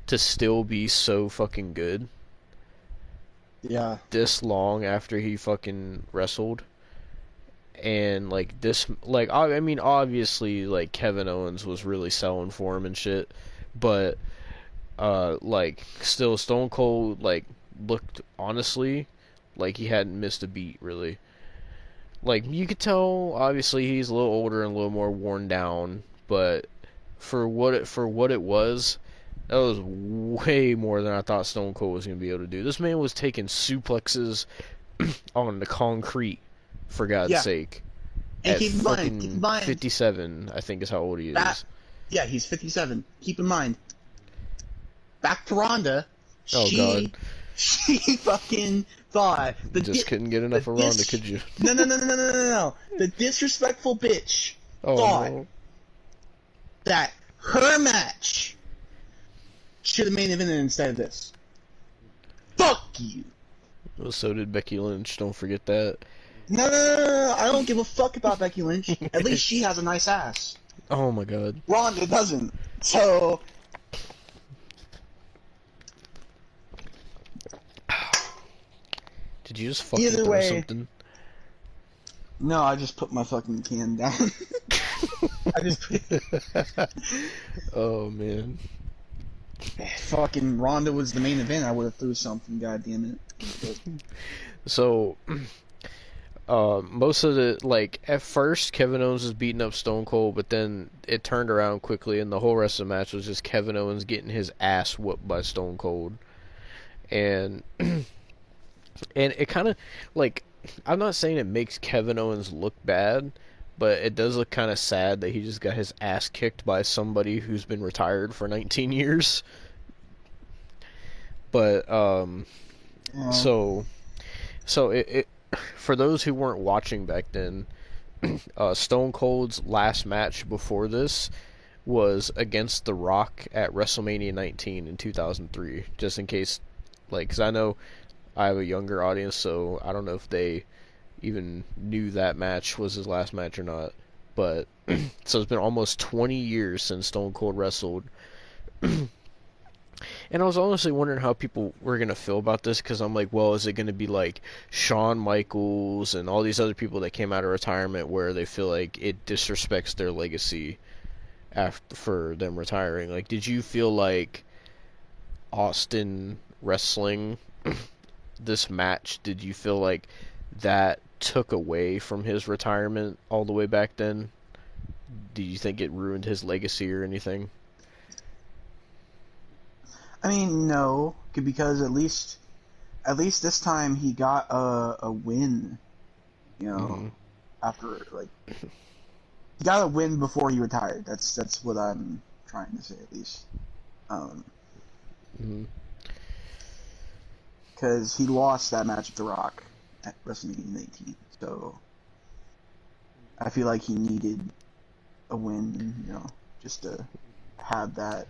to still be so fucking good Yeah. this long after he fucking wrestled. And like this, like, I mean, obviously, like, Kevin Owens was really selling for him and shit, but like, still Stone Cold, like, looked honestly like he hadn't missed a beat, really. Like, you could tell obviously he's a little older and a little more worn down, but for what it was, that was way more than I thought Stone Cold was going to be able to do. This man was taking suplexes on the concrete, for God's sake. And At keep fucking in mind, 57, I think is how old he is. Yeah, he's 57. Keep in mind, back to Ronda, Oh, God. she fucking thought... Just couldn't get enough of Ronda, could you? No. The disrespectful bitch Oh, thought no. that her match should have main evented instead of this. Fuck you. Well, so did Becky Lynch, don't forget that. No. I don't give a fuck about Becky Lynch. At least she has a nice ass. Oh my God. Ronda doesn't. So... Did you just fucking Either throw way- something? No, I just put my fucking can down. I just Oh, man. fucking Ronda was the main event. I would have threw something. God damn it. So, most of the, like, at first, Kevin Owens was beating up Stone Cold, but then it turned around quickly, and the whole rest of the match was just Kevin Owens getting his ass whooped by Stone Cold. And, and it kind of, like, I'm not saying it makes Kevin Owens look bad, but it does look kind of sad that he just got his ass kicked by somebody who's been retired for 19 years. But, so it for those who weren't watching back then, Stone Cold's last match before this was against The Rock at WrestleMania 19 in 2003. Just in case, like, because I know I have a younger audience, so I don't know if they even knew that match was his last match or not. But so it's been almost 20 years since Stone Cold wrestled. And I was honestly wondering how people were going to feel about this, because I'm like, well, is it going to be like Shawn Michaels and all these other people that came out of retirement where they feel like it disrespects their legacy for them retiring? Like, did you feel like Austin wrestling this match, did you feel like that took away from his retirement all the way back then? Do you think it ruined his legacy or anything? I mean, no, because at least this time he got a win, you know, after, like, he got to win before he retired. That's what I'm trying to say, at least. Because he lost that match with The Rock at WrestleMania 19, so I feel like he needed a win, you know, just to have that.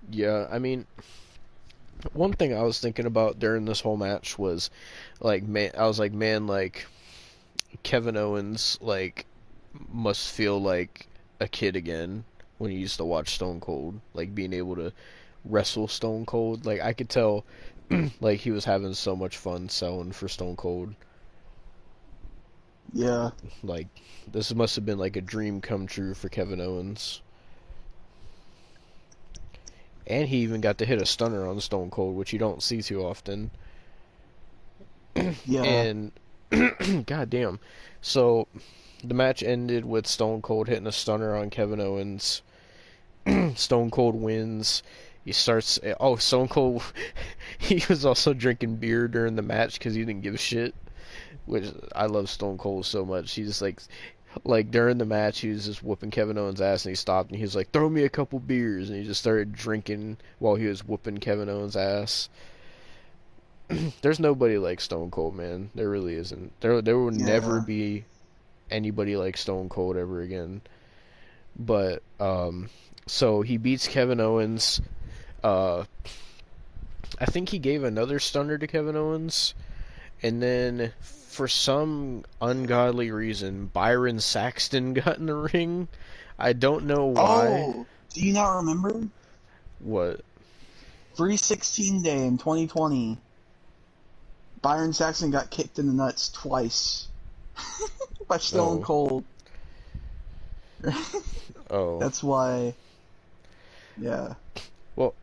Yeah, I mean, one thing I was thinking about during this whole match was, like, man, I was like, man, like, Kevin Owens, like, must feel like a kid again when he used to watch Stone Cold, like, being able to wrestle Stone Cold. Like, I could tell, like, he was having so much fun selling for Stone Cold. Yeah. Like, this must have been, like, a dream come true for Kevin Owens. And he even got to hit a stunner on Stone Cold, which you don't see too often. Yeah. And, goddamn. So, the match ended with Stone Cold hitting a stunner on Kevin Owens. Stone Cold wins. He starts... Oh, Stone Cold... he was also drinking beer during the match because he didn't give a shit. Which, I love Stone Cold so much. He's like during the match, he was just whooping Kevin Owens' ass, and he stopped, and he was like, throw me a couple beers, and he just started drinking while he was whooping Kevin Owens' ass. There's nobody like Stone Cold, man. There really isn't. There will never be anybody like Stone Cold ever again. But, so he beats Kevin Owens. I think he gave another stunner to Kevin Owens, and then for some ungodly reason, Byron Saxton got in the ring. I don't know why. Oh, do you not remember? What? 316 Day in 2020. Byron Saxton got kicked in the nuts twice by Stone Cold. Oh. That's why. Yeah. Well,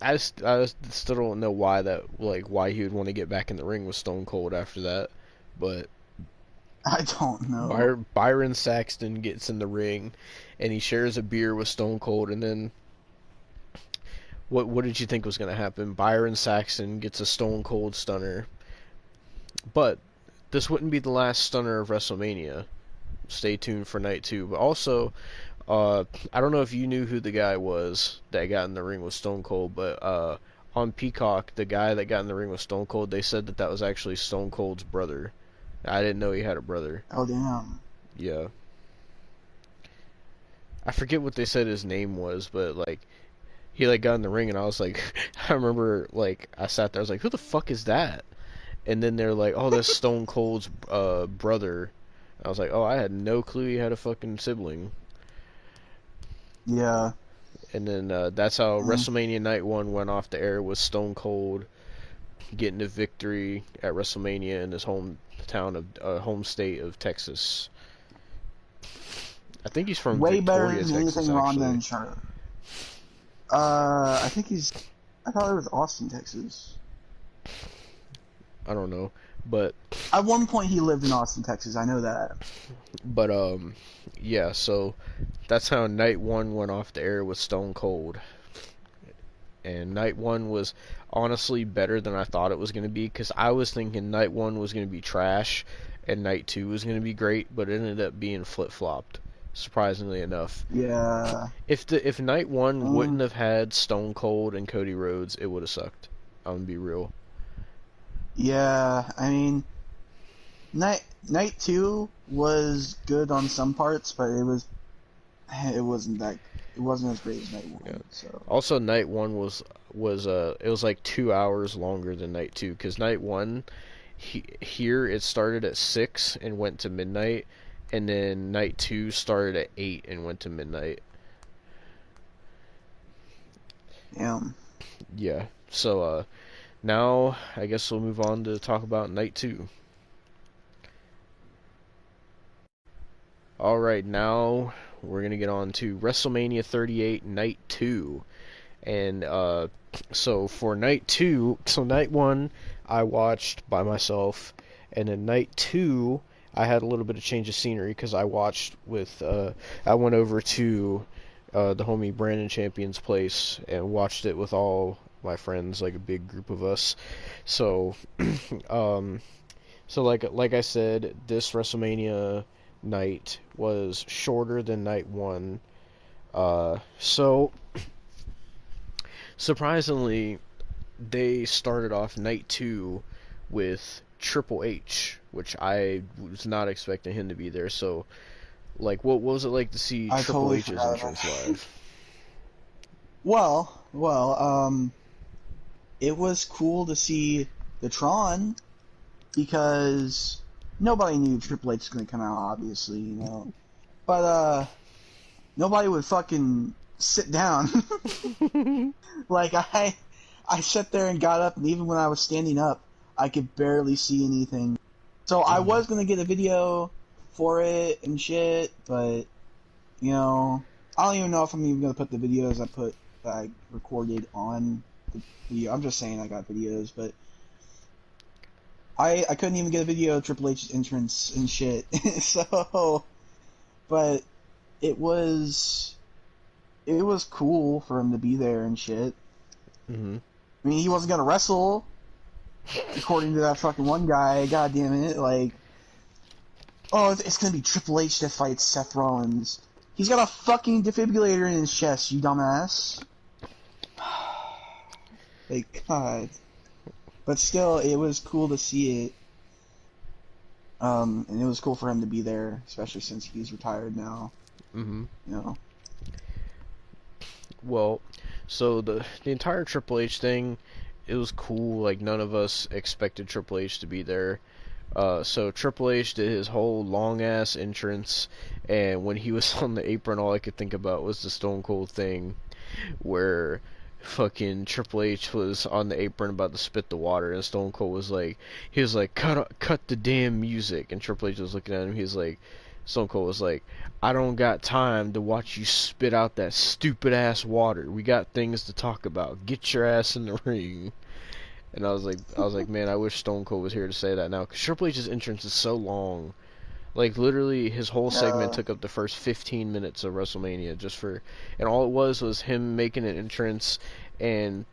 I still don't know why why he would want to get back in the ring with Stone Cold after that, but I don't know. Byron Saxton gets in the ring, and he shares a beer with Stone Cold, and then what did you think was going to happen? Byron Saxton gets a Stone Cold stunner, but this wouldn't be the last stunner of WrestleMania. Stay tuned for night 2, but also. I don't know if you knew who the guy was that got in the ring with Stone Cold, but on Peacock, the guy that got in the ring with Stone Cold, they said that was actually Stone Cold's brother. I didn't know he had a brother. Oh, damn. Yeah. I forget what they said his name was, but, like, he, like, got in the ring, and I was like, I remember, like, I sat there, I was like, who the fuck is that? And then they're like, oh, that's Stone Cold's brother. I was like, oh, I had no clue he had a fucking sibling. Yeah. And then that's how WrestleMania Night 1 went off the air, with Stone Cold getting the victory at WrestleMania in his home state of Texas. I think he's from way Victoria, better than Texas, anything Ronda actually. and Charlotte. I thought it was Austin, Texas. I don't know, but at one point he lived in Austin, Texas. I know that. But yeah. So that's how Night 1 went off the air with Stone Cold. And Night 1 was honestly better than I thought it was going to be, because I was thinking Night 1 was going to be trash and Night 2 was going to be great, but it ended up being flip-flopped, surprisingly enough. Yeah. If Night 1 wouldn't have had Stone Cold and Cody Rhodes, it would have sucked. I'm going to be real. Yeah, I mean, Night 2 was good on some parts, but it wasn't as great as Night 1. Yeah. So. Also, Night 1 was it was like 2 hours longer than Night 2, because Night 1 here it started at 6 and went to midnight, and then Night 2 started at 8 and went to midnight. Damn. Yeah. So now I guess we'll move on to talk about Night 2. Alright, now we're going to get on to WrestleMania 38 Night 2. And so for Night 2, so Night 1 I watched by myself, and then Night 2 I had a little bit of change of scenery, because I watched with I went over to the homie Brandon Champion's place and watched it with all my friends, like a big group of us. So So like I said, this WrestleMania night was shorter than night one. So surprisingly, they started off night two with Triple H, which I was not expecting him to be there. So, like, what was it like to see I Triple totally H's forgot entrance about that. live? Well, it was cool to see the Tron because nobody knew Triple H was gonna come out, obviously, you know. But nobody would fucking sit down. Like I sat there and got up, and even when I was standing up, I could barely see anything. So I Mhm. was gonna get a video for it and shit, but you know, I don't even know if I'm even gonna put the videos that I recorded on the video. I'm just saying I got videos, but I couldn't even get a video of Triple H's entrance and shit. So, but it was cool for him to be there and shit. Mhm. I mean, he wasn't gonna wrestle, according to that fucking one guy. God damn it! Like, oh, it's gonna be Triple H that fights Seth Rollins. He's got a fucking defibrillator in his chest, you dumbass. Like, God. But still, it was cool to see it. And it was cool for him to be there, especially since he's retired now. Mhm. You know. Well, so the entire Triple H thing, it was cool. Like none of us expected Triple H to be there. So Triple H did his whole long ass entrance, and when he was on the apron, all I could think about was the Stone Cold thing, where fucking Triple H was on the apron about to spit the water, and Stone Cold was like, he was like, cut the damn music, and Triple H was looking at him, he was like, Stone Cold was like, I don't got time to watch you spit out that stupid ass water. We got things to talk about. Get your ass in the ring. And I was like, man, I wish Stone Cold was here to say that now, because Triple H's entrance is so long. Like literally, his whole segment took up the first 15 minutes of WrestleMania just for, and all it was him making an entrance, and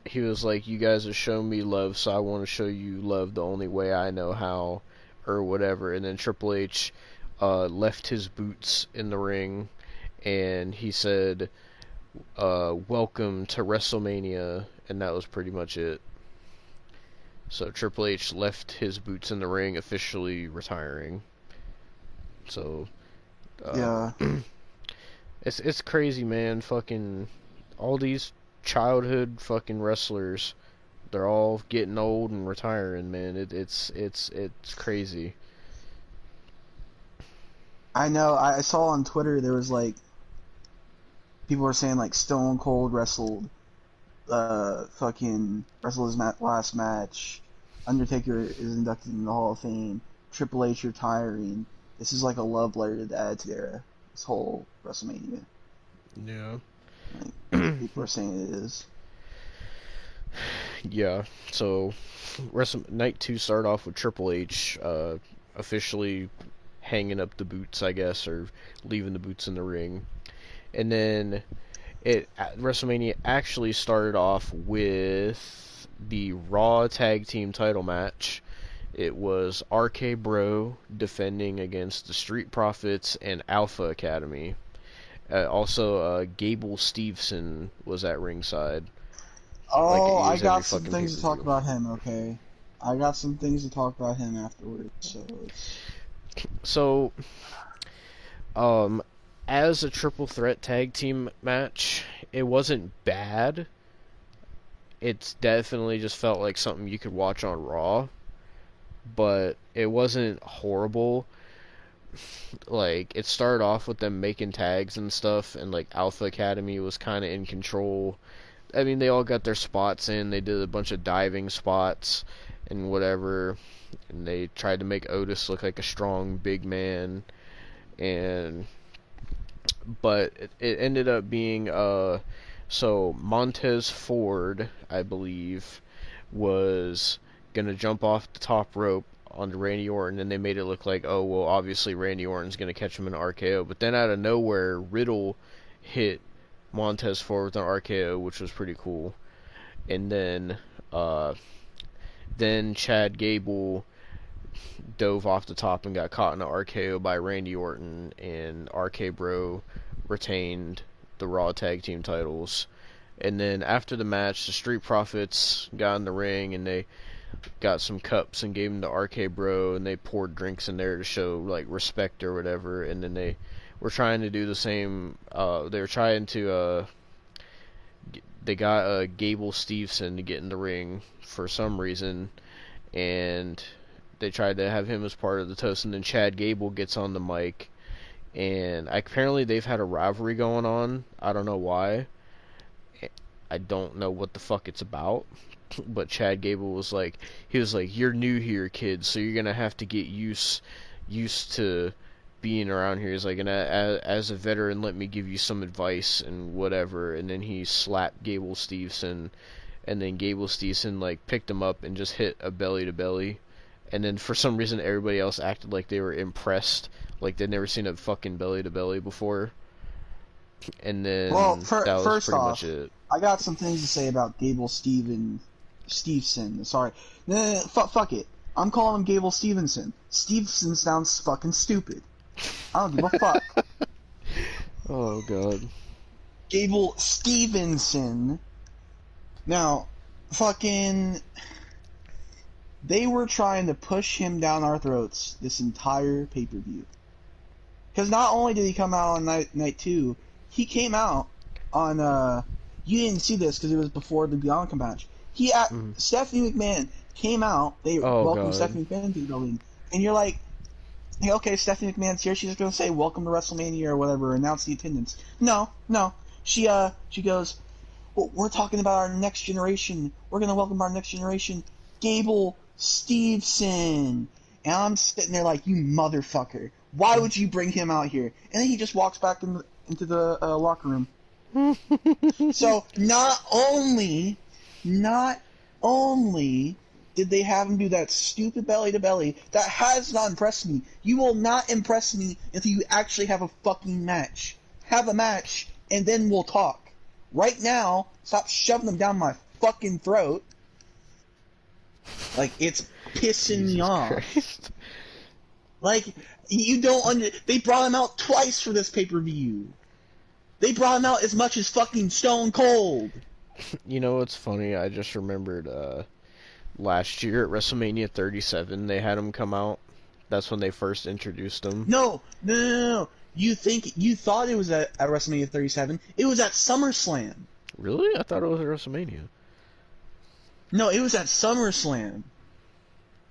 he was like, "You guys have shown me love, so I want to show you love the only way I know how," or whatever. And then Triple H left his boots in the ring, and he said, "Welcome to WrestleMania," and that was pretty much it. So Triple H left his boots in the ring, officially retiring. So, Yeah. it's crazy, man. Fucking all these childhood fucking wrestlers, they're all getting old and retiring, man. It's crazy. I know. I saw on Twitter there was like people were saying like Stone Cold fucking wrestled his last match. Undertaker is inducted in the Hall of Fame. Triple H retiring. This is like a love letter to the Attitude Era. This whole WrestleMania. Yeah. Like, people are saying it is. Yeah. So, night two started off with Triple H officially hanging up the boots, I guess, or leaving the boots in the ring, and then WrestleMania actually started off with the Raw Tag Team title match. It was RK Bro defending against the Street Profits and Alpha Academy. Also, Gable Steveson was at ringside. Like Oh, he I is every got some fucking things to talk pay-per-view. about him, okay? I got some things to talk about him afterwards, so it's... So, um, as a triple threat tag team match, it wasn't bad. It's definitely just felt like something you could watch on Raw, but it wasn't horrible. Like it started off with them making tags and stuff, and like Alpha Academy was kind of in control. I mean, they all got their spots in. They did a bunch of diving spots and whatever, and they tried to make Otis look like a strong big man. And but it ended up being so Montez Ford, I believe, was gonna jump off the top rope onto Randy Orton, and they made it look like, oh well, obviously Randy Orton's gonna catch him in an RKO. But then out of nowhere, Riddle hit Montez Ford with an RKO, which was pretty cool. And then Chad Gable dove off the top and got caught in an RKO by Randy Orton, and RK Bro retained the Raw Tag Team titles. And then after the match, the Street Profits got in the ring and they got some cups and gave them to RK Bro, and they poured drinks in there to show like respect or whatever. And then they were trying to do the same. They were trying to. They got Gable Steveson to get in the ring for some reason, and they tried to have him as part of the toast. And then Chad Gable gets on the mic, and apparently they've had a rivalry going on. I don't know why. I don't know what the fuck it's about, but Chad Gable was like, you're new here, kid, so you're gonna have to get used to being around here. He's like, and as a veteran, let me give you some advice and whatever. And then he slapped Gable Steveson, and then Gable Steveson like picked him up and just hit a belly to belly. And then for some reason everybody else acted like they were impressed, like they'd never seen a fucking belly to belly before. And then that was first pretty off, much it. I got some things to say about Gable Steveson. Sorry. No, fuck it. I'm calling him Gable Stevenson. Stevenson sounds fucking stupid. I don't give a fuck. Oh, God. Gable Stevenson. Now, fucking... They were trying to push him down our throats this entire pay-per-view. Because not only did he come out on night 2, he came out on... you didn't see this because it was before the Bianca match. Stephanie McMahon came out. They welcomed Stephanie McMahon to the building. And you're like, hey, okay, Stephanie McMahon's here. She's going to say, welcome to WrestleMania or whatever, announce the attendance. No. She goes, well, we're talking about our next generation. We're going to welcome our next generation, Gable Steveson. And I'm sitting there like, you motherfucker. Why would you bring him out here? And then he just walks back into the locker room. So not only did they have him do that stupid belly to belly, that has not impressed me. You will not impress me until you actually have a fucking match. Have a match, and then we'll talk. Right now, stop shoving them down my fucking throat. Like, it's pissing me off. Christ. Like, you don't they brought him out twice for this pay-per-view. They brought him out as much as fucking Stone Cold. You know what's funny? I just remembered last year at WrestleMania 37, they had him come out. That's when they first introduced him. No. You thought it was at WrestleMania 37. It was at SummerSlam. Really? I thought it was at WrestleMania. No, it was at SummerSlam.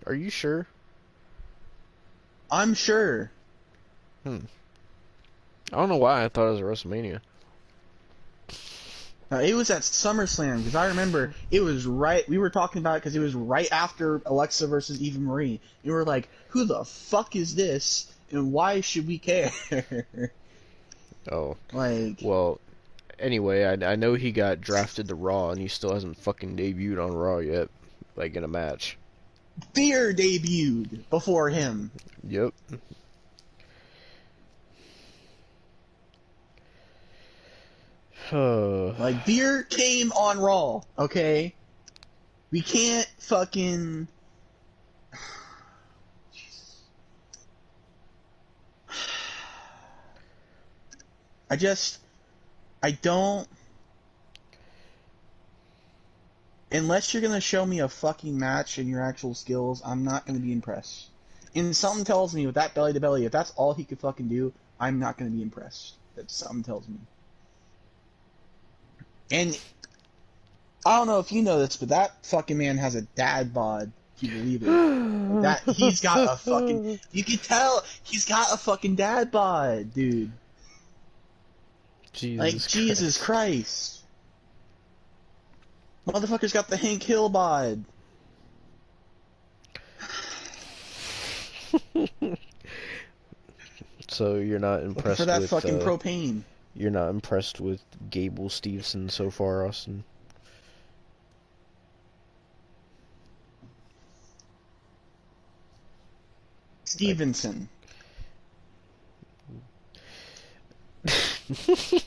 Are you sure? I'm sure. I don't know why I thought it was at WrestleMania. It was at SummerSlam, because I remember it was right... We were talking about it because it was right after Alexa versus Eva Marie. And we were like, who the fuck is this? And why should we care? Oh. Like... Well, anyway, I know he got drafted to Raw, and he still hasn't fucking debuted on Raw yet. Like, in a match. Fear debuted before him. Yep. Like, Veer came on Raw, okay? We can't fucking... I don't... Unless you're gonna show me a fucking match and your actual skills, I'm not gonna be impressed. And something tells me with that belly to belly, if that's all he could fucking do, I'm not gonna be impressed. That something tells me. And I don't know if you know this, but that fucking man has a dad bod. If you believe it, that he's got a fucking. You can tell he's got a fucking dad bod, dude. Jesus Christ. Motherfucker's got the Hank Hill bod. So you're not impressed for that with fucking propane. You're not impressed with Gable Steveson so far, Austin? Stevenson.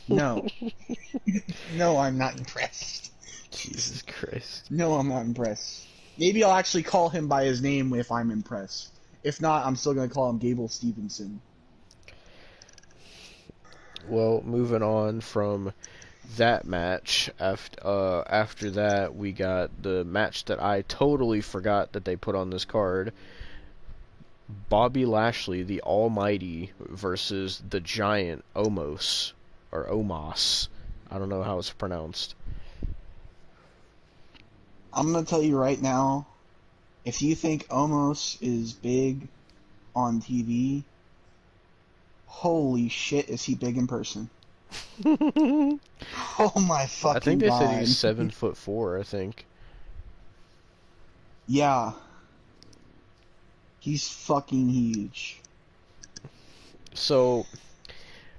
No. No, I'm not impressed. Jesus Christ. No, I'm not impressed. Maybe I'll actually call him by his name if I'm impressed. If not, I'm still gonna call him Gable Stevenson. Well, moving on from that match, after that, we got the match that I totally forgot that they put on this card. Bobby Lashley, the Almighty, versus the Giant Omos, or Omos. I don't know how it's pronounced. I'm gonna tell you right now, if you think Omos is big on TV, holy shit, is he big in person? Oh my fucking god. I think they said he's 7'4", I think. Yeah. He's fucking huge. So,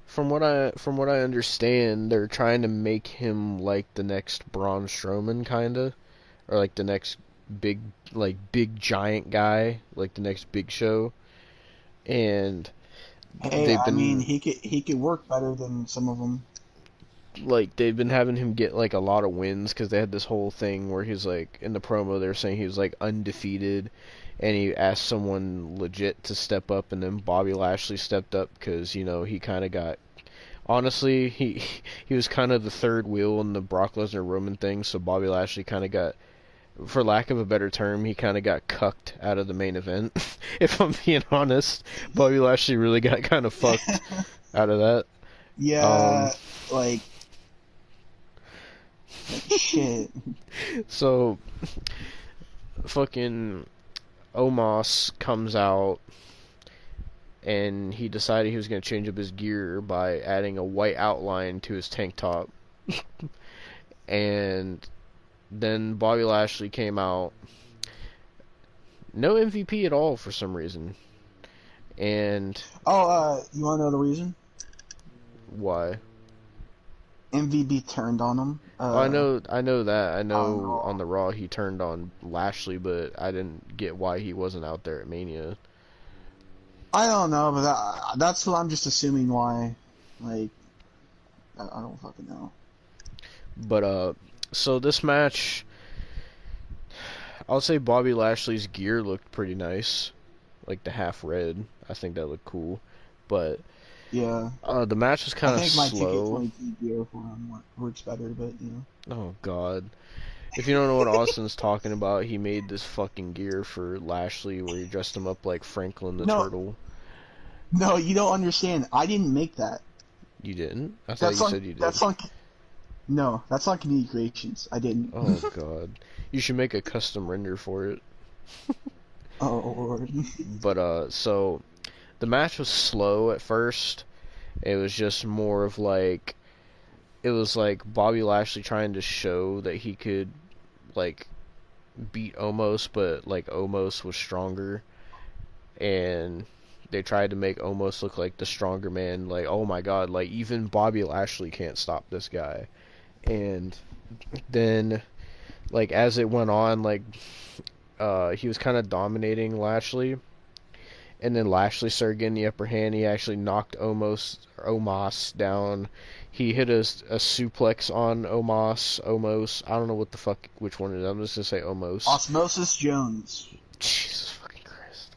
from what I understand, they're trying to make him like the next Braun Strowman, kinda, or like the next big giant guy, like the next Big Show, and Hey, I mean, he could work better than some of them. Like, they've been having him get like a lot of wins because they had this whole thing where he's like, in the promo they were saying he was like undefeated, and he asked someone legit to step up, and then Bobby Lashley stepped up because, you know, he kind of got, honestly, he was kind of the third wheel in the Brock Lesnar Roman thing, so Bobby Lashley kind of got, for lack of a better term, he kind of got cucked out of the main event. If I'm being honest, Bobby Lashley really got kind of fucked out of that. Yeah, like shit. So, fucking Omos comes out, and he decided he was going to change up his gear by adding a white outline to his tank top. And then Bobby Lashley came out. No MVP at all for some reason. And... you want to know the reason? Why? MVP turned on him. I know that. I know on the Raw he turned on Lashley, but I didn't get why he wasn't out there at Mania. I don't know, but that's what I'm just assuming why. Like, I don't fucking know. But, so this match, I'll say Bobby Lashley's gear looked pretty nice. Like the half red. I think that looked cool. But, yeah. The match was kind of slow. I think my gear for him works better, but, you know. Oh, God. If you don't know what Austin's talking about, he made this fucking gear for Lashley where he dressed him up like Franklin the Turtle. No, you don't understand. I didn't make that. You didn't? I thought you said you did. No, that's on Community Creations. I didn't. Oh, God. You should make a custom render for it. Oh, Lord. But, so, the match was slow at first. It was just more of like, it was like Bobby Lashley trying to show that he could, like, beat Omos, but, like, Omos was stronger. And they tried to make Omos look like the stronger man. Like, oh my God, like, even Bobby Lashley can't stop this guy. And then, like, as it went on, like, he was kind of dominating Lashley, and then Lashley started getting the upper hand. He actually knocked Omos down. He hit a suplex on Omos. I don't know what the fuck, which one it is. I'm just gonna say Omos. Osmosis Jones. Jesus fucking Christ.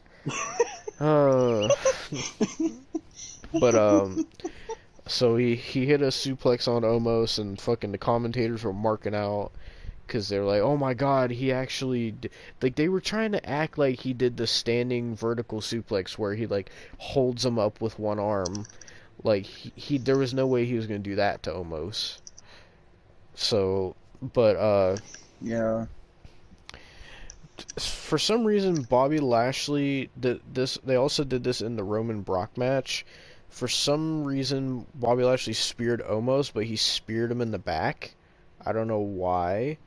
But, so he hit a suplex on Omos, and fucking the commentators were marking out, because they're like, oh my God, he actually... Like, they were trying to act like he did the standing vertical suplex, where he, like, holds him up with one arm. Like, there was no way he was going to do that to Omos. So, but, yeah. For some reason, Bobby Lashley did this. They also did this in the Roman Brock match. For some reason, Bobby Lashley speared Omos, but he speared him in the back. I don't know why.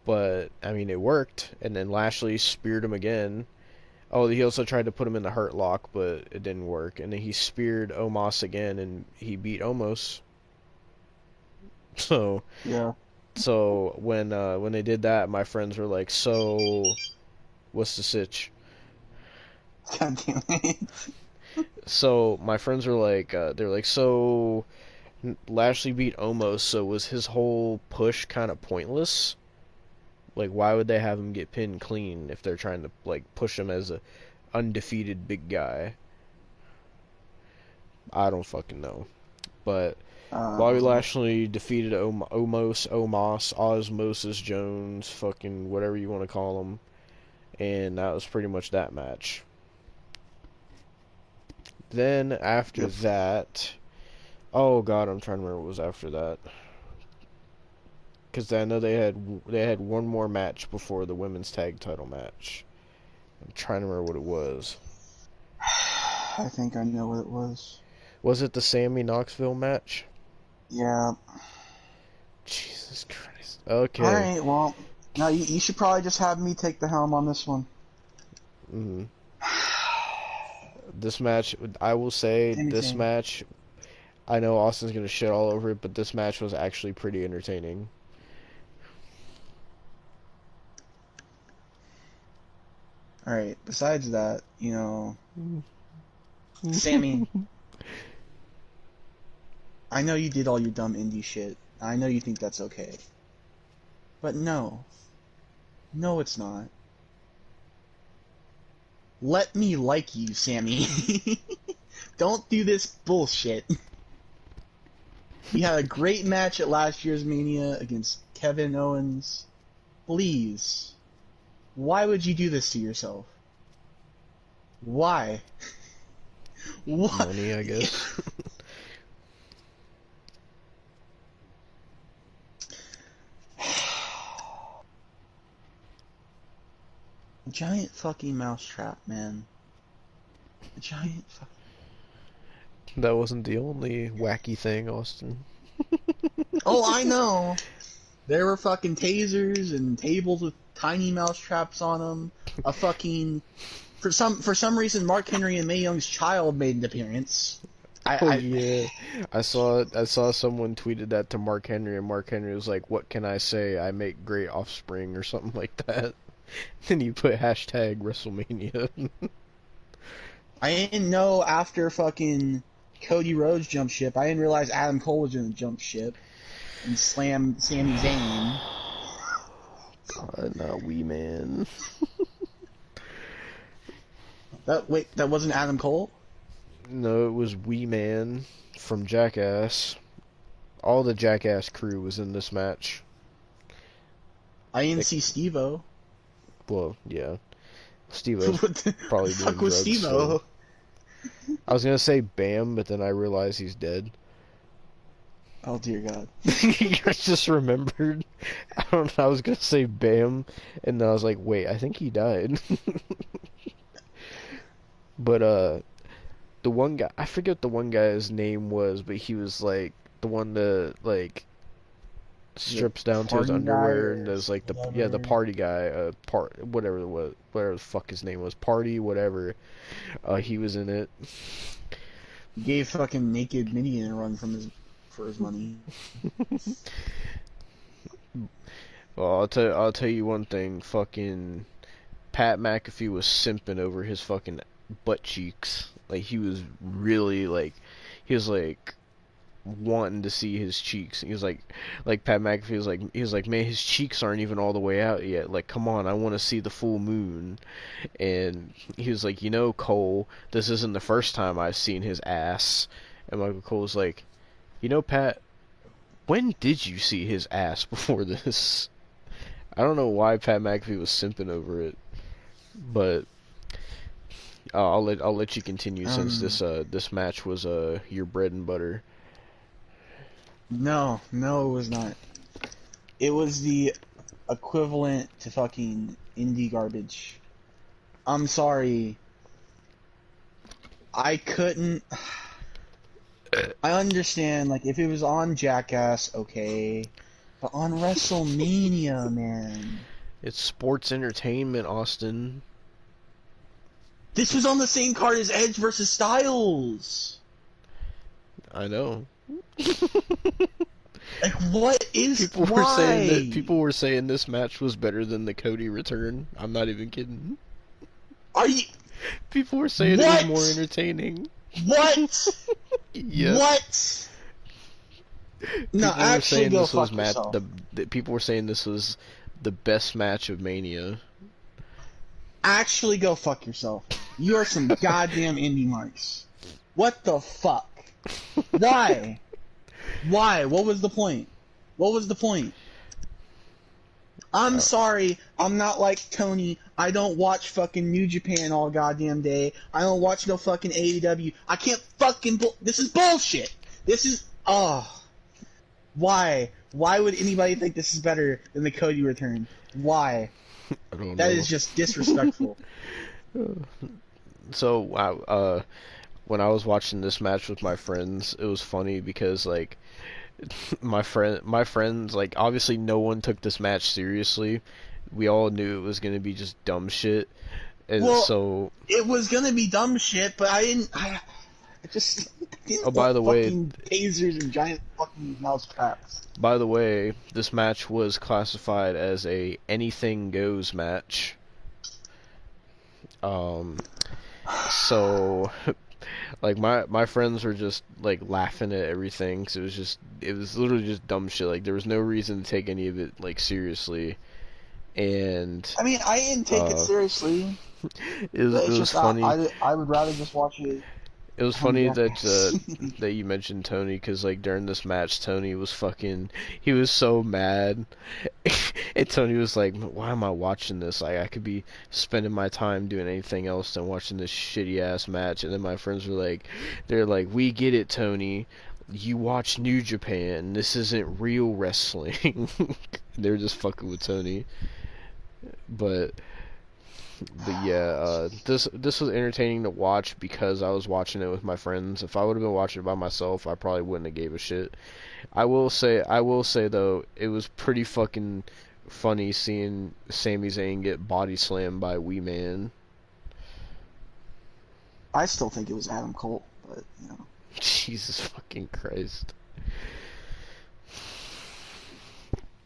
But, I mean, it worked. And then Lashley speared him again. Oh, he also tried to put him in the Hurt Lock, but it didn't work. And then he speared Omos again, and he beat Omos. So, yeah. So, when they did that, my friends were like, so, what's the sitch? God damn it. So, my friends were like, they're like, so, Lashley beat Omos, so was his whole push kind of pointless? Like, why would they have him get pinned clean if they're trying to, like, push him as a undefeated big guy? I don't fucking know. But Bobby Lashley defeated Osmosis Jones, fucking whatever you want to call him. And that was pretty much that match. Then, after that... Oh, God, I'm trying to remember what was after that. Because I know they had one more match before the women's tag title match. I'm trying to remember what it was. I think I know what it was. Was it the Sammy Knoxville match? Yeah. Jesus Christ. Okay. Alright, well, now you should probably just have me take the helm on this one. Mm-hmm. This match, I will say, this match, I know Austin's going to shit all over it, but this match was actually pretty entertaining. Alright, besides that, you know, Sammy, I know you did all your dumb indie shit. I know you think that's okay. But no. No, it's not. Let me like you, Sammy. Don't do this bullshit. You had a great match at last year's Mania against Kevin Owens. Please. Why would you do this to yourself? Why? What? Money, I guess. A giant fucking mousetrap, man. A giant fucking... That wasn't the only wacky thing, Austin. Oh, I know! There were fucking tasers and tables with tiny mousetraps on them. A fucking... For some reason, Mark Henry and Mae Young's child made an appearance. Yeah. I saw someone tweeted that to Mark Henry, and Mark Henry was like, "What can I say? I make great offspring," or something like that. Then you put hashtag WrestleMania. I didn't know after fucking Cody Rhodes jumped ship, I didn't realize Adam Cole was gonna jump ship and slam Sami Zayn. God, not Wee Man. That wasn't Adam Cole? No, it was Wee Man from Jackass. All the Jackass crew was in this match. I didn't see Steve-O. Well, yeah. Steve-O's What the probably doing fuck was drugs. Steve-O? I was gonna say Bam, but then I realized he's dead. Oh dear God. I just remembered. I was gonna say Bam, and then I was like, wait, I think he died. But, the one guy, I forget what the one guy's name was, but he was, like, the one that, like, strips down to his underwear and does, like, the party guy, whatever the fuck his name was, Party, whatever, he was in it. He gave fucking Naked Midian a run for his money. Well, I'll tell you one thing, fucking Pat McAfee was simping over his fucking butt cheeks. Like, he was really, like, he was, like, wanting to see his cheeks. He was like Pat McAfee was like, man, his cheeks aren't even all the way out yet. Like, come on, I want to see the full moon. And he was like, you know, Cole, this isn't the first time I've seen his ass. And Michael Cole was like, you know, Pat, when did you see his ass before this? I don't know why Pat McAfee was simping over it, but I'll let you continue since this match was your bread and butter. No, it was not. It was the equivalent to fucking indie garbage. I'm sorry. I couldn't... I understand, like, if it was on Jackass, okay. But on WrestleMania, man. It's sports entertainment, Austin. This was on the same card as Edge versus Styles. I know. Like, what is... People were saying this match was better than the Cody return. I'm not even kidding. Are you... People were saying it was more entertaining. What? Yeah. What? No, actually, go fuck yourself. People were saying this was the best match of Mania. Actually, go fuck yourself. You are some goddamn indie marks. What the fuck? Why? Why? What was the point? What was the point? I'm sorry, I'm not like Tony. I don't watch fucking New Japan all goddamn day. I don't watch no fucking AEW. I can't fucking... This is bullshit! This is... Oh. Why? Why would anybody think this is better than the Cody return? Why? I don't know. That is just disrespectful. So, wow, when I was watching this match with my friends, it was funny because, like, my friends, like, obviously no one took this match seriously. We all knew it was gonna be just dumb shit, and Well, so it was gonna be dumb shit, but I didn't Oh, by the way, fucking tasers and giant fucking mouse traps. by the way, this match was classified as a anything goes match. So, like, my friends were just, like, laughing at everything, because it was literally just dumb shit. Like, there was no reason to take any of it, like, seriously. And I mean, I didn't take it seriously. it was funny. I would rather just watch it. It was funny that that you mentioned Tony, because, like, during this match, Tony was he was so mad. And Tony was like, why am I watching this? Like, I could be spending my time doing anything else than watching this shitty ass match. And then my friends were like, we get it, Tony. You watch New Japan. This isn't real wrestling. They were just fucking with Tony. But yeah, this was entertaining to watch because I was watching it with my friends. If I would have been watching it by myself, I probably wouldn't have gave a shit. I will say though, it was pretty fucking funny seeing Sami Zayn get body slammed by Wee Man. I still think it was Adam Cole, but you know. Jesus fucking Christ.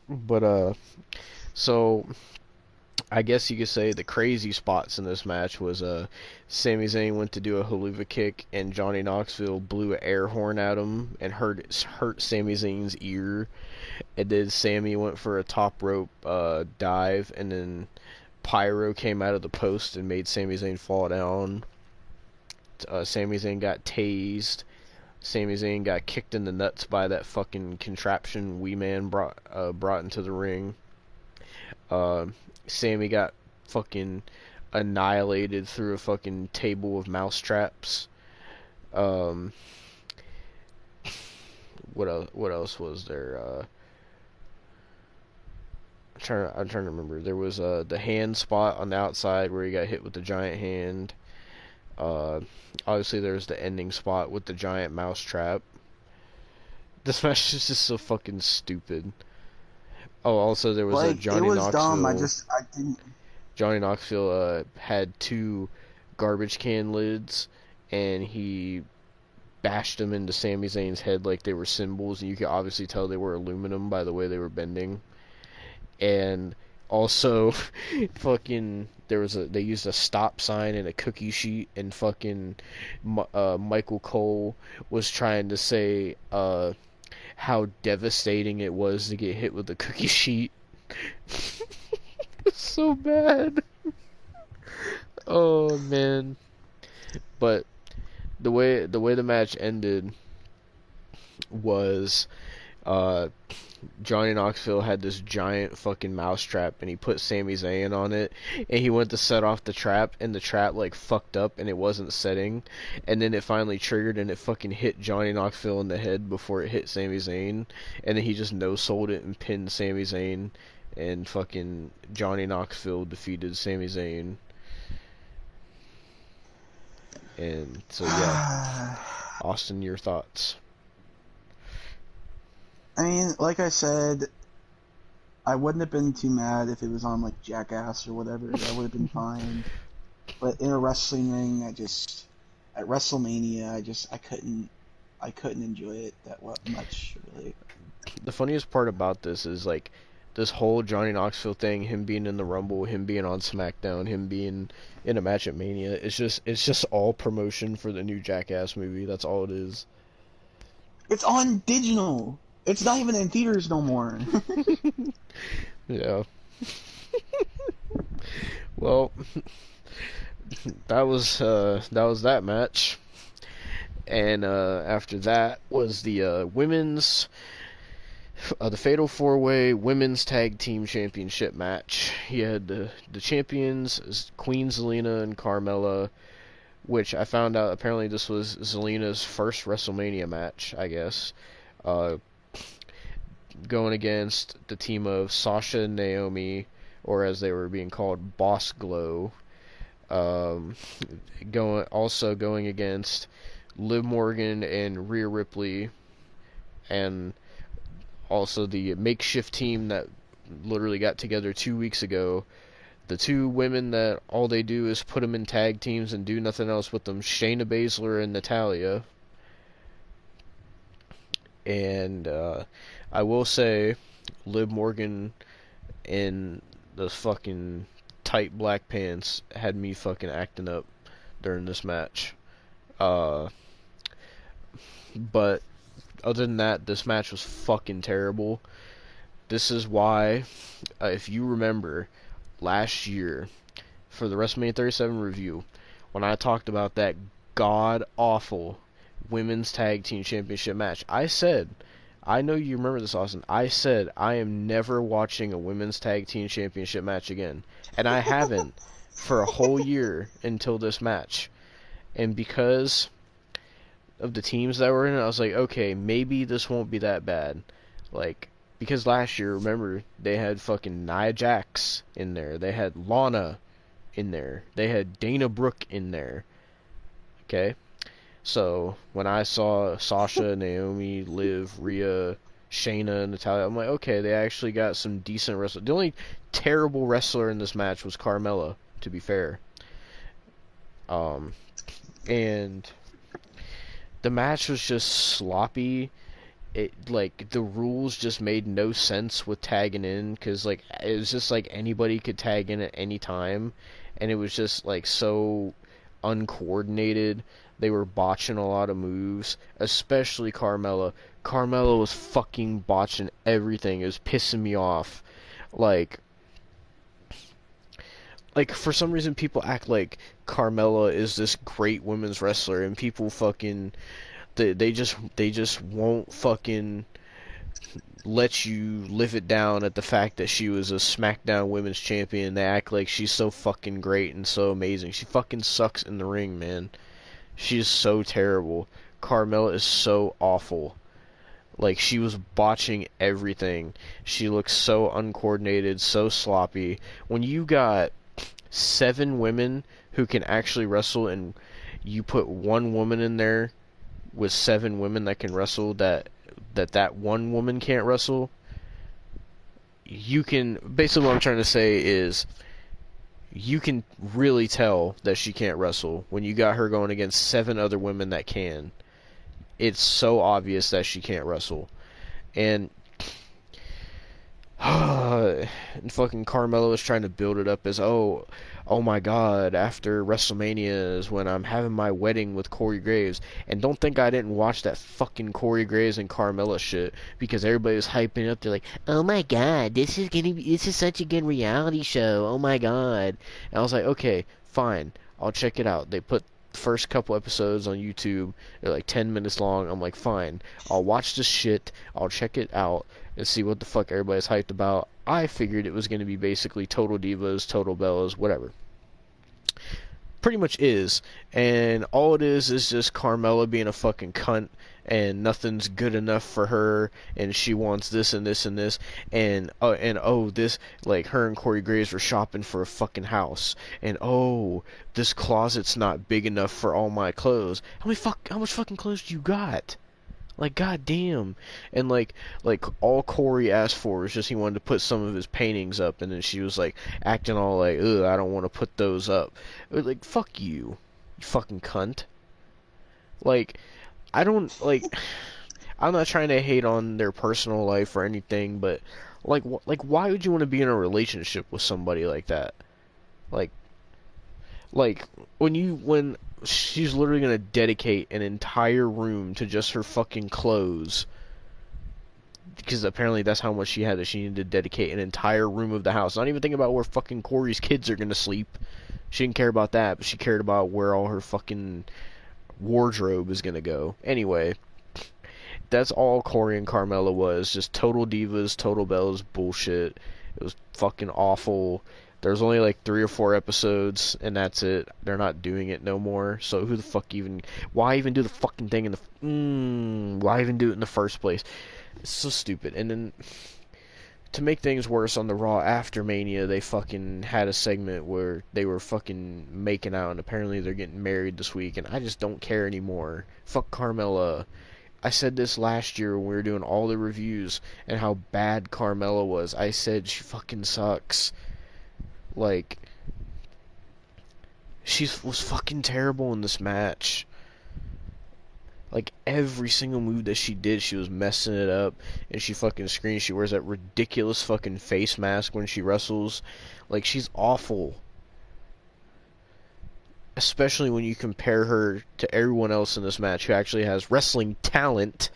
But so I guess you could say the crazy spots in this match was Sami Zayn went to do a haluva kick and Johnny Knoxville blew an air horn at him and hurt Sami Zayn's ear. And then Sami went for a top rope dive, and then Pyro came out of the post and made Sami Zayn fall down. Sami Zayn got tased. Sami Zayn got kicked in the nuts by that fucking contraption Wee Man brought into the ring. Sammy got fucking annihilated through a fucking table of mouse traps. What else was there? I'm trying to remember. There was the hand spot on the outside where he got hit with the giant hand. Obviously there's the ending spot with the giant mouse trap. This match is just so fucking stupid. Oh, also there was a Johnny Knoxville. It was dumb. I didn't. Johnny Knoxville had 2 garbage can lids, and he bashed them into Sami Zayn's head like they were cymbals, and you could obviously tell they were aluminum by the way they were bending. And also, fucking, they used a stop sign and a cookie sheet, and fucking Michael Cole was trying to say how devastating it was to get hit with the cookie sheet. It's so bad. Oh man. But the way the match ended was Johnny Knoxville had this giant fucking mousetrap, and he put Sami Zayn on it, and he went to set off the trap, and the trap like fucked up and it wasn't setting, and then it finally triggered and it fucking hit Johnny Knoxville in the head before it hit Sami Zayn, and then he just no-sold it and pinned Sami Zayn, and fucking Johnny Knoxville defeated Sami Zayn. And so yeah, Austin, your thoughts? I mean, like I said, I wouldn't have been too mad if it was on like Jackass or whatever. That would have been fine. But in a wrestling ring, at WrestleMania, I couldn't enjoy it that much, really. The funniest part about this is like this whole Johnny Knoxville thing, him being in the Rumble, him being on SmackDown, him being in a match at Mania. It's just all promotion for the new Jackass movie. That's all it is. It's on digital. It's not even in theaters no more. Yeah. Well, that was that match. And after that was the women's, the Fatal 4-Way Women's Tag Team Championship match. You had the champions, Queen Zelina and Carmella, which I found out apparently this was Zelina's first WrestleMania match, I guess. Going against the team of Sasha and Naomi, or as they were being called, Boss Glow. Going against Liv Morgan and Rhea Ripley, and also the makeshift team that literally got together 2 weeks ago. The two women that all they do is put them in tag teams and do nothing else with them, Shayna Baszler and Natalya. And I will say, Liv Morgan in those fucking tight black pants had me fucking acting up during this match. But other than that, this match was fucking terrible. This is why, if you remember, last year, for the WrestleMania 37 review, when I talked about that god-awful Women's Tag Team Championship match, I said, I know you remember this, Austin, I said, I am never watching a Women's Tag Team Championship match again. And I haven't for a whole year until this match. And because of the teams that were in it, I was like, okay, maybe this won't be that bad. Like, because last year, remember, they had fucking Nia Jax in there. They had Lana in there. They had Dana Brooke in there. Okay? So, when I saw Sasha, Naomi, Liv, Rhea, Shayna, Natalya, I'm like, okay, they actually got some decent wrestlers. The only terrible wrestler in this match was Carmella, to be fair. And the match was just sloppy. It, like, the rules just made no sense with tagging in, because, like, it was just like anybody could tag in at any time, and it was just, like, so uncoordinated. They were botching a lot of moves, especially Carmella. Carmella was fucking botching everything. It was pissing me off. Like, for some reason, people act like Carmella is this great women's wrestler, and people fucking, they just won't fucking let you live it down at the fact that she was a SmackDown Women's Champion. They act like she's so fucking great and so amazing. She fucking sucks in the ring, man. She is so terrible. Carmella is so awful. Like, she was botching everything. She looks so uncoordinated, so sloppy. When you got 7 women who can actually wrestle, and you put one woman in there with 7 women that can wrestle, that one woman can't wrestle, you can, basically what I'm trying to say is, you can really tell that she can't wrestle when you got her going against 7 other women that can. It's so obvious that she can't wrestle. And and fucking Carmella was trying to build it up as, oh my god, after WrestleMania is when I'm having my wedding with Corey Graves. And don't think I didn't watch that fucking Corey Graves and Carmella shit, because everybody was hyping up. They're like, oh my god, this is such a good reality show, oh my god. And I was like, okay, fine, I'll check it out. They put the first couple episodes on YouTube. They're like 10 minutes long. I'm like, fine, I'll watch this shit, I'll check it out and see what the fuck everybody's hyped about. I figured it was going to be basically Total Divas, Total Bellas, whatever. Pretty much is. And all it is just Carmella being a fucking cunt, and nothing's good enough for her, and she wants this and this and this, and this, like, her and Corey Graves were shopping for a fucking house, and this closet's not big enough for all my clothes. How much fucking clothes do you got? Like, goddamn. And, like, all Corey asked for was just he wanted to put some of his paintings up, and then she was, like, acting all like, ugh, I don't want to put those up. Like, fuck you, you fucking cunt. Like, I'm not trying to hate on their personal life or anything, but, like, why would you want to be in a relationship with somebody like that? Like, when she's literally going to dedicate an entire room to just her fucking clothes, because apparently that's how much she had, that she needed to dedicate an entire room of the house. Not even thinking about where fucking Corey's kids are gonna sleep. She didn't care about that, but she cared about where all her fucking wardrobe is gonna go. Anyway, that's all Corey and Carmella was. Just total divas, total bellas bullshit. It was fucking awful. There's only like 3 or 4 episodes, and that's it. They're not doing it no more. So who the fuck even... Why even do the fucking thing in the... why even do it in the first place? It's so stupid. And then, to make things worse, on the Raw after Mania, they fucking had a segment where they were fucking making out, and apparently they're getting married this week, and I just don't care anymore. Fuck Carmella. I said this last year when we were doing all the reviews, and how bad Carmella was. I said she fucking sucks. Like, she was fucking terrible in this match. Like, every single move that she did, she was messing it up, and she fucking screams. She wears that ridiculous fucking face mask when she wrestles. Like, she's awful. Especially when you compare her to everyone else in this match who actually has wrestling talent.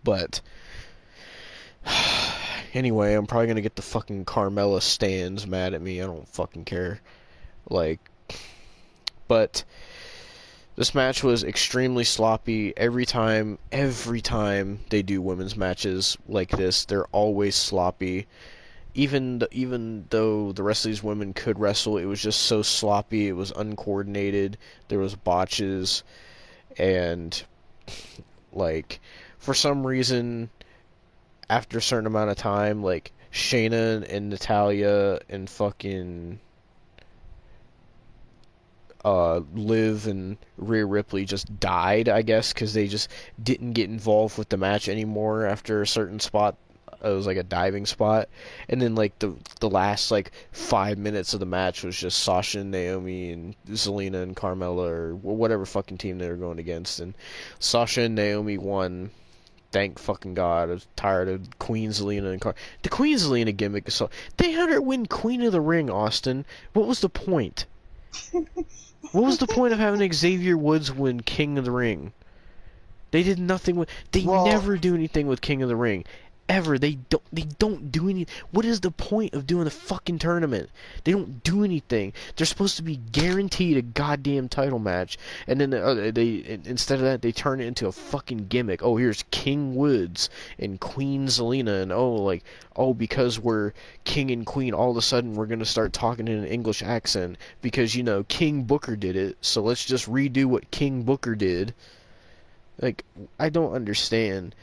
But anyway, I'm probably gonna get the fucking Carmella stans mad at me. I don't fucking care. Like, but this match was extremely sloppy. Every time they do women's matches like this, they're always sloppy. Even though the rest of these women could wrestle, it was just so sloppy. It was uncoordinated. There was botches, and like, for some reason, after a certain amount of time, like, Shayna and Natalya and fucking Liv and Rhea Ripley just died, I guess, because they just didn't get involved with the match anymore after a certain spot. It was like a diving spot, and then like the last like 5 minutes of the match was just Sasha and Naomi and Zelina and Carmella, or whatever fucking team they were going against, and Sasha and Naomi won. Thank fucking God. I was tired of Queen Zelina and the Queen Zelina gimmick is so... They had her win Queen of the Ring, Austin. What was the point? What was the point of having Xavier Woods win King of the Ring? They did nothing with... They never do anything with King of the Ring. Ever. They don't do any... What is the point of doing a fucking tournament? They don't do anything. They're supposed to be guaranteed a goddamn title match, and then instead of that, they turn it into a fucking gimmick. Oh, here's King Woods and Queen Zelina, and because we're King and Queen, all of a sudden we're gonna start talking in an English accent because, King Booker did it, so let's just redo what King Booker did. Like, I don't understand.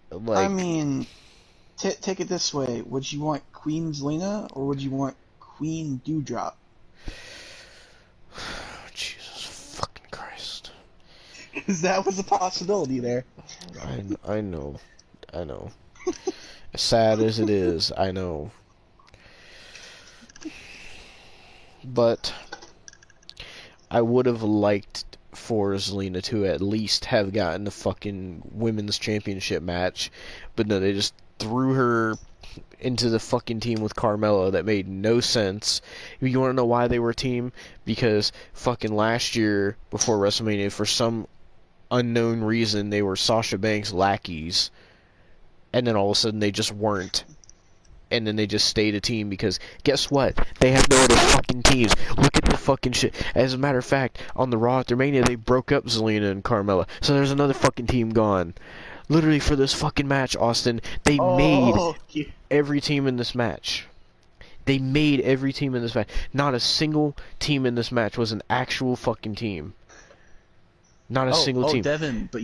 Like, I mean, take it this way. Would you want Queen Zelina, or would you want Queen Dewdrop? Jesus fucking Christ. Because that was a possibility there. I know. As sad as it is, I know. But I would have liked for Zelina to at least have gotten the fucking women's championship match, but no, they just threw her into the fucking team with Carmella. That made no sense. You want to know why they were a team? Because fucking last year, before WrestleMania, for some unknown reason, they were Sasha Banks' lackeys, and then all of a sudden they just weren't. And then they just stayed a team because, guess what? They have no other fucking teams. Look at the fucking shit. As a matter of fact, on the Raw after Mania, they broke up Zelina and Carmella. So there's another fucking team gone. Literally, for this fucking match, Austin, they made every team in this match. They made every team in this match. Not a single team in this match was an actual fucking team. Not a single team. Devin, but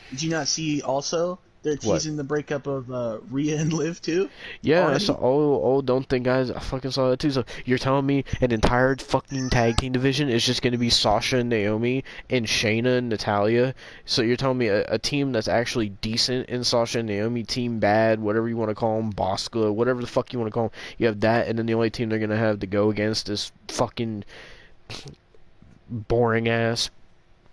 did you not see also? They're teasing the breakup of Rhea and Liv too? Yeah, I saw. Don't think I fucking saw that too. So you're telling me an entire fucking tag team division is just going to be Sasha and Naomi and Shayna and Natalya? So you're telling me a team that's actually decent in Sasha and Naomi, team bad, whatever you want to call them, Bosca, whatever the fuck you want to call them, you have that, and then the only team they're going to have to go against is fucking boring ass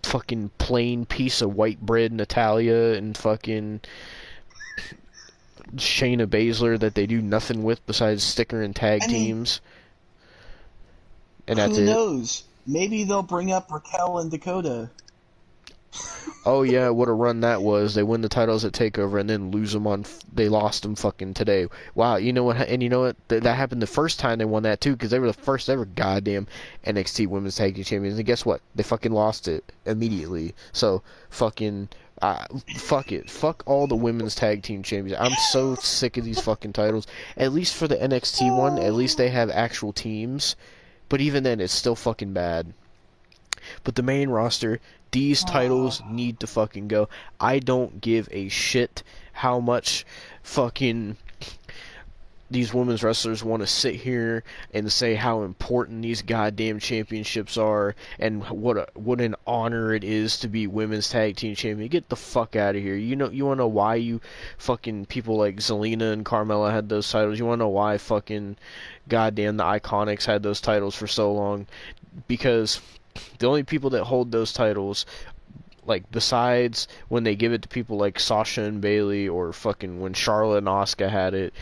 fucking plain piece of white bread Natalya and fucking Shayna Baszler that they do nothing with besides sticker and tag teams. And that's it. Who knows? Maybe they'll bring up Raquel and Dakota. Oh yeah, what a run that was. They win the titles at Takeover and then lose them on. They lost them fucking today. Wow, you know what? And you know what? That happened the first time they won that too, because they were the first ever goddamn NXT Women's Tag Team Champions. And guess what? They fucking lost it immediately. So fucking. Fuck it. Fuck all the women's tag team champions. I'm so sick of these fucking titles. At least for the NXT one, at least they have actual teams. But even then, it's still fucking bad. But the main roster, these titles need to fucking go. I don't give a shit how much fucking these women's wrestlers want to sit here and say how important these goddamn championships are and what an honor it is to be women's tag team champion. Get the fuck out of here. You want to know why you fucking people like Zelina and Carmella had those titles? You want to know why fucking goddamn the Iconics had those titles for so long? Because the only people that hold those titles, like, besides when they give it to people like Sasha and Bayley, or fucking when Charlotte and Asuka had it,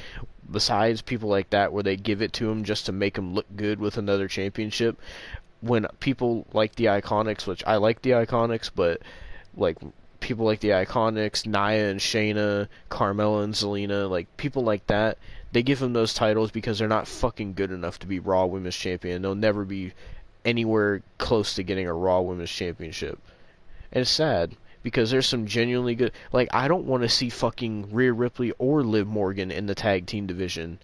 besides people like that where they give it to them just to make them look good with another championship, when people like the Iconics, which I like the Iconics, but like people like the Iconics, Nia and Shayna, Carmella and Zelina, like people like that, they give them those titles because they're not fucking good enough to be Raw Women's Champion. They'll never be anywhere close to getting a Raw Women's Championship. And it's sad, because there's some genuinely good... Like, I don't want to see fucking Rhea Ripley or Liv Morgan in the tag team division.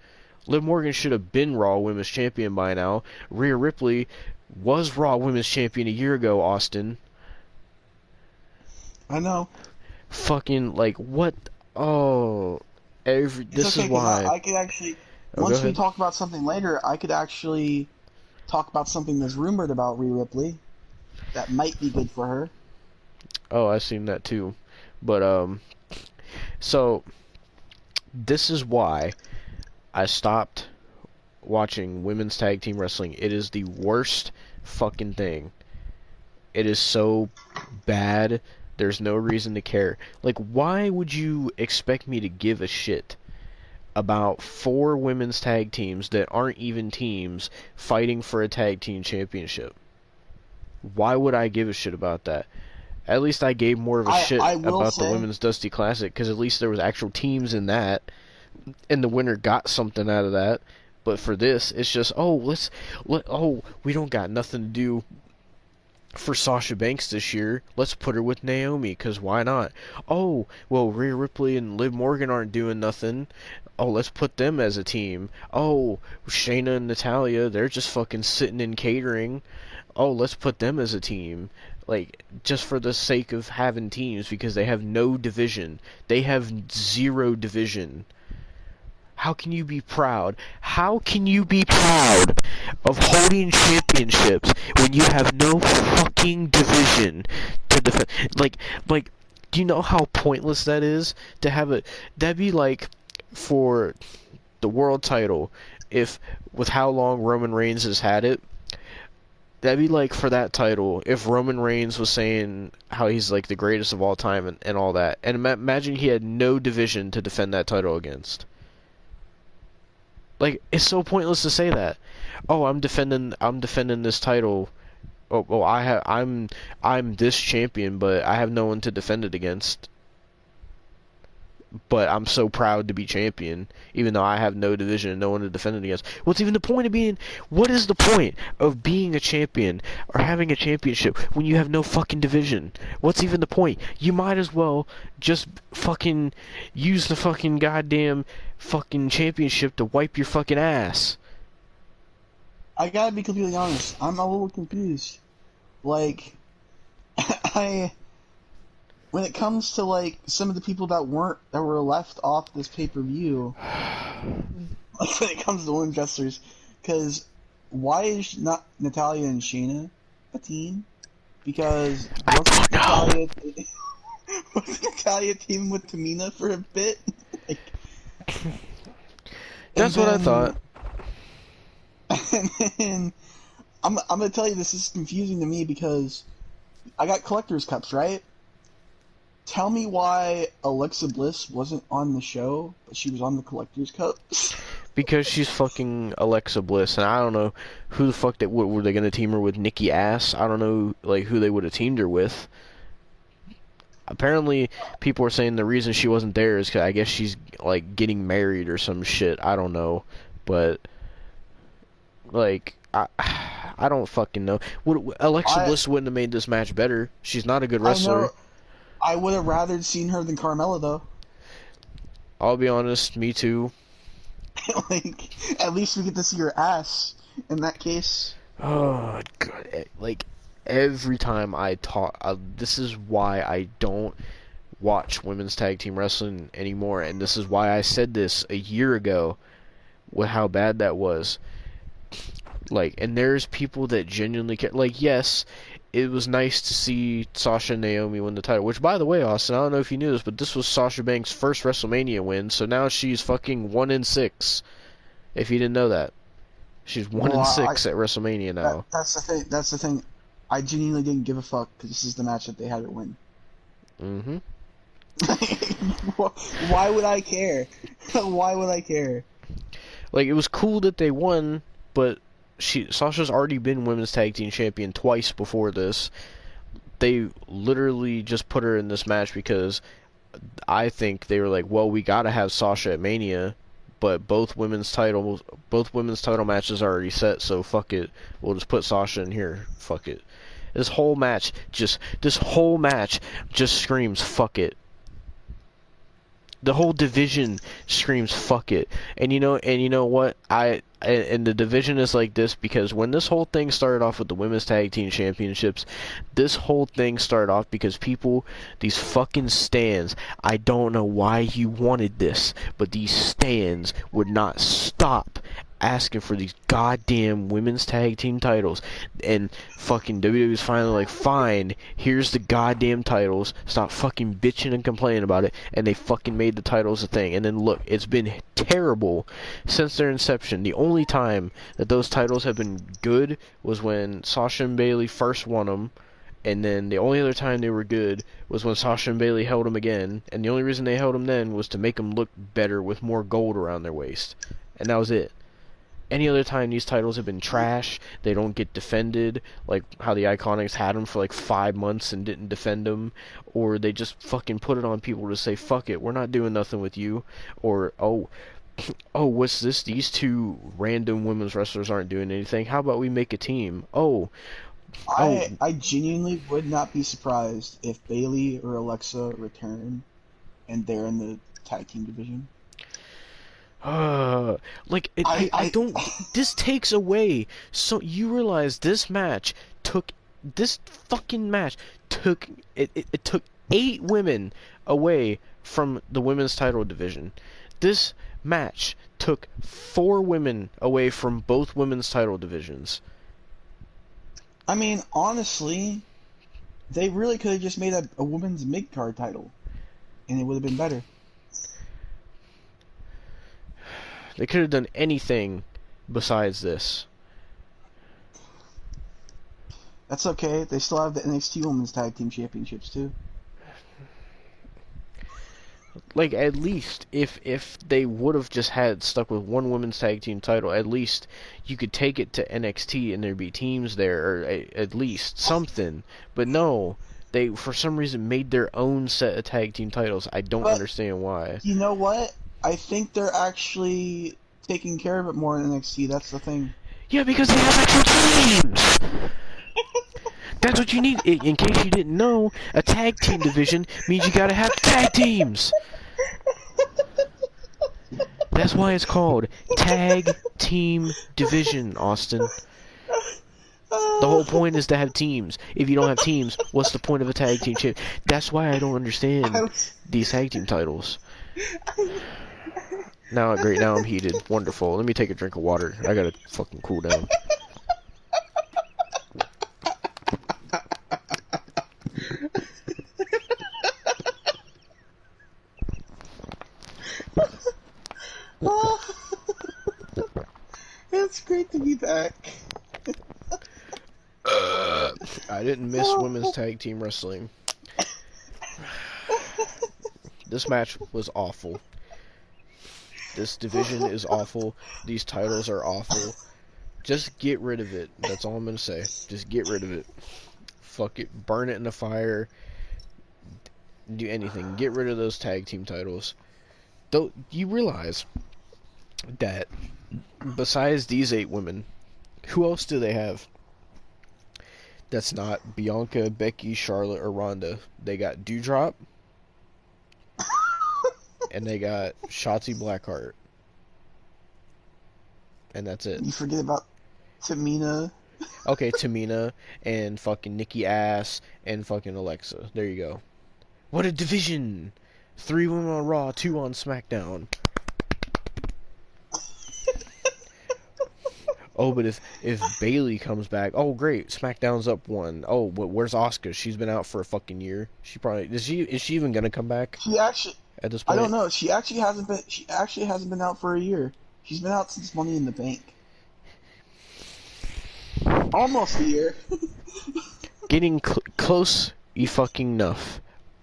Liv Morgan should have been Raw Women's Champion by now. Rhea Ripley was Raw Women's Champion a year ago, Austin. I know. Fucking, like, what... Oh... This is why... I could actually... Once we talk about something later, I could actually talk about something that's rumored about Rhea Ripley that might be good for her. Oh, I've seen that too. But, so, this is why I stopped watching women's tag team wrestling. It is the worst fucking thing. It is so bad, there's no reason to care. Like, why would you expect me to give a shit about 4 women's tag teams that aren't even teams fighting for a tag team championship? Why would I give a shit about that? At least I gave more of a shit about the Women's Dusty Classic, because at least there was actual teams in that, and the winner got something out of that. But for this, it's just, we don't got nothing to do for Sasha Banks this year. Let's put her with Naomi, because why not? Oh, well, Rhea Ripley and Liv Morgan aren't doing nothing. Oh, let's put them as a team. Oh, Shayna and Natalya, they're just fucking sitting in catering. Oh, let's put them as a team. Like, just for the sake of having teams, because they have no division. They have 0 division. How can you be proud? How can you be proud of holding championships when you have no fucking division to defend? Like, do you know how pointless that is? To have a... That'd be like, for the world title, if, with how long Roman Reigns has had it, that'd be like for that title, if Roman Reigns was saying how he's like the greatest of all time and all that. And imagine he had no division to defend that title against. Like, it's so pointless to say that. Oh, I'm defending this title. Oh, I'm this champion, but I have no one to defend it against. But I'm so proud to be champion, even though I have no division and no one to defend it against. What's even the point of being... What is the point of being a champion or having a championship when you have no fucking division? What's even the point? You might as well just fucking use the fucking goddamn fucking championship to wipe your fucking ass. I gotta be completely honest. I'm a little confused. Like, when it comes to, like, some of the people that were left off this pay-per-view, like, when it comes to women's wrestlers, because why is not Natalya and Shayna a team? Because wasn't Natalya teaming with Tamina for a bit? Like, that's what I thought. And then, I'm gonna tell you, this is confusing to me because I got collector's cups, right? Tell me why Alexa Bliss wasn't on the show, but she was on the Collector's Cup. Because she's fucking Alexa Bliss, and I don't know who the fuck were they gonna team her with? Nikki Ass? I don't know, like, who they would have teamed her with. apparently people are saying the reason she wasn't there is 'cause I guess she's like getting married or some shit. I don't know, but like I don't fucking know. Alexa Bliss wouldn't have made this match better. She's not a good wrestler. I know. I would have rather seen her than Carmella though. I'll be honest, me too. Like, at least we get to see her ass in that case. Oh god, like every time I talk, this is why I don't watch women's tag team wrestling anymore, and this is why I said this a year ago with how bad that was. Like, and there's people that genuinely care. Like, yes, it was nice to see Sasha and Naomi win the title, which, by the way, Austin, I don't know if you knew this, but this was Sasha Banks' first WrestleMania win, so now she's fucking 1-6, if you didn't know that. She's 1-6 at WrestleMania now. That's the thing. I genuinely didn't give a fuck because this is the match that they had her win. Mm-hmm. Why would I care? Why would I care? Like, it was cool that they won, but Sasha's already been women's tag team champion twice before this. They literally just put her in this match because I think they were like, well, we gotta have Sasha at Mania, but both women's title matches are already set, so fuck it. We'll just put Sasha in here. Fuck it. This whole match just screams fuck it. The whole division screams fuck it. And you know what? And the division is like this because when this whole thing started off with the women's tag team championships, this whole thing started off because these fucking stands, I don't know why you wanted this, but these stands would not stop asking for these goddamn women's tag team titles, and fucking WWE's finally like, fine, here's the goddamn titles, stop fucking bitching and complaining about it, and they fucking made the titles a thing. And then look, it's been terrible since their inception. The only time that those titles have been good was when Sasha and Bayley first won them, and then the only other time they were good was when Sasha and Bayley held them again, and the only reason they held them then was to make them look better with more gold around their waist, and that was it. Any other time these titles have been trash, they don't get defended, like how the Iconics had them for like 5 months and didn't defend them, or they just fucking put it on people to say, fuck it, we're not doing nothing with you, or, oh, what's this, these two random women's wrestlers aren't doing anything, how about we make a team, I genuinely would not be surprised if Bayley or Alexa return and they're in the tag team division. Like, I don't, this takes away, so you realize this fucking match took 8 women away from the women's title division. This match took 4 women away from both women's title divisions. I mean, honestly, they really could have just made a women's mid-card title, and it would have been better. They could have done anything besides this. That's okay. They still have the NXT Women's Tag Team Championships, too. Like, at least, if they would have just stuck with one women's tag team title, at least you could take it to NXT and there'd be teams there, or at least something. But no, they, for some reason, made their own set of tag team titles. I don't understand why. You know what? I think they're actually taking care of it more in NXT. That's the thing. Yeah, because they have actual teams! That's what you need. In case you didn't know, a tag team division means you gotta have tag teams! That's why it's called Tag Team Division, Austin. The whole point is to have teams. If you don't have teams, what's the point of a tag team champ? That's why I don't understand these tag team titles. Now, great, now I'm heated. Wonderful. Let me take a drink of water. I gotta fucking cool down. It's great to be back. I didn't miss women's tag team wrestling. This match was awful. This division is awful. These titles are awful. Just get rid of it. That's all I'm gonna say. Just get rid of it. Fuck it. Burn it in the fire. do anything. Get rid of those tag team titles. Don't you realize that besides these 8 women, who else do they have? That's not Bianca, Becky, Charlotte, or Ronda. They got Doudrop, and they got Shotzi Blackheart, and that's it. You forget about Tamina. Okay, Tamina and fucking Nikki Ass and fucking Alexa. There you go. What a division! 3 women on Raw, 2 on SmackDown. Oh, but if Bailey comes back, oh great, SmackDown's up 1. Oh, but where's Asuka? She's been out for a fucking year. She probably is she even gonna come back She actually, at this point? I don't know. She actually hasn't been. She actually hasn't been out for a year. She's been out since Money in the Bank. Almost a year. Getting close, you fucking enough.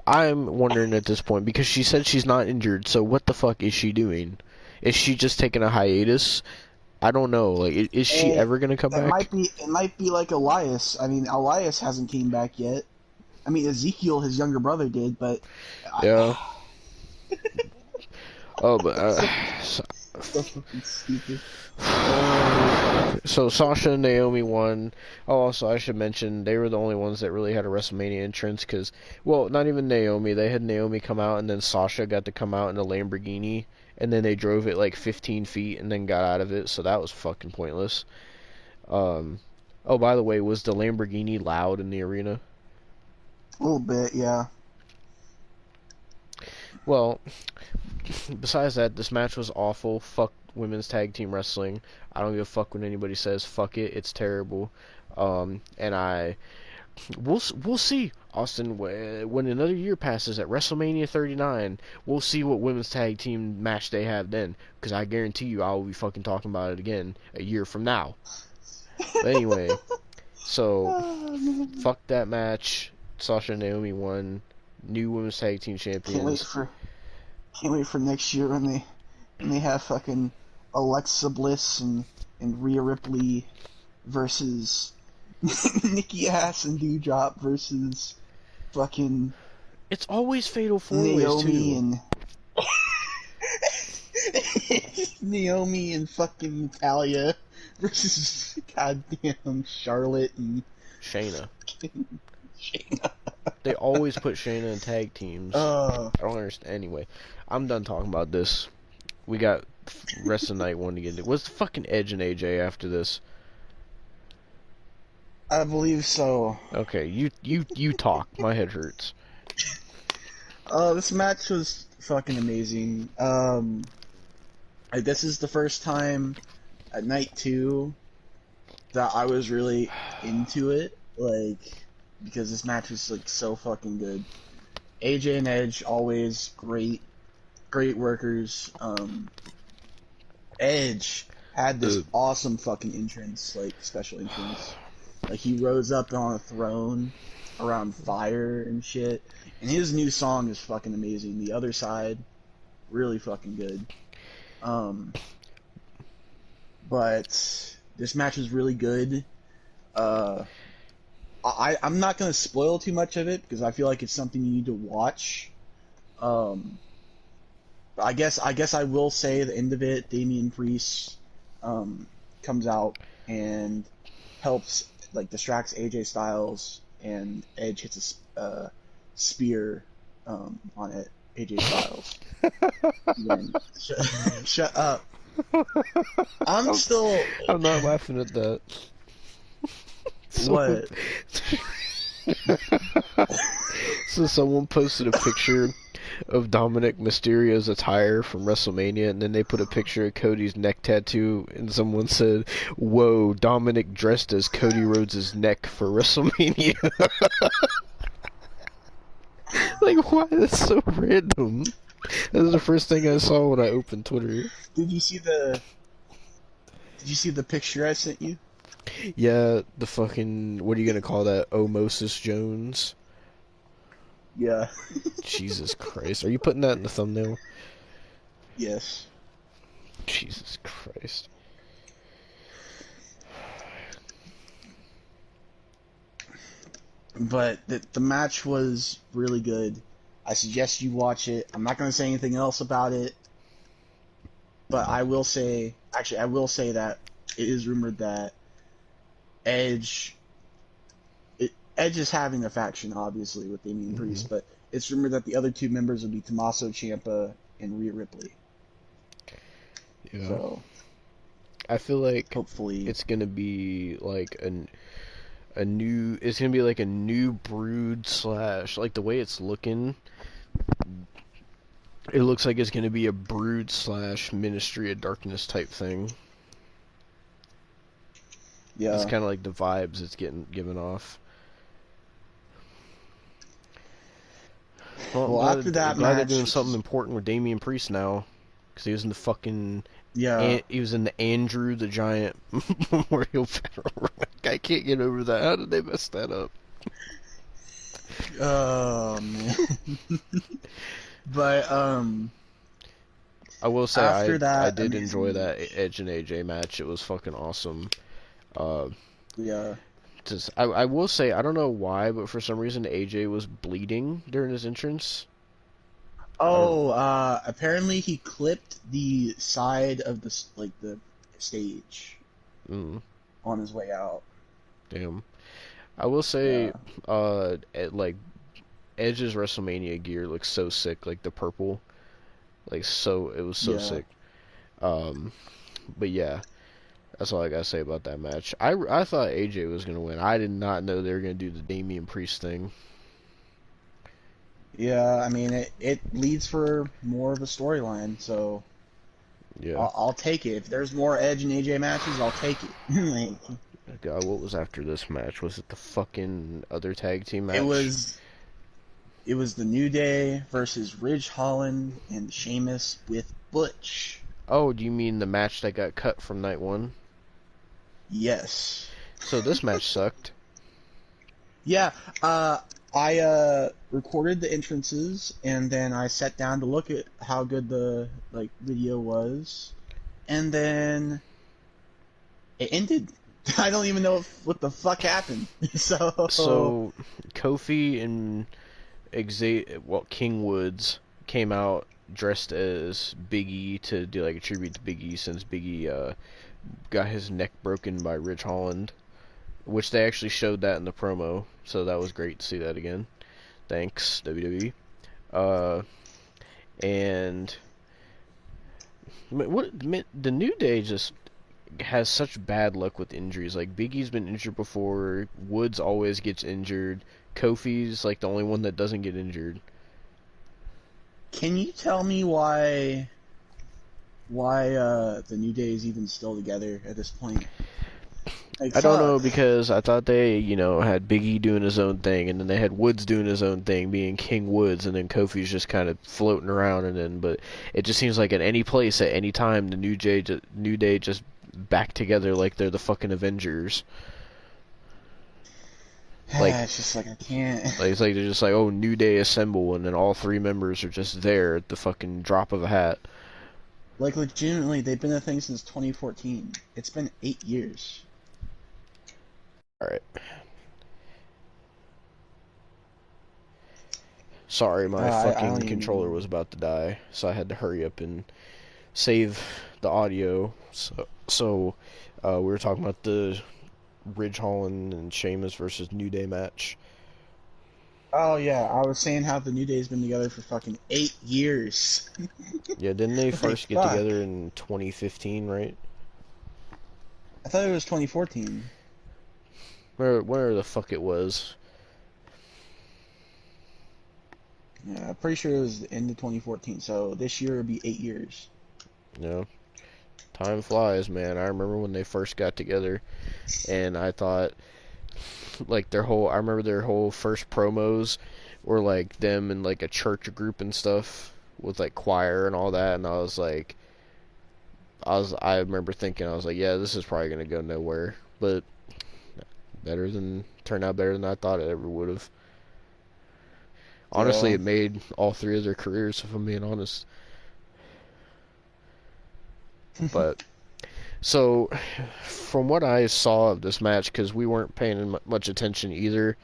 I'm wondering at this point because she said she's not injured. So what the fuck is she doing? Is she just taking a hiatus? I don't know. Like, is she ever gonna come back? It might be like Elias. I mean, Elias hasn't came back yet. I mean, Ezekiel, his younger brother, did, but Yeah. Oh, but so fucking stupid. so Sasha and Naomi won. Oh, also I should mention they were the only ones that really had a WrestleMania entrance because, well, not even Naomi. They had Naomi come out and then Sasha got to come out in a Lamborghini. And then they drove it like 15 feet and then got out of it, so that was fucking pointless. Oh, by the way, was the Lamborghini loud in the arena? A little bit, yeah. Well, besides that, this match was awful. Fuck women's tag team wrestling. I don't give a fuck when anybody says fuck it. It's terrible. And we'll see, Austin, when another year passes at WrestleMania 39, we'll see what women's tag team match they have then, because I guarantee you I will be fucking talking about it again a year from now. But anyway, so fuck that match. Sasha and Naomi won. New women's tag team champions. Can't wait for next year when they have fucking Alexa Bliss and Rhea Ripley versus Nikki Ass and Doudrop versus fucking It's always fatal 4-ways too. Naomi and fucking Natalia versus goddamn Charlotte and Shayna. Shayna. They always put Shayna in tag teams. I don't understand. Anyway, I'm done talking about this. We got rest of the night one to get into. What's the fucking Edge and AJ after this? I believe so. Okay, you talk. My head hurts. This match was fucking amazing. This is the first time at night 2 that I was really into it, like, because this match was like so fucking good. AJ and Edge always great workers. Edge had this awesome fucking entrance, like special entrance. Like he rose up on a throne around fire and shit. And his new song is fucking amazing. The Other Side, really fucking good. But this match was really good. I'm not gonna spoil too much of it because I feel like it's something you need to watch. I guess I will say the end of it, Damian Priest comes out and helps, like, distracts AJ Styles, and Edge hits a spear on it. AJ Styles. Again, shut up. I'm not laughing at that. What? So someone posted a picture of Dominic Mysterio's attire from WrestleMania, and then they put a picture of Cody's neck tattoo, and someone said, "Whoa, Dominic dressed as Cody Rhodes' neck for WrestleMania." Like, why? That's so random. That was the first thing I saw when I opened Twitter. Did you see the picture I sent you? Yeah, the fucking, what are you gonna call that? Omosis Jones? Yeah. Jesus Christ. Are you putting that in the thumbnail? Yes. Jesus Christ. But the match was really good. I suggest you watch it. I'm not going to say anything else about it, but I will say that it is rumored that Edge Edge is having a faction, obviously, with Damian Priest, but it's rumored that the other two members would be Tommaso Ciampa and Rhea Ripley. Yeah. So I feel like hopefully it's gonna be like a new. It's gonna be like a new Brood slash, like the way it's looking. It looks like it's gonna be a Brood slash Ministry of Darkness type thing. yeah. It's kind of like the vibes it's getting given off. Well, after that glad they're match, doing something important with Damian Priest now, because he was in the fucking he was in the Andrew the Giant Memorial Battle. I can't get over that. How did they mess that up? Oh man. But I will say after that, I did enjoy that Edge and AJ match. It was fucking awesome. Yeah. I will say, I don't know why, but for some reason AJ was bleeding during his entrance. Oh, apparently he clipped the side of the stage on his way out. Damn. I will say, like Edge's WrestleMania gear looks so sick, like the purple, it was so sick. But yeah, that's all I gotta say about that match. I thought AJ was gonna win. I did not know they were gonna do the Damian Priest thing. Yeah, I mean it leads for more of a storyline, so Yeah. I'll take it. If there's more Edge and AJ matches, I'll take it. God, what was after this match? Was it the fucking other tag team match? It was the New Day versus Ridge Holland and Sheamus with Butch. Oh, do you mean the match that got cut from night one? Yes. So this match sucked. Yeah, I recorded the entrances and then I sat down to look at how good the video was, and then it ended. I don't even know what the fuck happened. So Kofi and King Woods came out dressed as Big E to do like a tribute to Big E, since Big E got his neck broken by Ridge Holland, which they actually showed that in the promo, so that was great to see that again. Thanks, WWE. And the New Day just has such bad luck with injuries. Like, Big E's been injured before, Woods always gets injured, Kofi's like the only one that doesn't get injured. can you tell me why the New Day is even still together at this point? I don't know, because I thought they, had Big E doing his own thing, and then they had Woods doing his own thing, being King Woods, and then Kofi's just kind of floating around, but it just seems like at any place, at any time, the New Day just back together like they're the fucking Avengers. Like, it's just like I can't. It's like they're just like, oh, New Day assemble, and then all three members are just there at the fucking drop of a hat. Like, legitimately, they've been a thing since 2014. It's been 8 years. Alright. Sorry, my fucking controller was about to die, so I had to hurry up and save the audio. So we were talking about the Ridge Holland and Sheamus versus New Day match. Oh yeah, I was saying how the New Day's been together for fucking 8 years. Yeah, didn't they first get together in 2015, right? I thought it was 2014. Where the fuck it was. Yeah, I'm pretty sure it was the end of 2014, so this year would be 8 years. Yeah. Time flies, man. I remember when they first got together, and I thought, like, I remember their whole first promos were, like, them in, like, a church group and stuff, with, like, choir and all that, and I remember thinking, I was like, yeah, this is probably gonna go nowhere, but turned out better than I thought it ever would have. Honestly, Yeah. It made all three of their careers, if I'm being honest. But, so, from what I saw of this match, because we weren't paying much attention either,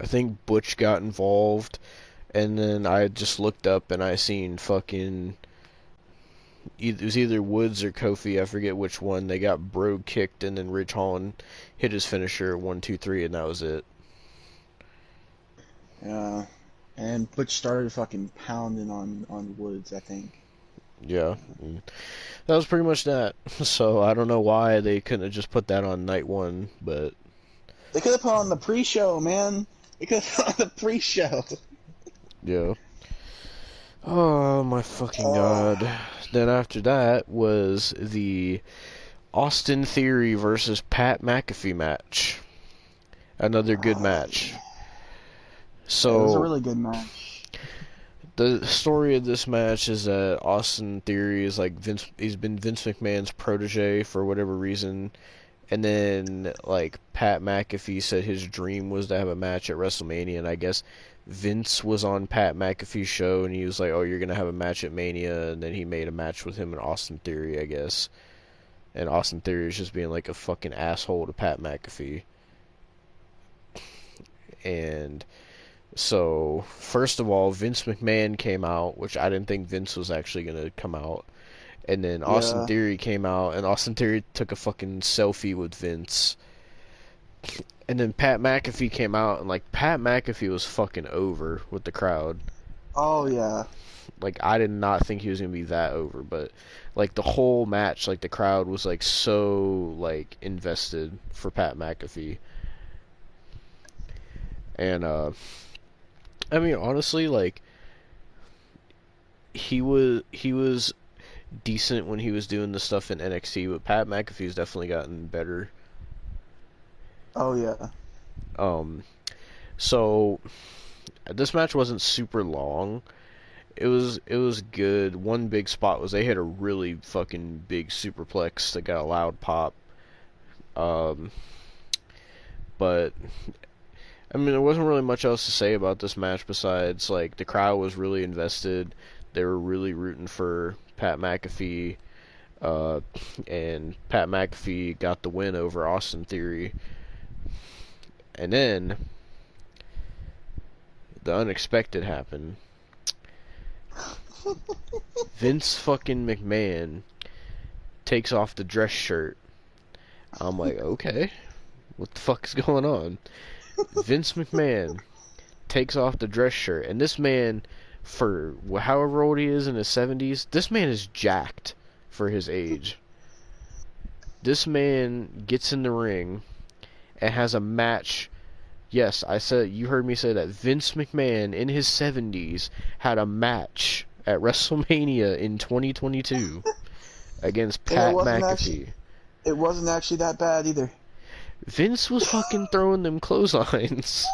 I think Butch got involved, and then I just looked up and I seen fucking it was either Woods or Kofi, I forget which one. They got Brogue kicked, and then Ridge Holland hit his finisher 1-2-3, and that was it. Yeah. And Butch started fucking pounding on Woods, I think. Yeah, and that was pretty much that. So I don't know why they couldn't have just put that on night one, but They could have put on the pre-show, man. They could have put on the pre-show. yeah. Oh my fucking god. Then after that was the Austin Theory versus Pat McAfee match. Another good match. So It was a really good match. the story of this match is that Austin Theory is like he's been Vince McMahon's protege for whatever reason. And then like Pat McAfee said his dream was to have a match at WrestleMania, and I guess Vince was on Pat McAfee's show and he was like, "Oh, you're gonna have a match at Mania," and then he made a match with him and Austin Theory, I guess. And Austin Theory is just being like a fucking asshole to Pat McAfee. And so, first of all, Vince McMahon came out, which I didn't think Vince was actually gonna come out. And then Austin Theory came out, and Austin Theory took a fucking selfie with Vince. And then Pat McAfee came out, and like Pat McAfee was fucking over with the crowd. Oh yeah. Like I did not think he was gonna be that over, but like the whole match, like the crowd was like so like invested for Pat McAfee. And I mean honestly, like he was decent when he was doing the stuff in NXT, but Pat McAfee's definitely gotten better. Oh yeah. So this match wasn't super long. It was good. One big spot was they hit a really fucking big superplex that got a loud pop. But I mean, there wasn't really much else to say about this match besides like the crowd was really invested. They were really rooting for Pat McAfee, and Pat McAfee got the win over Austin Theory. And then the unexpected happened. Vince fucking McMahon takes off the dress shirt. I'm like, okay, what the fuck is going on? Vince McMahon takes off the dress shirt, and this man, for however old he is in his 70s, this man is jacked for his age. This man gets in the ring and has a match. Yes, you heard me say that. Vince McMahon in his 70s had a match at WrestleMania in 2022 against Pat McAfee. It wasn't actually that bad either. Vince was fucking throwing them clotheslines.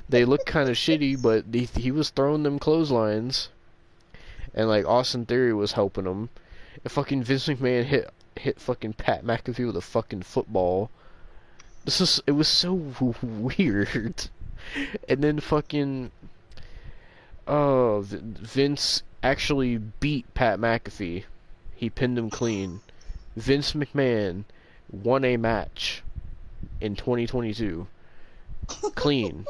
They looked kind of shitty, but he was throwing them clotheslines. And like Austin Theory was helping him. And fucking Vince McMahon hit fucking Pat McAfee with a fucking football. It was so weird. And then fucking Vince actually beat Pat McAfee. He pinned him clean. Vince McMahon won a match in 2022 clean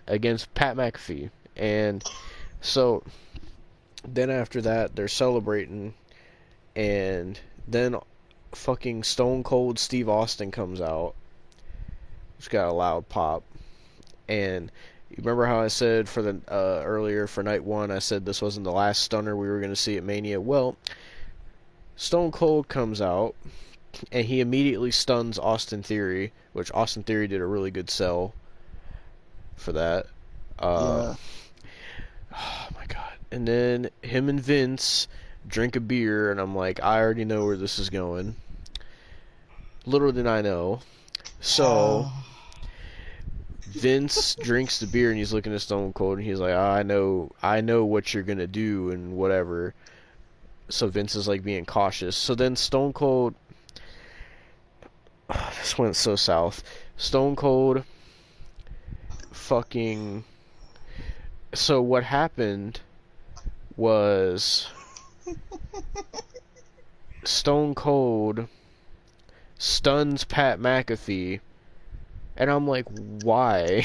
against Pat McAfee. And so then after that they're celebrating, and then fucking Stone Cold Steve Austin comes out, which got a loud pop. And you remember how I said for the earlier for night one, I said this wasn't the last stunner we were going to see at Mania? Well, Stone Cold comes out and he immediately stuns Austin Theory, which Austin Theory did a really good sell for that. Yeah. Oh my god. And then him and Vince drink a beer, and I'm like, I already know where this is going. Little did I know. So Vince drinks the beer and he's looking at Stone Cold and he's like, I know what you're gonna do and whatever. So Vince is like being cautious. So then Stone Cold, this went so south. Stone Cold fucking, so what happened was Stone Cold stuns Pat McAfee And I'm like, why?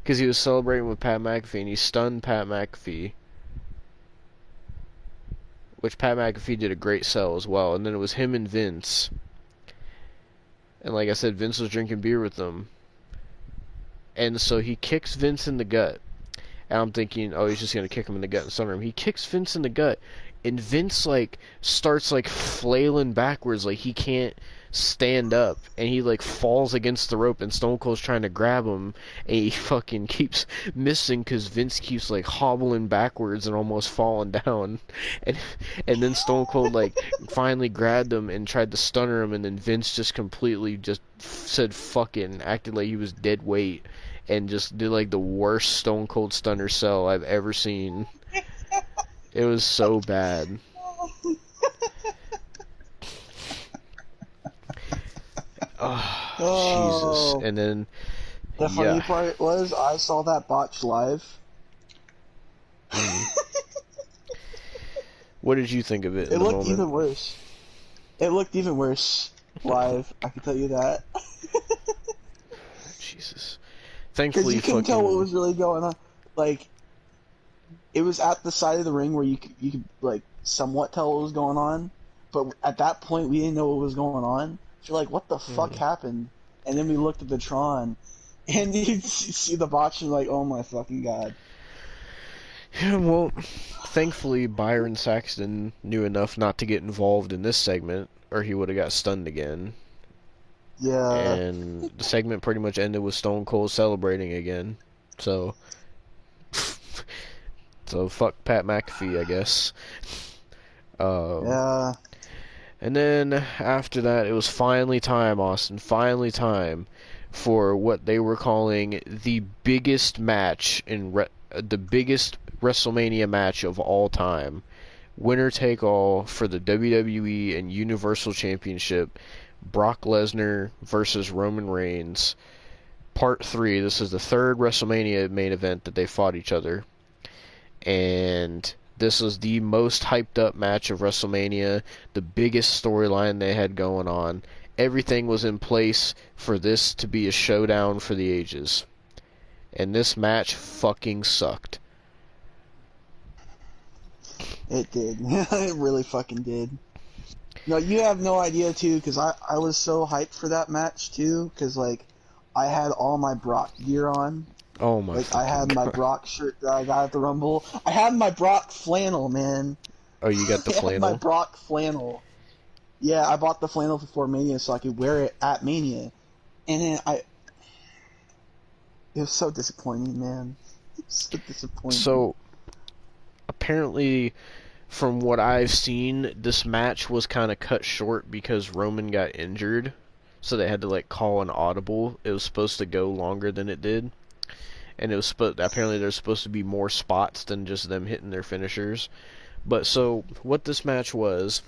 Because he was celebrating with Pat McAfee, and he stunned Pat McAfee. Which Pat McAfee did a great sell as well. And then it was him and Vince. And like I said, Vince was drinking beer with them. And so he kicks Vince in the gut. And I'm thinking, oh, he's just going to kick him in the gut and stun him. He kicks Vince in the gut. And Vince, like, starts, like, flailing backwards. Like, he can't stand up. And he, like, falls against the rope. And Stone Cold's trying to grab him. And he fucking keeps missing because Vince keeps, like, hobbling backwards and almost falling down. And then Stone Cold, like, finally grabbed him and tried to stunner him. And then Vince just completely just said fucking, acted like he was dead weight. And just did, like, the worst Stone Cold stunner sell I've ever seen. It was so bad. Oh, Jesus. And then, the funny part was, I saw that botch live. What did you think of it? It looked even worse. It looked even worse live, I can tell you that. Jesus. Thankfully, because you couldn't tell what was really going on. Like, it was at the side of the ring where you could like somewhat tell what was going on, but at that point we didn't know what was going on. So you're like, what the fuck happened? And then we looked at the Tron, and you see the botch and like, oh my fucking god. Yeah, well, thankfully Byron Saxton knew enough not to get involved in this segment, or he would have got stunned again. Yeah. And the segment pretty much ended with Stone Cold celebrating again. So fuck Pat McAfee, I guess. Yeah. And then after that, it was finally time, Austin. Finally time for what they were calling the biggest match the biggest WrestleMania match of all time. Winner take all for the WWE and Universal Championship. Brock Lesnar versus Roman Reigns. Part 3. This is the third WrestleMania main event that they fought each other. And this was the most hyped up match of WrestleMania. The biggest storyline they had going on. Everything was in place for this to be a showdown for the ages. And this match fucking sucked. It did. It really fucking did. No, you have no idea, too, because I was so hyped for that match, too, because, like, I had all my Brock gear on. Oh, my Like, I had my Brock shirt that I got at the Rumble. I had my Brock flannel, man. Oh, you got the flannel? I had my Brock flannel. Yeah, I bought the flannel before Mania so I could wear it at Mania. And then it was so disappointing, man. So disappointing. So, apparently, from what I've seen, this match was kind of cut short because Roman got injured. So they had to, like, call an audible. It was supposed to go longer than it did. And it was apparently there's supposed to be more spots than just them hitting their finishers. But so, what this match was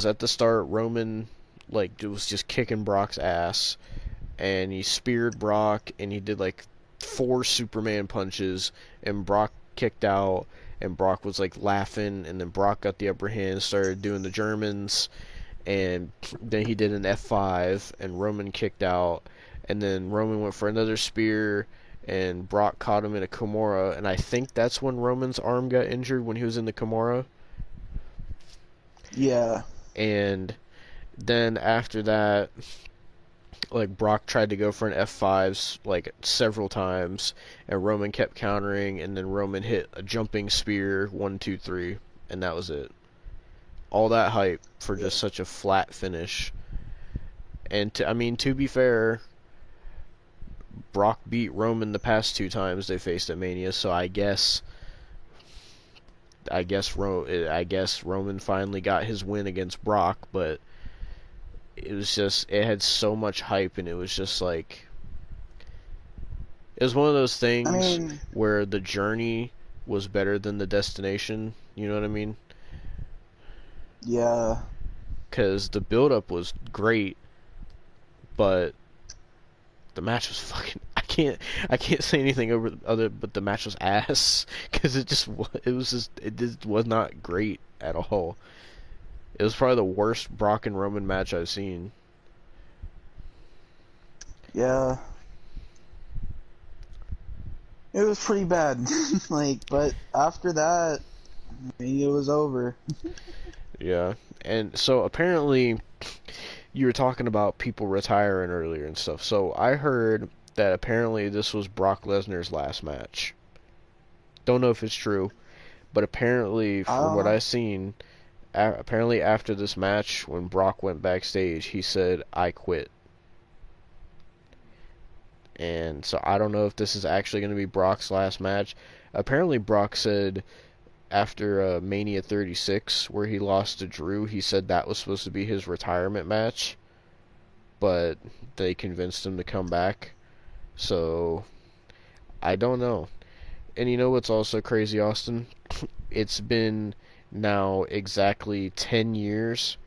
at the start, Roman, like, was just kicking Brock's ass. And he speared Brock, and he did, like, 4 Superman punches, and Brock kicked out, and Brock was, like, laughing, and then Brock got the upper hand, started doing the Germans, and then he did an F5, and Roman kicked out, and then Roman went for another spear, and Brock caught him in a Kimura, and I think that's when Roman's arm got injured, when he was in the Kimura. Yeah. And then after that, like, Brock tried to go for an F5s, like, several times, and Roman kept countering, and then Roman hit a jumping spear, 1, 2, 3, and that was it. All that hype for just such a flat finish. And, to be fair, Brock beat Roman the past 2 times they faced at Mania, so I guess Roman finally got his win against Brock, but it was just, it had so much hype, and it was just like, it was one of those things where the journey was better than the destination, you know what I mean? Yeah. Because the build-up was great, but the match was fucking, I can't say anything but the match was ass, because it just was not great at all. It was probably the worst Brock and Roman match I've seen. Yeah. It was pretty bad. But after that, it was over. Yeah. And so apparently you were talking about people retiring earlier and stuff. So I heard that apparently this was Brock Lesnar's last match. Don't know if it's true, but apparently from what I seen, apparently after this match, when Brock went backstage, he said, "I quit." And so I don't know if this is actually going to be Brock's last match. Apparently Brock said after Mania 36, where he lost to Drew, he said that was supposed to be his retirement match, but they convinced him to come back. So I don't know. And you know what's also crazy, Austin? It's been now exactly 10 years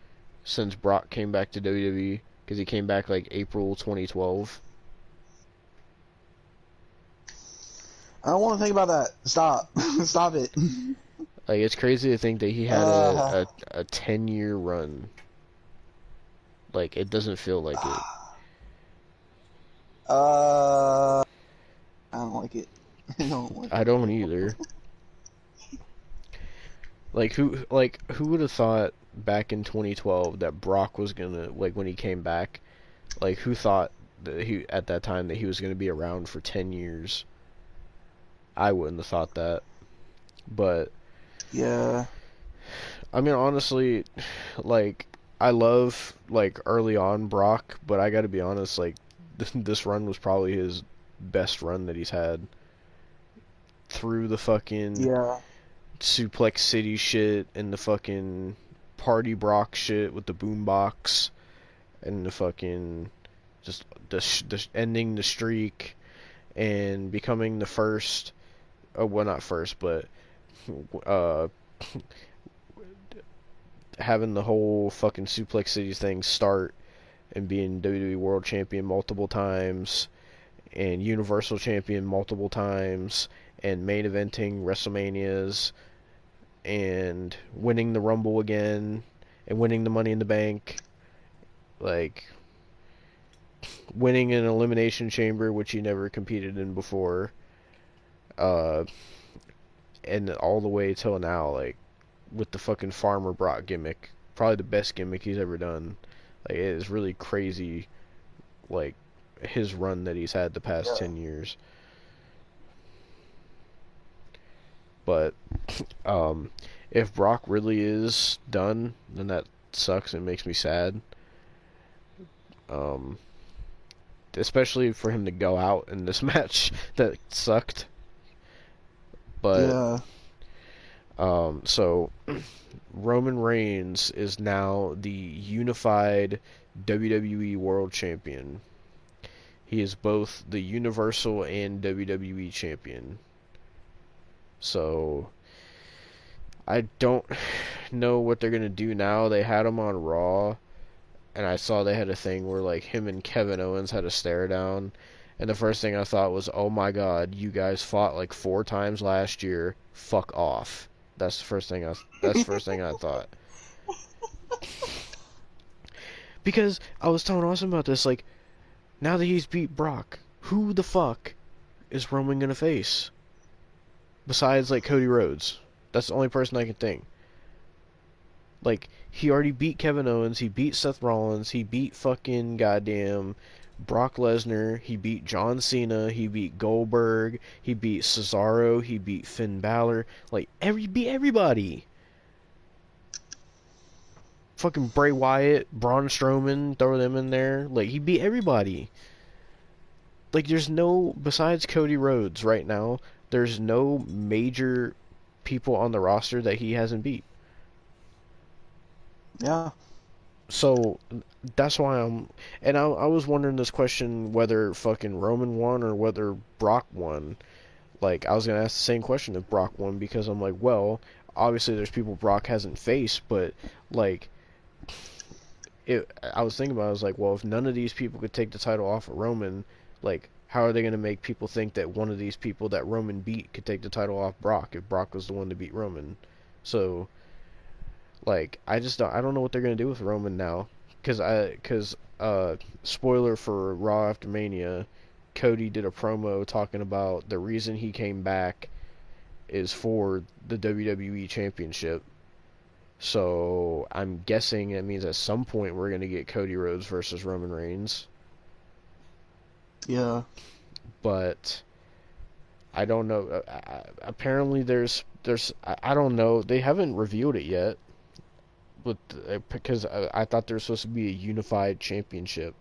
since Brock came back to WWE, because he came back like April 2012. I don't want to think about that. Stop. Stop it. Like, it's crazy to think that he had a 10-year run. Like, it doesn't feel like it. I don't like it. I don't either. Who would have thought back in 2012 that Brock was gonna, like, when he came back, like, who thought that at that time that he was gonna be around for 10 years? I wouldn't have thought that. But yeah. I mean, honestly, like, I love, like, early on Brock, but I gotta be honest, like, this run was probably his best run that he's had. Through the fucking Suplex City shit, and the fucking Party Brock shit with the boombox, and the fucking, just, the ending the streak, and becoming the first, well, not first, but, having the whole fucking Suplex City thing start, and being WWE World Champion multiple times, and Universal Champion multiple times, and main eventing WrestleManias, and winning the Rumble again, and winning the Money in the Bank, like, winning an Elimination Chamber, which he never competed in before, and all the way till now, like, with the fucking Farmer Brock gimmick, probably the best gimmick he's ever done. Like, it is really crazy, like, his run that he's had the past 10 years. But, if Brock really is done, then that sucks and makes me sad. Especially for him to go out in this match that sucked. But, so, Roman Reigns is now the unified WWE World Champion. He is both the Universal and WWE Champion. So, I don't know what they're going to do now. They had him on Raw, and I saw they had a thing where, like, him and Kevin Owens had a stare down, and the first thing I thought was, oh my god, you guys fought like 4 times last year, fuck off. That's the first thing I thought. Because I was telling Austin about this, like, now that he's beat Brock, who the fuck is Roman gonna face? Besides, like, Cody Rhodes. That's the only person I can think. Like, he already beat Kevin Owens, he beat Seth Rollins, he beat fucking goddamn Brock Lesnar, he beat John Cena, he beat Goldberg, he beat Cesaro, he beat Finn Balor. Like, beat everybody. Fucking Bray Wyatt, Braun Strowman, throw them in there. Like, he beat everybody. Like, there's no, besides Cody Rhodes right now, there's no major people on the roster that he hasn't beat. Yeah. So, that's why I was wondering this question, whether fucking Roman won or whether Brock won. Like, I was gonna ask the same question if Brock won, because I'm like, well, obviously there's people Brock hasn't faced, but, like, I was thinking about it, I was like, well, if none of these people could take the title off of Roman, like, how are they going to make people think that one of these people that Roman beat could take the title off Brock if Brock was the one to beat Roman? So, like, I don't know what they're going to do with Roman now, because spoiler for Raw after Mania, Cody did a promo talking about the reason he came back is for the WWE Championship. So I'm guessing it means at some point we're going to get Cody Rhodes versus Roman Reigns. Yeah. But I don't know. Apparently there's I don't know. They haven't revealed it yet. But because I thought there was supposed to be a unified championship.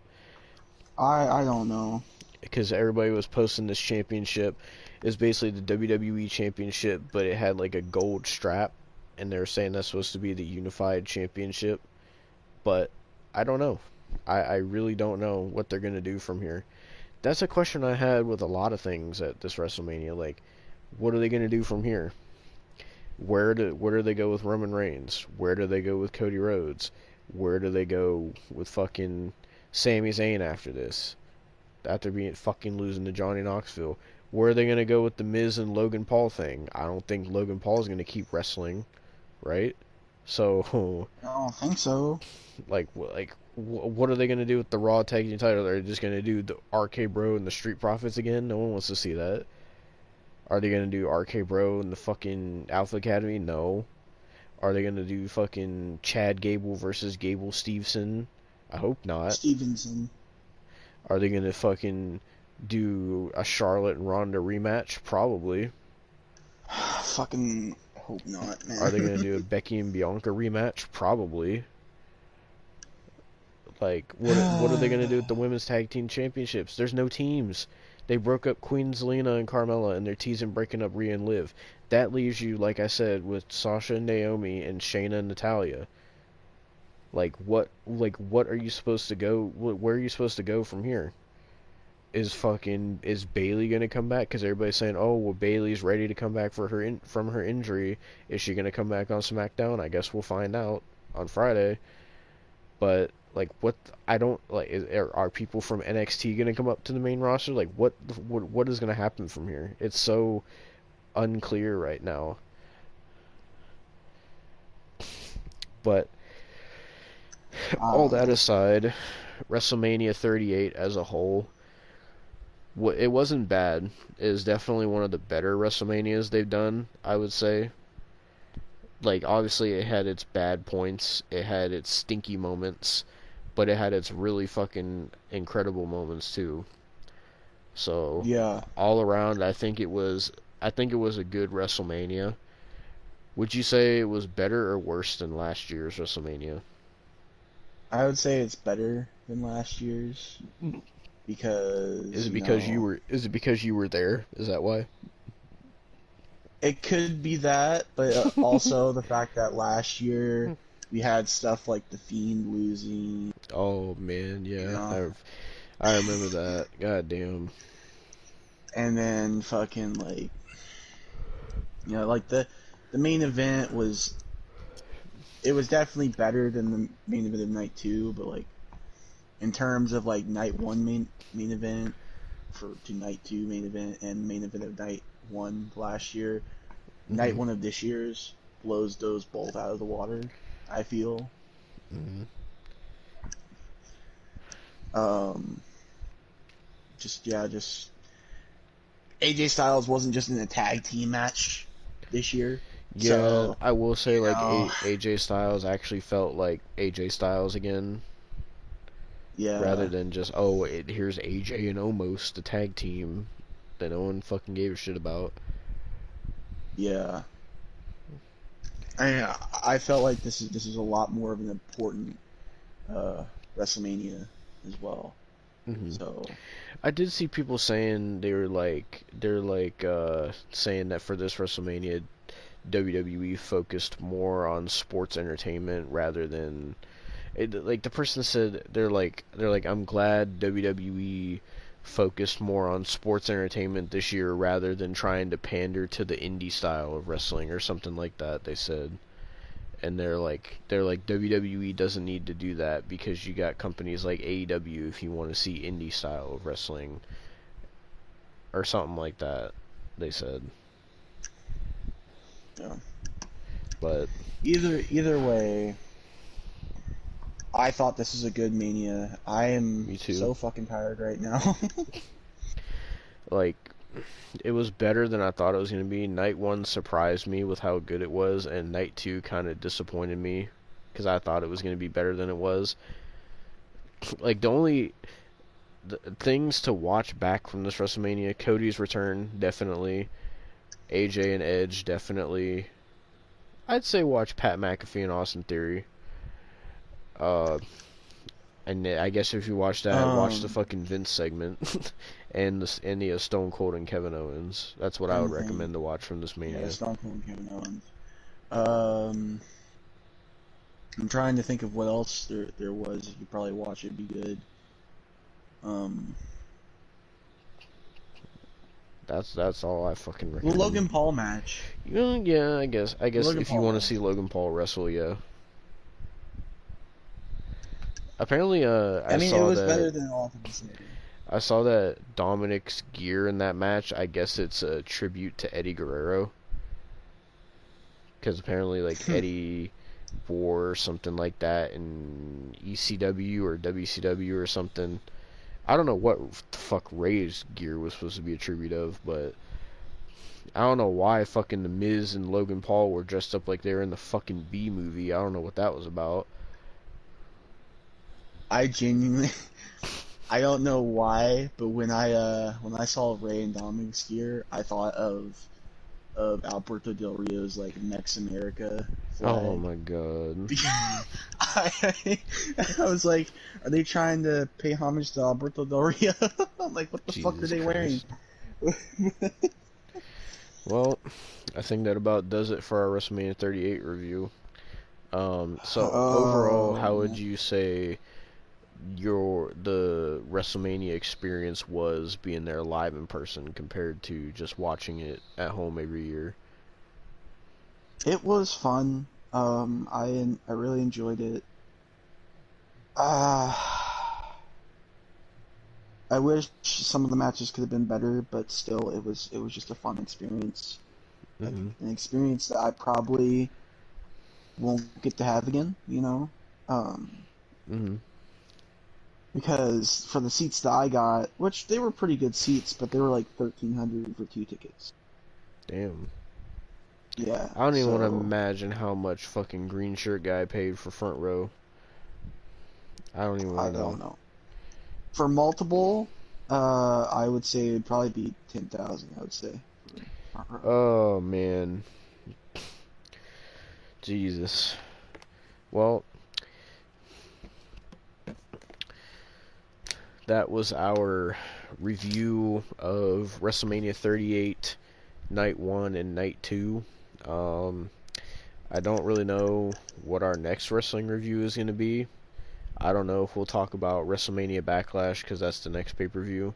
I don't know. Because everybody was posting this championship is basically the WWE Championship, but it had like a gold strap, and they're saying that's supposed to be the unified championship. But I don't know. I really don't know what they're gonna do from here. That's a question I had with a lot of things at this WrestleMania. Like, what are they gonna do from here? Where do they go with Roman Reigns? Where do they go with Cody Rhodes? Where do they go with fucking Sami Zayn after this? After being fucking losing to Johnny Knoxville. Where are they going to go with the Miz and Logan Paul thing? I don't think Logan Paul is going to keep wrestling, right? So, I don't think so. what are they going to do with the Raw Tag Team title? Are they just going to do the RK Bro and the Street Profits again? No one wants to see that. Are they going to do RK Bro and the fucking Alpha Academy? No. Are they going to do fucking Chad Gable versus Gable Stevenson? I hope not. Stevenson. Are they going to fucking do a Charlotte and Ronda rematch? Probably. Fucking hope not, man. Are they going to do a Becky and Bianca rematch? Probably. Like, what are they going to do with the Women's Tag Team Championships? There's no teams. They broke up Queen Zelina and Carmella, and they're teasing breaking up Rhea and Liv. That leaves you, like I said, with Sasha and Naomi and Shayna and Natalya. Like what are you supposed to go? Where are you supposed to go from here? Is Bayley gonna come back? Because everybody's saying, oh well, Bayley's ready to come back from her injury. Is she gonna come back on SmackDown? I guess we'll find out on Friday. But like, what I don't like are people from NXT gonna come up to the main roster? Like, what is gonna happen from here? It's so unclear right now. But all that aside, WrestleMania 38 as a whole, it wasn't bad. It is definitely one of the better WrestleManias they've done, I would say. Like, obviously it had its bad points, it had its stinky moments, but it had its really fucking incredible moments too. So, yeah, all around, I think it was a good WrestleMania. Would you say it was better or worse than last year's WrestleMania? I would say it's better than last year's because Is it because you were there? Is that why? It could be that, but also the fact that last year we had stuff like The Fiend losing. Oh man, yeah. Yeah. I remember that. God damn. And then fucking like, like the main event was. It was definitely better than the main event of night 2, but like in terms of like night 1 main event to night 2 main event and main event of night 1 last year, night 1 of this year's blows those both out of the water, I feel. Just AJ Styles wasn't just in a tag team match this year. Yeah, so, I will say like AJ Styles actually felt like AJ Styles again. Yeah. Rather than just here's AJ and Omos, the tag team that no one fucking gave a shit about. Yeah. I felt like this is a lot more of an important WrestleMania as well. So I did see people saying they're saying that for this WrestleMania, WWE focused more on sports entertainment rather than like the person said they're like I'm glad WWE focused more on sports entertainment this year rather than trying to pander to the indie style of wrestling or something like that, they said. And they're like WWE doesn't need to do that because you got companies like AEW if you want to see indie style of wrestling or something like that, they said. yeah. But Either way, I thought this was a good Mania. I am Me too. so fucking tired right now. Like, it was better than I thought it was going to be. Night 1 surprised me with how good it was, and Night 2 kind of disappointed me because I thought it was going to be better than it was. Like, the things to watch back from this WrestleMania: Cody's return, definitely. AJ and Edge, definitely. I'd say watch Pat McAfee and Austin Theory. And I guess if you watch that, watch the fucking Vince segment and the Stone Cold and Kevin Owens. That's what I would recommend to watch from this Mania. Yeah, Stone Cold and Kevin Owens. I'm trying to think of what else there was. If you probably watch it, be good. That's all I fucking recommend. The Logan Paul match. Yeah, I guess Logan if you Paul want to match. see Logan Paul wrestle, yeah. Apparently, I mean, saw it was that, better than all of this. I saw that Dominic's gear in that match, I guess it's a tribute to Eddie Guerrero. Because apparently, like, Eddie wore something like that in ECW or WCW or something. I don't know what the fuck Ray's gear was supposed to be a tribute of, but I don't know why fucking The Miz and Logan Paul were dressed up like they were in the fucking B movie. I don't know what that was about. I genuinely, I don't know why, but when I saw Ray and Dominic's gear, I thought of Alberto Del Rio's like Next America flag. Oh my god. I was like, are they trying to pay homage to Alberto Del Rio? I'm like, what the fuck are Jesus they wearing? Well, I think that about does it for our WrestleMania 38 review. So overall, how would you say the WrestleMania experience was being there live in person compared to just watching it at home every year? It was fun. I really enjoyed it. I wish some of the matches could have been better, but still, it was just a fun experience. An experience that I probably won't get to have again, you know? Because for the seats that I got, which they were pretty good seats, but they were like $1,300 for 2 tickets. Damn. Yeah. I don't even want to imagine how much fucking green shirt guy paid for front row. I don't even want to know. I don't know. For multiple, I would say it'd probably be 10,000. I would say. Oh man. Jesus. Well, that was our review of WrestleMania 38, Night 1 and Night 2. I don't really know what our next wrestling review is going to be. I don't know if we'll talk about WrestleMania Backlash, because that's the next pay-per-view.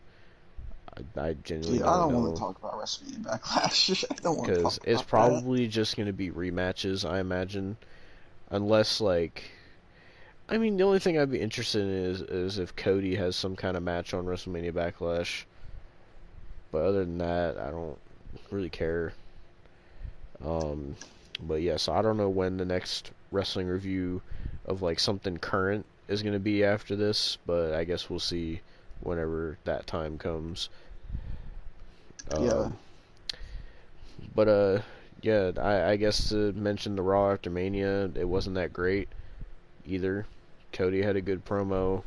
I genuinely don't know. I don't want to talk about WrestleMania Backlash. I don't want to talk about it's probably just going to be rematches, I imagine. Unless, like... I mean, the only thing I'd be interested in is if Cody has some kind of match on WrestleMania Backlash. But other than that, I don't really care. But yeah, so I don't know when the next wrestling review of like something current is going to be after this, but I guess we'll see whenever that time comes. Yeah. But yeah, I guess to mention the Raw after Mania, it wasn't that great either. Cody had a good promo.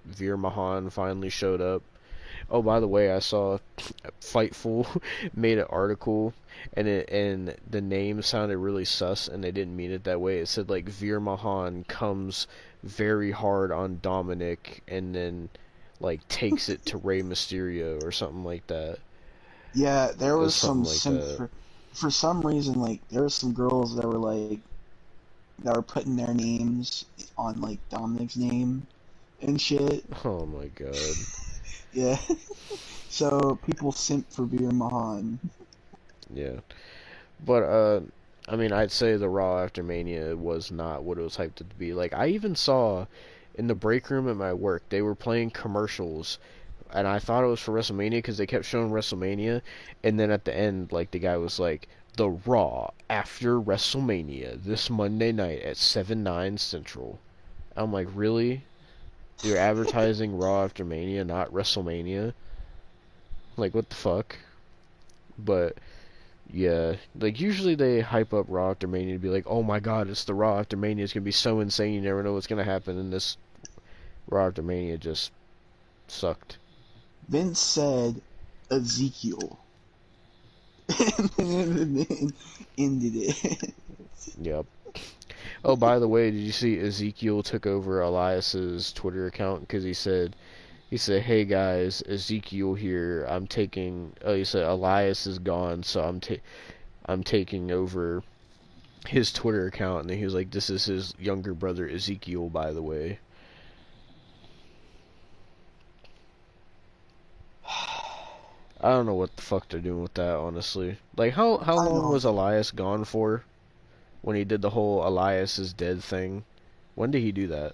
Veer Mahan finally showed up. Oh, by the way, I saw Fightful made an article, and the name sounded really sus, and they didn't mean it that way. It said like Veer Mahan comes very hard on Dominic, and then like takes it to Rey Mysterio or something like that. Yeah, there was some like for some reason, like there were some girls that were putting their names on like Dominic's name and shit. Oh my god. Yeah. So people simp for Veer Mahan. Yeah. But I mean, I'd say the Raw after Mania was not what it was hyped to be. Like, I even saw in the break room at my work, they were playing commercials, and I thought it was for WrestleMania because they kept showing WrestleMania, and then at the end, like, the guy was like, the Raw after WrestleMania this Monday night at 7/9 Central. I'm like, really? You're advertising Raw after Mania, not WrestleMania? Like, what the fuck? But yeah, like usually they hype up Raw After Mania to be like, oh my god, it's the Raw After Mania. It's gonna be so insane. You never know what's gonna happen. And this Raw After Mania just sucked. Vince said Ezekiel. And then ended it. Yep. Oh, by the way, did you see Ezekiel took over Elias's Twitter account because he said, "Hey guys, Ezekiel here. I'm taking." Oh, he said Elias is gone, so I'm taking over his Twitter account, and then he was like, "This is his younger brother Ezekiel, by the way." I don't know what the fuck they're doing with that, honestly. Like, how long was Elias gone for? When he did the whole Elias is dead thing. When did he do that?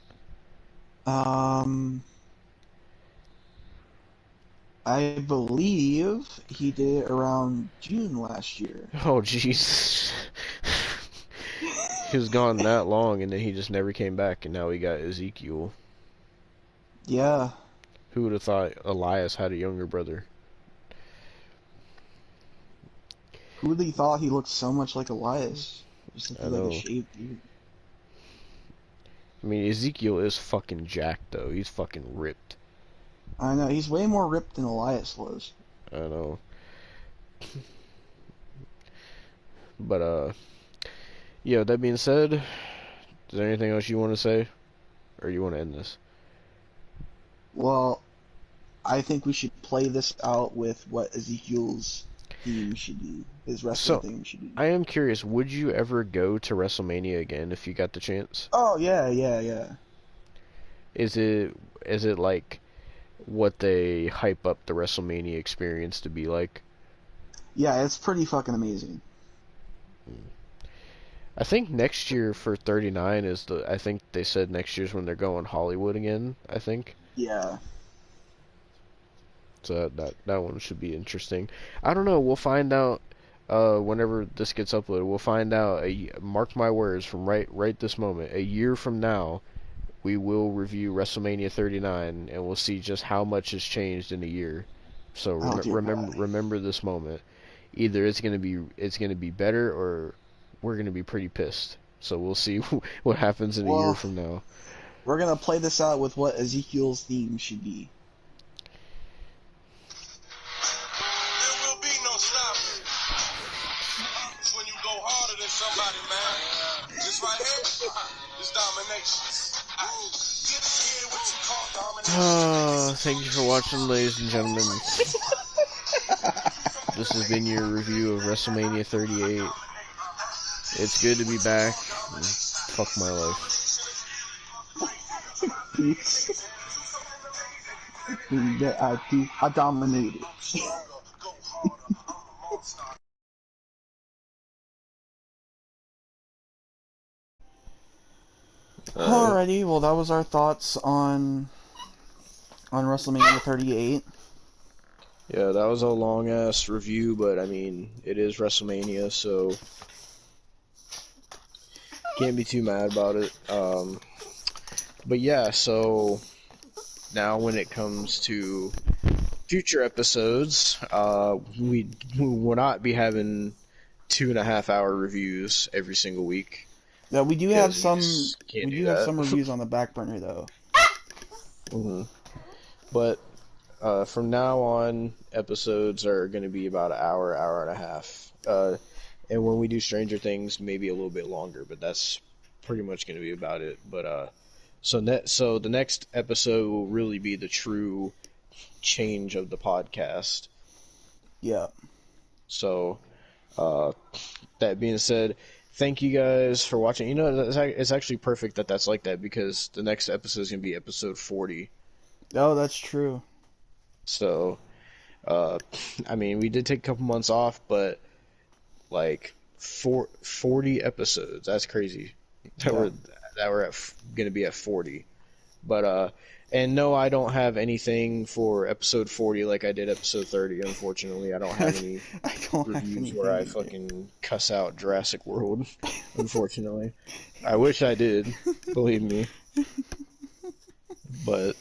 I believe he did it around June last year. Oh, jeez. He was gone that long, and then he just never came back, and now we got Ezekiel. Yeah. Who would have thought Elias had a younger brother? Who really thought he looked so much like Elias? Just I like know. a shaved dude. I mean, Ezekiel is fucking jacked, though. He's fucking ripped. I know, he's way more ripped than Elias was. I know. But, yeah, that being said, is there anything else you want to say? Or you want to end this? Well, I think we should play this out with what Ezekiel's theme should be. His wrestling theme should be. I am curious, would you ever go to WrestleMania again if you got the chance? Oh, yeah. Is it like what they hype up the WrestleMania experience to be like? Yeah, it's pretty fucking amazing. I think next year for 39 is I think they said next year's when they're going Hollywood again, I think. Yeah. So that one should be interesting. I don't know, we'll find out whenever this gets uploaded. We'll find out, mark my words, from right this moment, a year from now, we will review WrestleMania 39, and we'll see just how much has changed in a year. So remember this moment. Either it's gonna be better, or we're gonna be pretty pissed. So we'll see what happens in a year from now. We're gonna play this out with what Ezekiel's theme should be. There will be no stopping. It's when you go harder than somebody, man. This right here is domination. Thank you for watching, ladies and gentlemen. This has been your review of WrestleMania 38. It's good to be back. Fuck my life. Peace. I dominated. Alrighty, well that was our thoughts on WrestleMania 38. Yeah, that was a long ass review, but I mean, it is WrestleMania, so can't be too mad about it. But yeah, so now when it comes to future episodes, we will not be having 2.5 hour reviews every single week. Yeah, we do have some. We do have some reviews on the back burner though. Mm-hmm. But from now on, episodes are going to be about an hour, hour and a half. And when we do Stranger Things, maybe a little bit longer, but that's pretty much going to be about it. But so the next episode will really be the true change of the podcast. Yeah. So that being said, thank you guys for watching. You know, it's actually perfect that that's like that, because the next episode is going to be episode 40. Oh, that's true. So, I mean, we did take a couple months off, but like 40 episodes. That's crazy. That we're going to be at 40. But and no, I don't have anything for episode 40 like I did episode 30. Unfortunately, I don't have any reviews where I fucking cuss out Jurassic World. Unfortunately, I wish I did. Believe me. But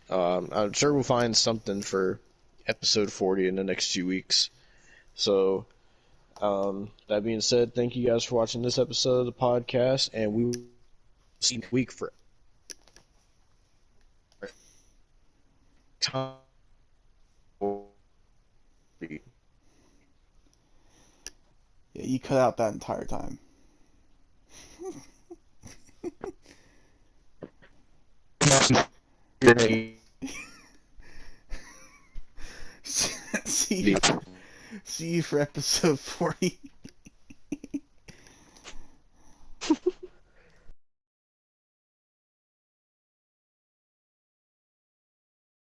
I'm sure we'll find something for episode 40 in the next 2 weeks. So, that being said, thank you guys for watching this episode of the podcast, and we will see you next week for time. Yeah, you cut out that entire time. See you for episode 40.